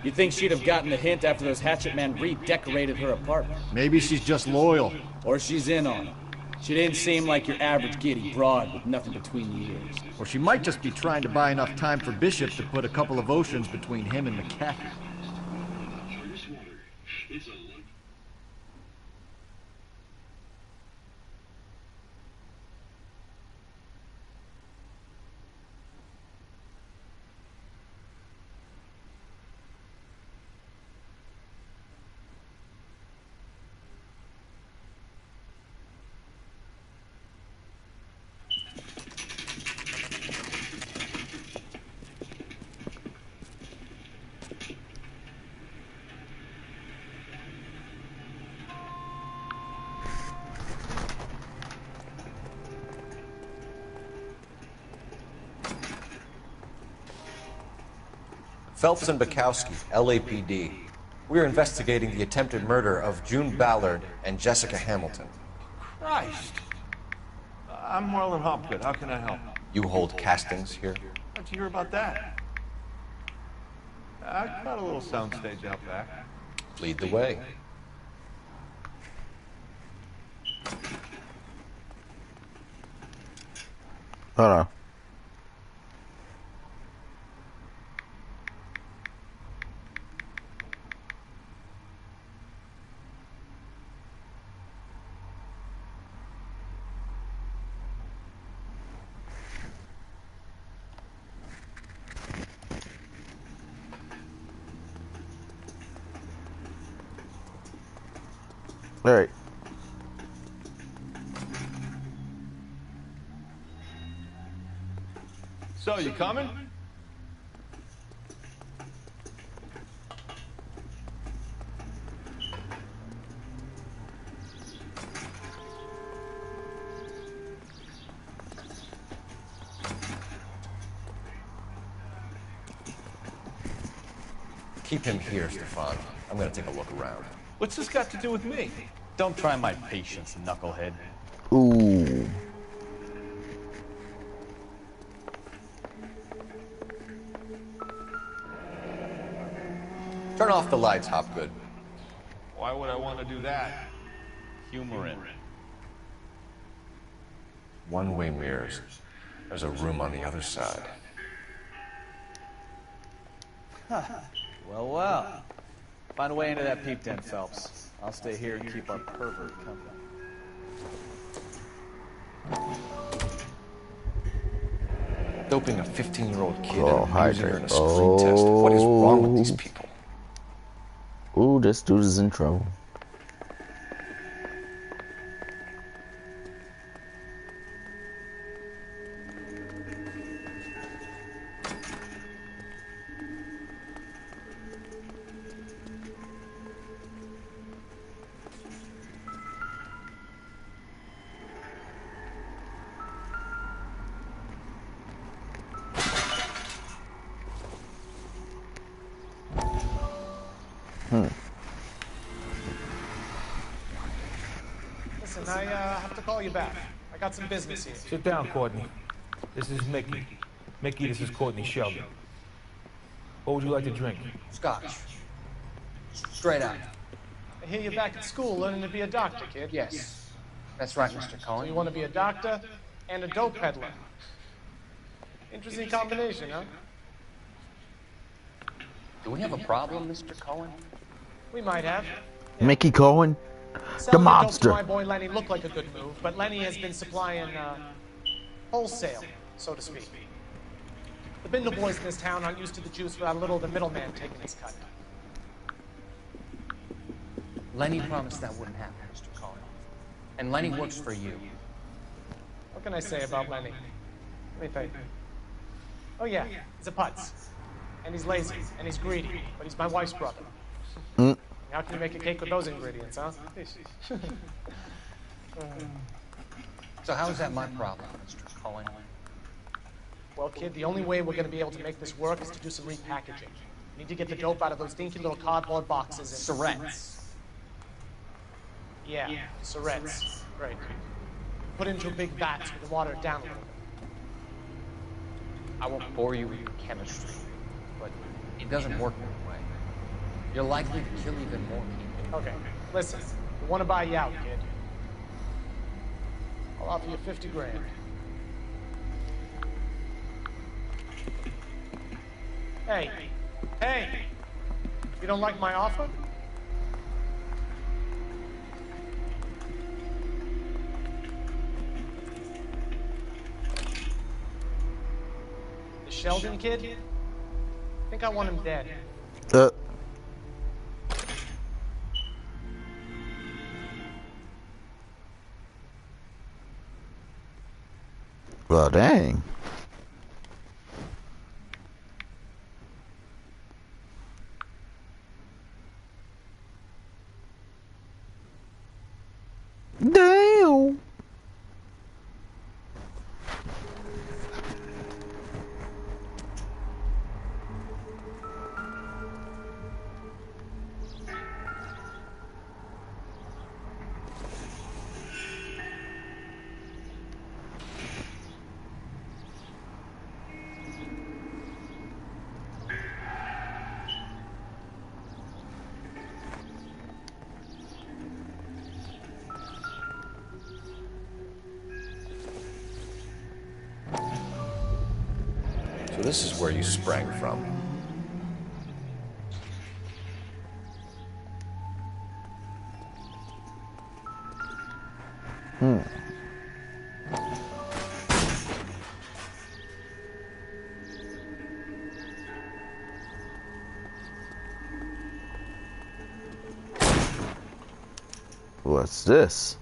You'd think she'd have gotten the hint after those hatchet men redecorated her apartment. Maybe she's just loyal. Or she's in on it. She didn't seem like your average giddy broad with nothing between the ears. Or she might just be trying to buy enough time for Bishop to put a couple of oceans between him and McCaffrey. Phelps and Buckowski, LAPD. We are investigating the attempted murder of June Ballard and Jessica Hamilton. Christ. I'm Marlon Hopgood. How can I help? You hold castings here? How'd you hear about that? I've got a little soundstage out back. Lead the way. Hold on. All right. So, you coming? Keep him here, Stefan. I'm gonna take a look around. What's this got to do with me? Don't try my patience, knucklehead. Ooh. Turn off the lights, Hopgood. Why would I want to do that? Humor in. One-way mirrors. There's a room on the other side. Well, well. Find a way into that peep den, Phelps. I'll stay here and keep our pervert company. Doping a 15-year-old kid Oh, and abusing her in a screen hydrate. test. What is wrong with these people? Ooh, this dude is in trouble. Listen, I have to call you back. I got some business here. Sit down, Courtney. This is Mickey. Mickey, this is Courtney Shelby. What would you like to drink? Scotch. Straight out. I hear you're back at school learning to be a doctor, kid. Yes. That's right, Mr. So Cohen. you want to be a doctor and a dope peddler. Interesting combination, huh? Do we have a problem, Mr. Cohen? We might have. Mickey Cohen, the Selling dope to mobster. my boy Lenny looked like a good move, but Lenny has been supplying wholesale, so to speak. The Bindle boys in this town aren't used to the juice without a little of the middleman taking his cut. Lenny promised that wouldn't happen, Mr. Cohen. And Lenny works for you. What can I say about Lenny? Let me think. Oh yeah, he's a putz. And he's lazy, and he's greedy, but he's my wife's brother. How can you make a cake with those ingredients, huh? So how is that my problem, Mr. Cohen? Well, kid, the only way we're going to be able to make this work is to do some repackaging. We need to get the dope out of those dinky little cardboard boxes and... Surrettes. Yeah, Surrettes. Right. Put into a big vat so we can water it down a little bit. I won't bore you with your chemistry, but it doesn't work that way. You're likely to kill even more people. Okay, listen. We want to buy you out, kid. I'll offer you 50 grand. Hey! You don't like my offer? The Sheldon kid? I think I want him dead. Well, dang. Damn. So this is where you sprang from. What's this?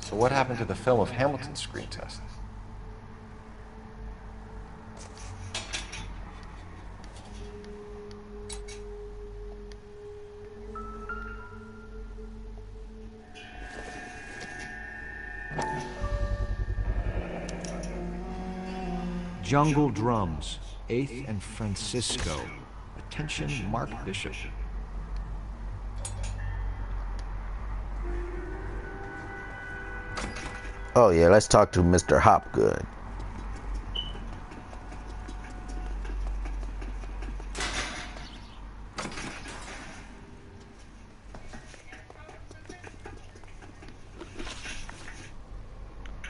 So what happened to the film of Hamilton's screen test? Jungle Drums, 8th and Francisco. Attention, Mark Bishop. Oh yeah, let's talk to Mr. Hopgood.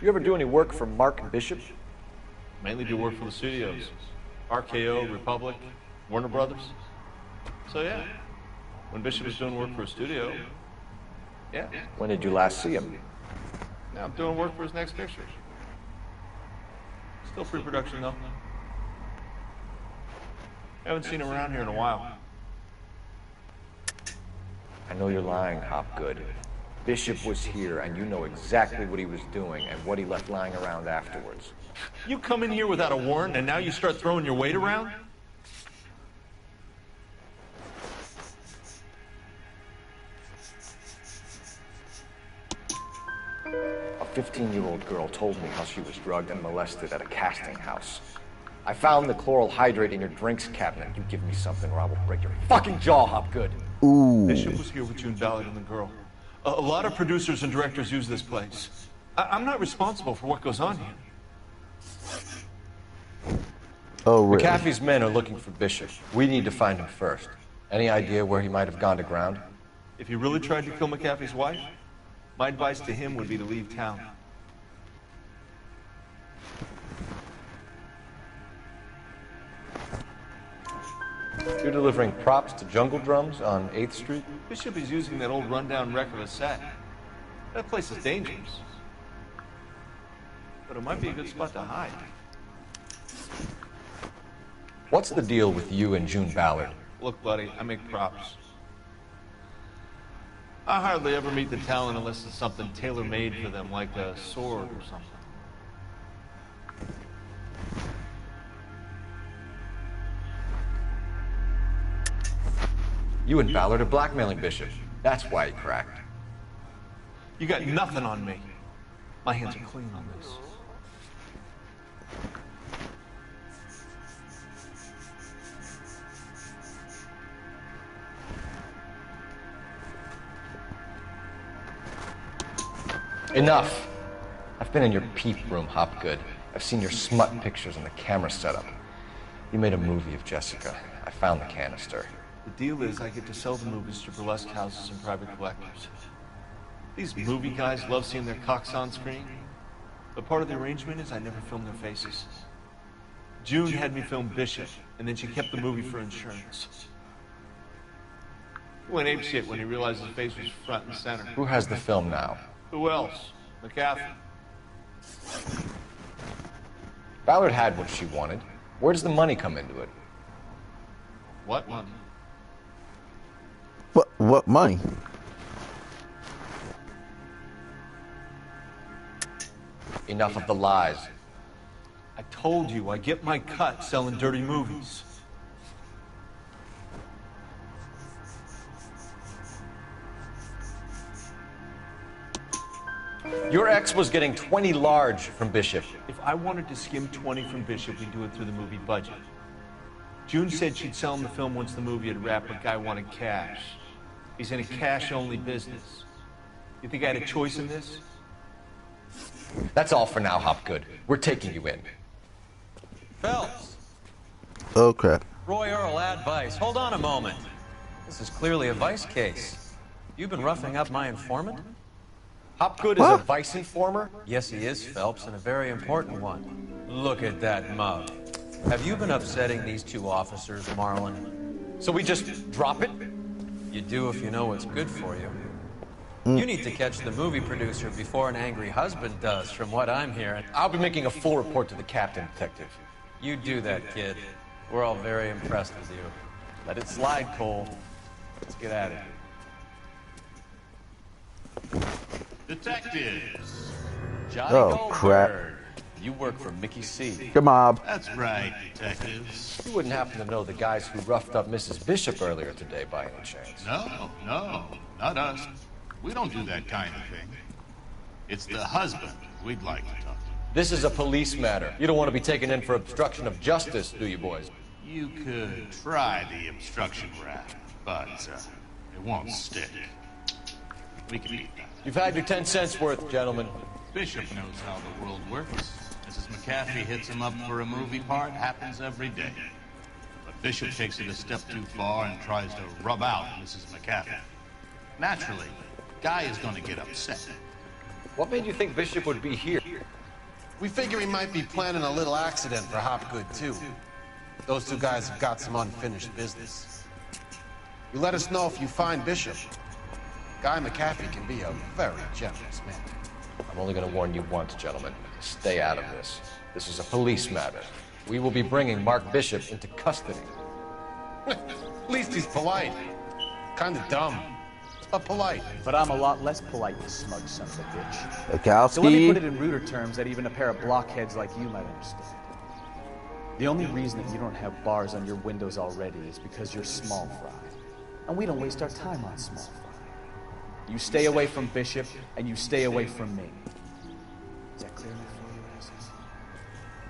You ever do any work for Mark Bishop? Mainly do work for the studios. RKO, Republic, Warner Brothers. So yeah, when Bishop was doing work for a studio, yeah. When did you last see him? Now I'm doing work for his next picture. Still pre-production though. Haven't seen him around here in a while. I know you're lying, Hopgood. Bishop was here, and you know exactly what he was doing and what he left lying around afterwards. You come in here without a warrant, and now you start throwing your weight around? A 15-year-old girl told me how she was drugged and molested at a casting house. I found the chloral hydrate in your drinks cabinet. You give me something or I will break your fucking jaw, Hopgood. Ooh. Bishop was here with June Ballard and the girl. A lot of producers and directors use this place. I'm not responsible for what goes on here. Oh, really? McAfee's men are looking for Bishop. We need to find him first. Any idea where he might have gone to ground? If he really tried to kill McAfee's wife, my advice to him would be to leave town. You're delivering props to Jungle Drums on 8th Street? Bishop is using that old rundown wreck of a set. That place is dangerous. But it might be a good spot to hide. What's the deal with you and June Ballard? Look, buddy, I make props. I hardly ever meet the talent unless it's something tailor-made for them, like a sword or something. You and Ballard are blackmailing Bishop. That's why he cracked. You got nothing on me. My hands are clean on this. Enough. I've been in your peep room, Hopgood. I've seen your smut pictures and the camera setup. You made a movie of Jessica. I found the canister. The deal is I get to sell the movies to burlesque houses and private collectors. These movie guys love seeing their cocks on screen, but part of the arrangement is I never film their faces. June had me film Bishop, and then she kept the movie for insurance. He went apeshit when he realized his face was front and center. Who has the film now? Who else? McCaffrey. Ballard had what she wanted. Where does the money come into it? What money? What money? Enough of the lies. I told you I get my cut selling dirty movies. Your ex was getting 20 large from Bishop. If I wanted to skim 20 from Bishop, we'd do it through the movie budget. June said she'd sell him the film once the movie had wrapped, but Guy wanted cash. He's in a cash-only business. You think I had a choice in this? That's all for now, Hopgood. We're taking you in. Phelps! Oh, crap. Roy Earl, advice. Hold on a moment. This is clearly a vice case. You've been roughing up my informant? Hopgood is a vice informer? Yes, he is, Phelps, and a very important one. Look at that mug. Have you been upsetting these two officers, Marlon? So we just drop it? You do if you know what's good for you. You need to catch the movie producer before an angry husband does, from what I'm hearing. I'll be making a full report to the captain, Detective. You do that, kid. We're all very impressed with you. Let it slide, Cole. Let's get at it. Detectives. Johnny Goldberg. Crap. You work for Mickey C. The mob. That's right, detectives. You wouldn't happen to know the guys who roughed up Mrs. Bishop earlier today by any chance? No, not us. We don't do that kind of thing. It's the husband we'd like to talk to. This is a police matter. You don't want to be taken in for obstruction of justice, do you, boys? You could try the obstruction rap, but it won't stick. We can beat that. You've had your 10 cents worth, gentlemen. Bishop knows how the world works. Mrs. McCaffrey hits him up for a movie part, happens every day. But Bishop takes it a step too far and tries to rub out Mrs. McCaffrey. Naturally, Guy is going to get upset. What made you think Bishop would be here? We figure he might be planning a little accident for Hopgood, too. Those two guys have got some unfinished business. You let us know if you find Bishop. Guy McCaffrey can be a very generous man. I'm only going to warn you once, gentlemen. Stay out of this. This is a police matter. We will be bringing Mark Bishop into custody. At least he's polite. Kind of dumb, but polite. But I'm a lot less polite, you smug son of a bitch. Buckowski. So let me put it in ruder terms that even a pair of blockheads like you might understand. The only reason that you don't have bars on your windows already is because you're small fry. And we don't waste our time on small fry. You stay away from Bishop, and you stay away from me. Is that clear enough for you, asses?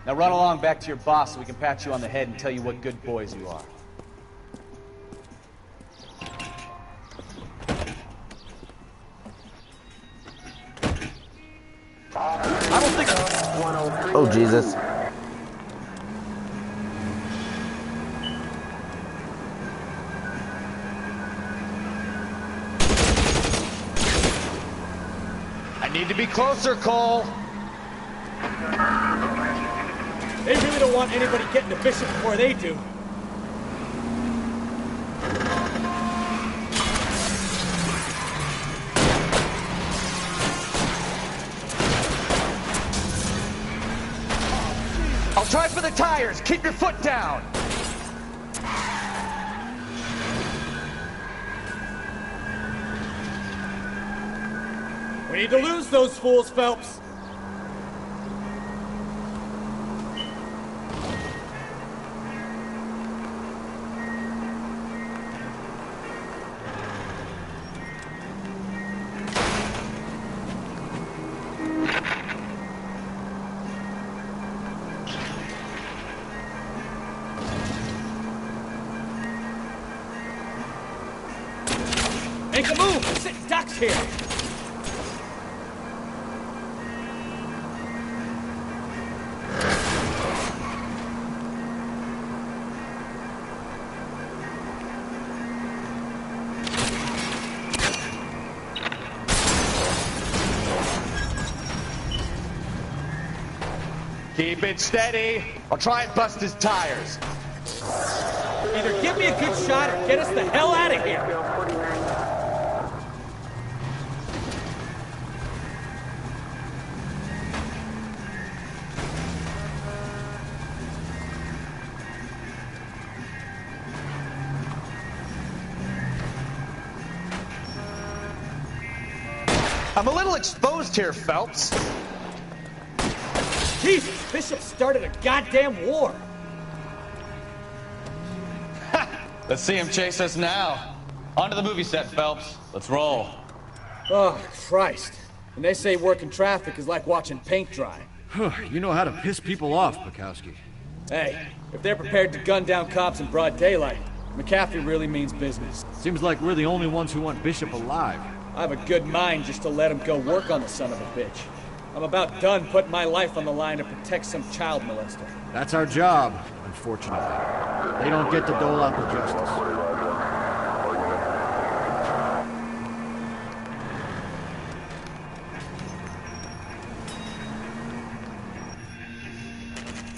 Now run along back to your boss so we can pat you on the head and tell you what good boys you are. I don't think... Oh, Jesus. Need to be closer, Cole. They really don't want anybody getting to Bishop before they do. I'll try for the tires. Keep your foot down. We need to lose those fools, Phelps. Make a move! Sit ducks here! Keep it steady. I'll try and bust his tires. Either give me a good shot or get us the hell out of here. I'm a little exposed here, Phelps. Jesus, Bishop started a goddamn war. Let's see him chase us now. Onto the movie set, Phelps. Let's roll. Oh, Christ. And they say working traffic is like watching paint dry. You know how to piss people off, Buckowski. Hey, if they're prepared to gun down cops in broad daylight, McAfee really means business. Seems like we're the only ones who want Bishop alive. I have a good mind just to let him go work on the son of a bitch. I'm about done putting my life on the line to protect some child molester. That's our job, unfortunately. They don't get to dole out the justice.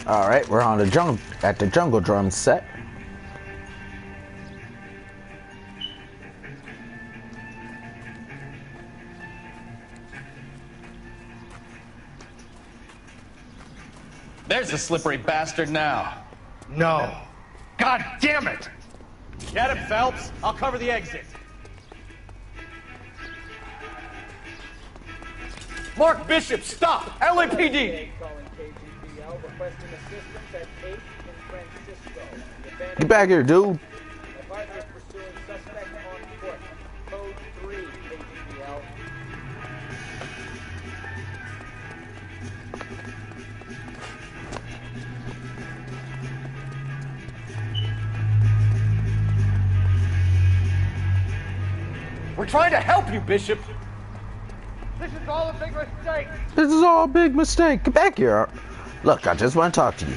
All right, we're on the jungle drum set. There's the slippery bastard now. No. God damn it! Get him, Phelps. I'll cover the exit. Mark Bishop, stop! LAPD! Get back here, dude. We're trying to help you, Bishop. This is all a big mistake. This is all a big mistake. Get back here. Look, I just want to talk to you.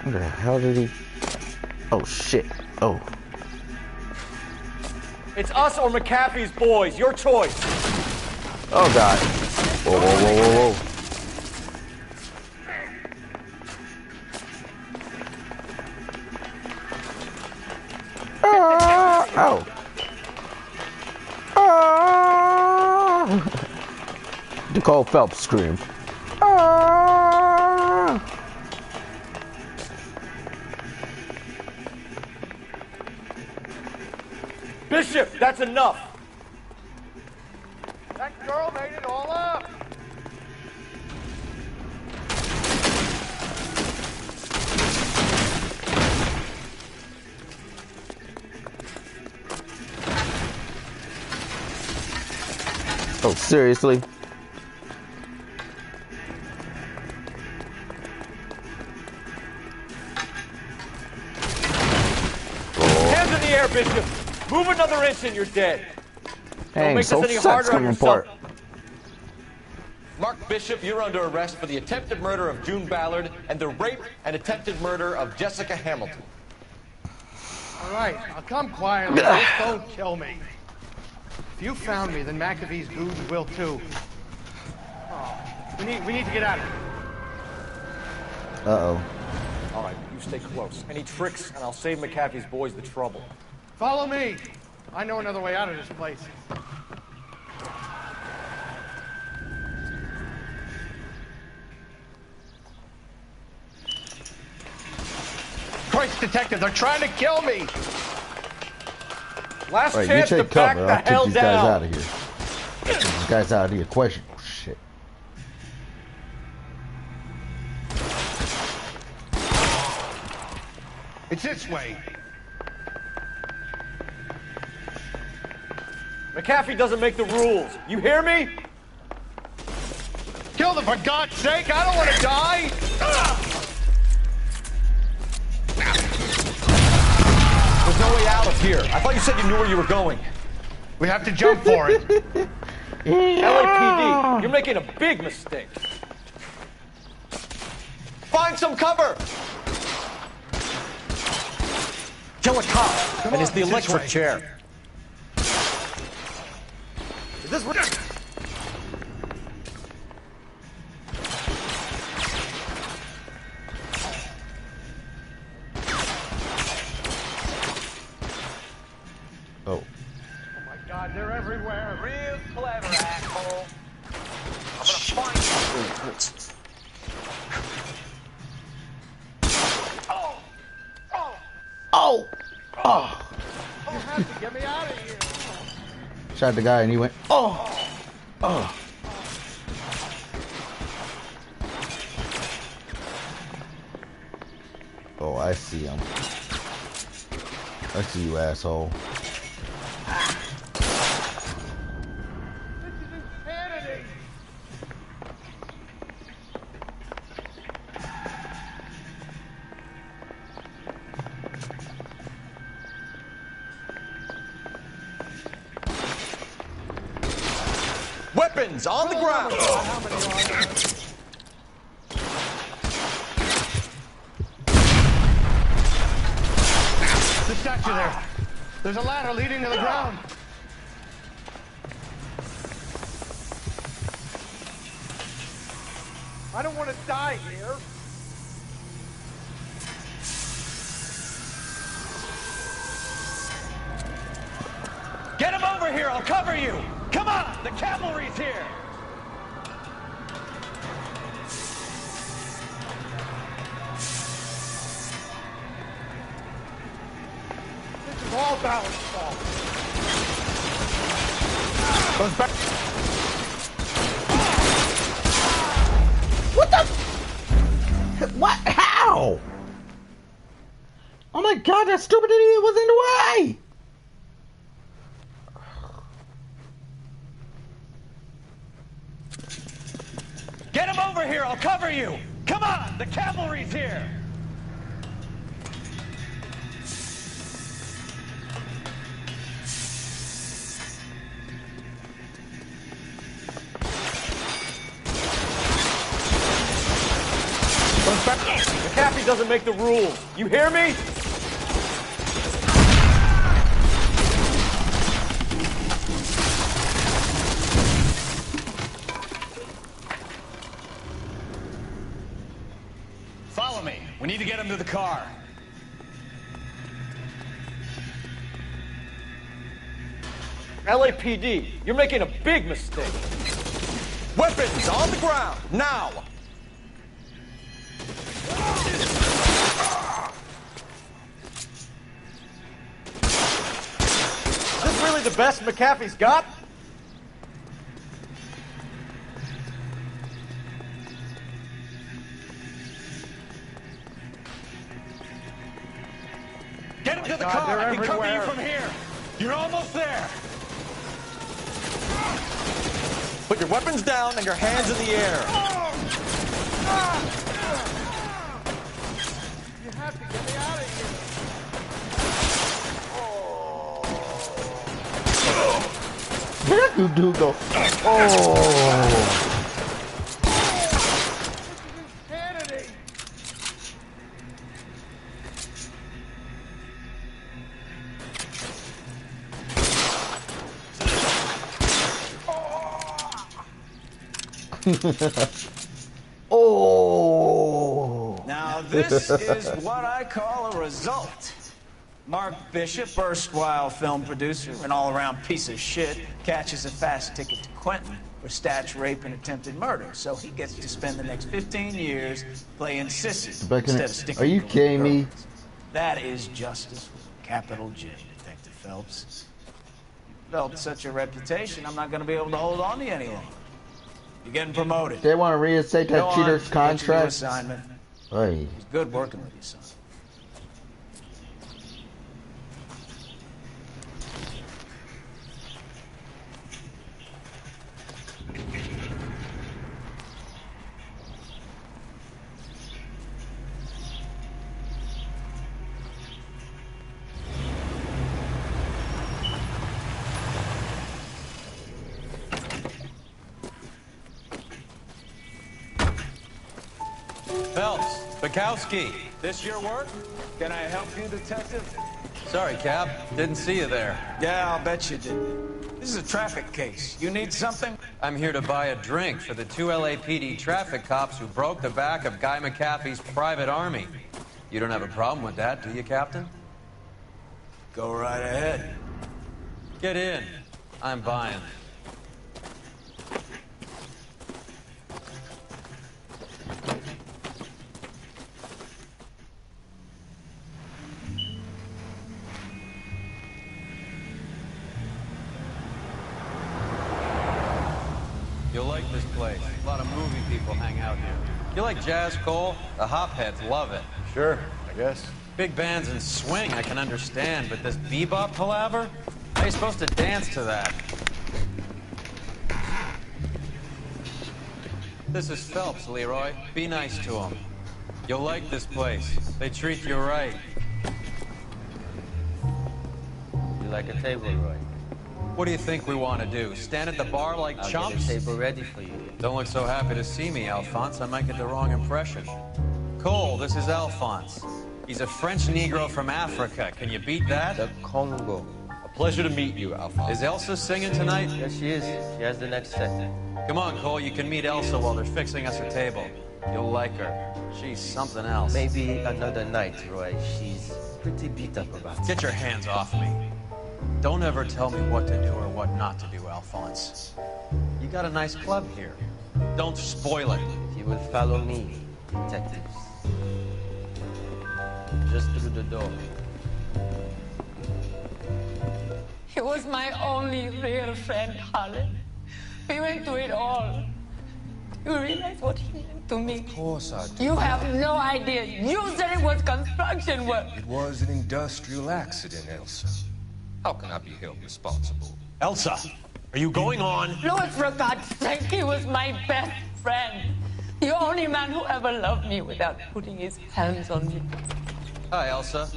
Where the hell did he... Oh, shit. Oh. It's us or McAfee's boys. Your choice. Oh, God. Whoa, whoa, whoa, whoa, whoa. Oh. The Cole Phelps scream. Bishop, that's enough. That girl made it all up. Oh, seriously? Hands in the air, Bishop. Move another inch and you're dead. Dang, Don't make so this any sucks harder on coming yourself. apart. Mark Bishop, you're under arrest for the attempted murder of June Ballard and the rape and attempted murder of Jessica Hamilton. All right, I'll come quietly. Just don't kill me. If you found me, then McAfee's goons will too. Oh, we need to get out of here. Uh-oh. All right, you stay close. Any tricks, and I'll save McAfee's boys the trouble. Follow me. I know another way out of this place. Christ, detective, they're trying to kill me. Last Right, you chance to take back cover. the I'll hell take these guys down. out of here. Get these guys out of the equation. Oh, shit. It's this way. McAfee doesn't make the rules. You hear me? Kill them, for God's sake! I don't want to die! There's no way out of here. I thought you said you knew where you were going. We have to jump for it. LAPD, you're making a big mistake. Find some cover! Kill a cop, and it's the electric chair. Is this what? Oh. Oh my God, they're everywhere. Real clever, asshole. I'm gonna find you. Oh! Oh! Oh! Oh! You have to get me out of here. Shot the guy and he went, oh! Oh! Oh, I see him. I see you, asshole. Weapons on the ground! The statue there. There's a ladder leading to the ground. I don't want to die here. Get him over here, I'll cover you! Come on, the cavalry's here! This is all Ballard's fault. Goes back. What the? What? How? Oh my God, that stupid idiot was in the way! Get him over here, I'll cover you! Come on, the cavalry's here! McAfee doesn't make the rules. You hear me? Follow me. We need to get him to the car. LAPD, you're making a big mistake. Weapons on the ground, now! Is this really the best McAfee's got? Get him to the car. I can cover you from here. You're almost there. Put your weapons down and your hands in the air. You have to get me out of here. Where did you do go? Oh! Oh! Now this is what I call a result. Mark Bishop, erstwhile film producer and all-around piece of shit, catches a fast ticket to Quentin for statch rape and attempted murder, so he gets to spend the next 15 years playing sissies instead of sticking. Are you kidding me? That is justice with a capital J, Detective Phelps. You developed such a reputation, I'm not going to be able to hold on to you any longer. You're getting promoted. They want to reinstate that cheater's contract. Assignment. Hey. It's good working with you, son. Phelps, Buckowski. This your work? Can I help you, detective? Sorry, Cap. Didn't see you there. Yeah, I'll bet you did. This is a traffic case. You need something? I'm here to buy a drink for the 2 LAPD traffic cops who broke the back of Guy McAfee's private army. You don't have a problem with that, do you, Captain? Go right ahead. Get in. I'm buying. You'll like this place. A lot of movie people hang out here. You like jazz, Cole? The hopheads love it. Sure, I guess. Big bands and swing I can understand, but this bebop palaver? How are you supposed to dance to that? This is Phelps, Leroy. Be nice to him. You'll like this place. They treat you right. You like a table, Roy? What do you think we want to do? Stand at the bar like I'll chumps? get a table ready for you. Don't look so happy to see me, Alphonse. I might get the wrong impression. Cole, this is Alphonse. He's a French Negro from Africa. Can you beat that? The Congo. A pleasure to meet you, Alphonse. Is Elsa singing tonight? Yes, she is. She has the next set. Come on, Cole. You can meet Elsa while they're fixing us a table. You'll like her. She's something else. Maybe another night, Roy. She's pretty beat up about it. Get your hands off me. Don't ever tell me what to do or what not to do, Alphonse. You got a nice club here. Don't spoil it. If you will follow me, detectives. Just through the door. He was my only real friend, Harlan. We went through it all. You realize what he meant to me? Of course I do. You have no idea. You said it was construction work. It was an industrial accident, Elsa. How can I be held responsible? Elsa, are you going on? Louis, for God's sake, he was my best friend. The only man who ever loved me without putting his hands on me. Hi, Elsa.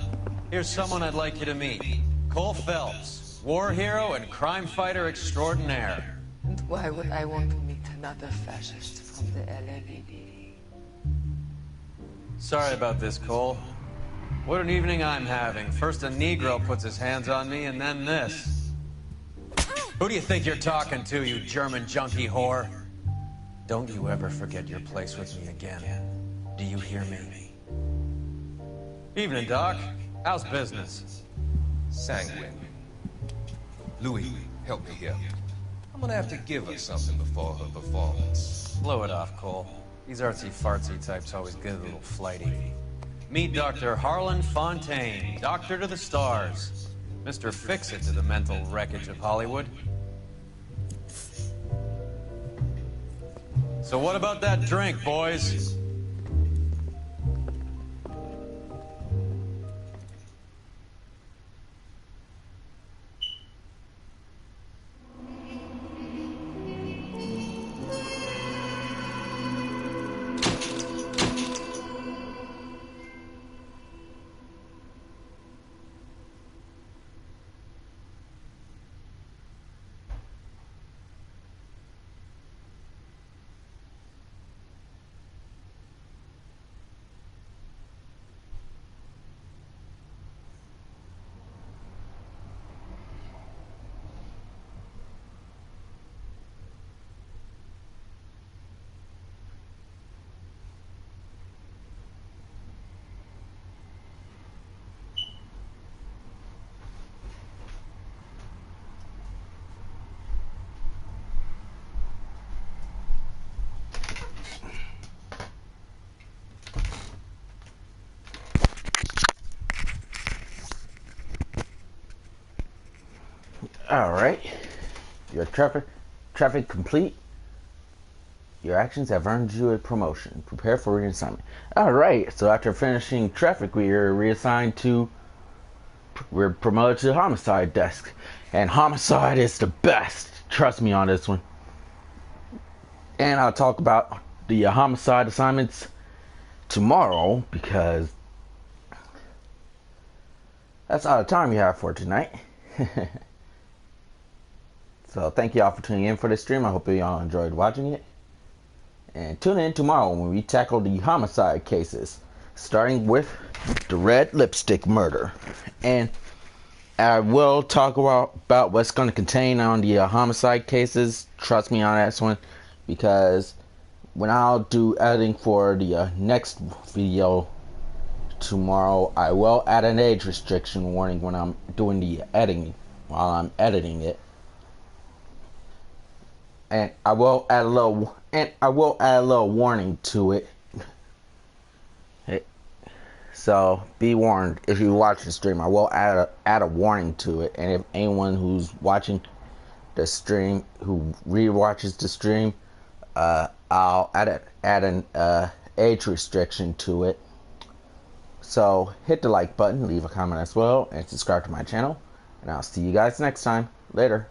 Here's someone I'd like you to meet. Cole Phelps, war hero and crime fighter extraordinaire. And why would I want to meet another fascist from the LAPD? Sorry about this, Cole. What an evening I'm having. First a Negro puts his hands on me, and then this. Who do you think you're talking to, you German junkie whore? Don't you ever forget your place with me again. Do you hear me? Evening, Doc. How's business? Sanguine. Louis, help me here. I'm gonna have to give her something before her performance. Blow it off, Cole. These artsy-fartsy types always get a little flighty. Meet Dr. Harlan Fontaine, doctor to the stars. Mr. Fix-It to the mental wreckage of Hollywood. So what about that drink, boys? Alright. Your traffic complete. Your actions have earned you a promotion. Prepare for reassignment. Alright, so after finishing traffic, we are reassigned to... We're promoted to the homicide desk. And homicide is the best. Trust me on this one. And I'll talk about the homicide assignments tomorrow, because that's all the time we have for tonight. So thank you all for tuning in for this stream. I hope you all enjoyed watching it. And tune in tomorrow when we tackle the homicide cases. starting with the red lipstick murder. And I will talk about what's going to contain on the homicide cases. Trust me on that one, because when I'll do editing for the next video tomorrow, I will add an age restriction warning when I'm doing the editing, while I'm editing it. And I will add a little warning to it. So be warned, if you watch the stream, I will add a warning to it. And if anyone who's watching the stream, who re-watches the stream, I'll add an age restriction to it. So hit the like button, leave a comment as well, and subscribe to my channel. And I'll see you guys next time. Later.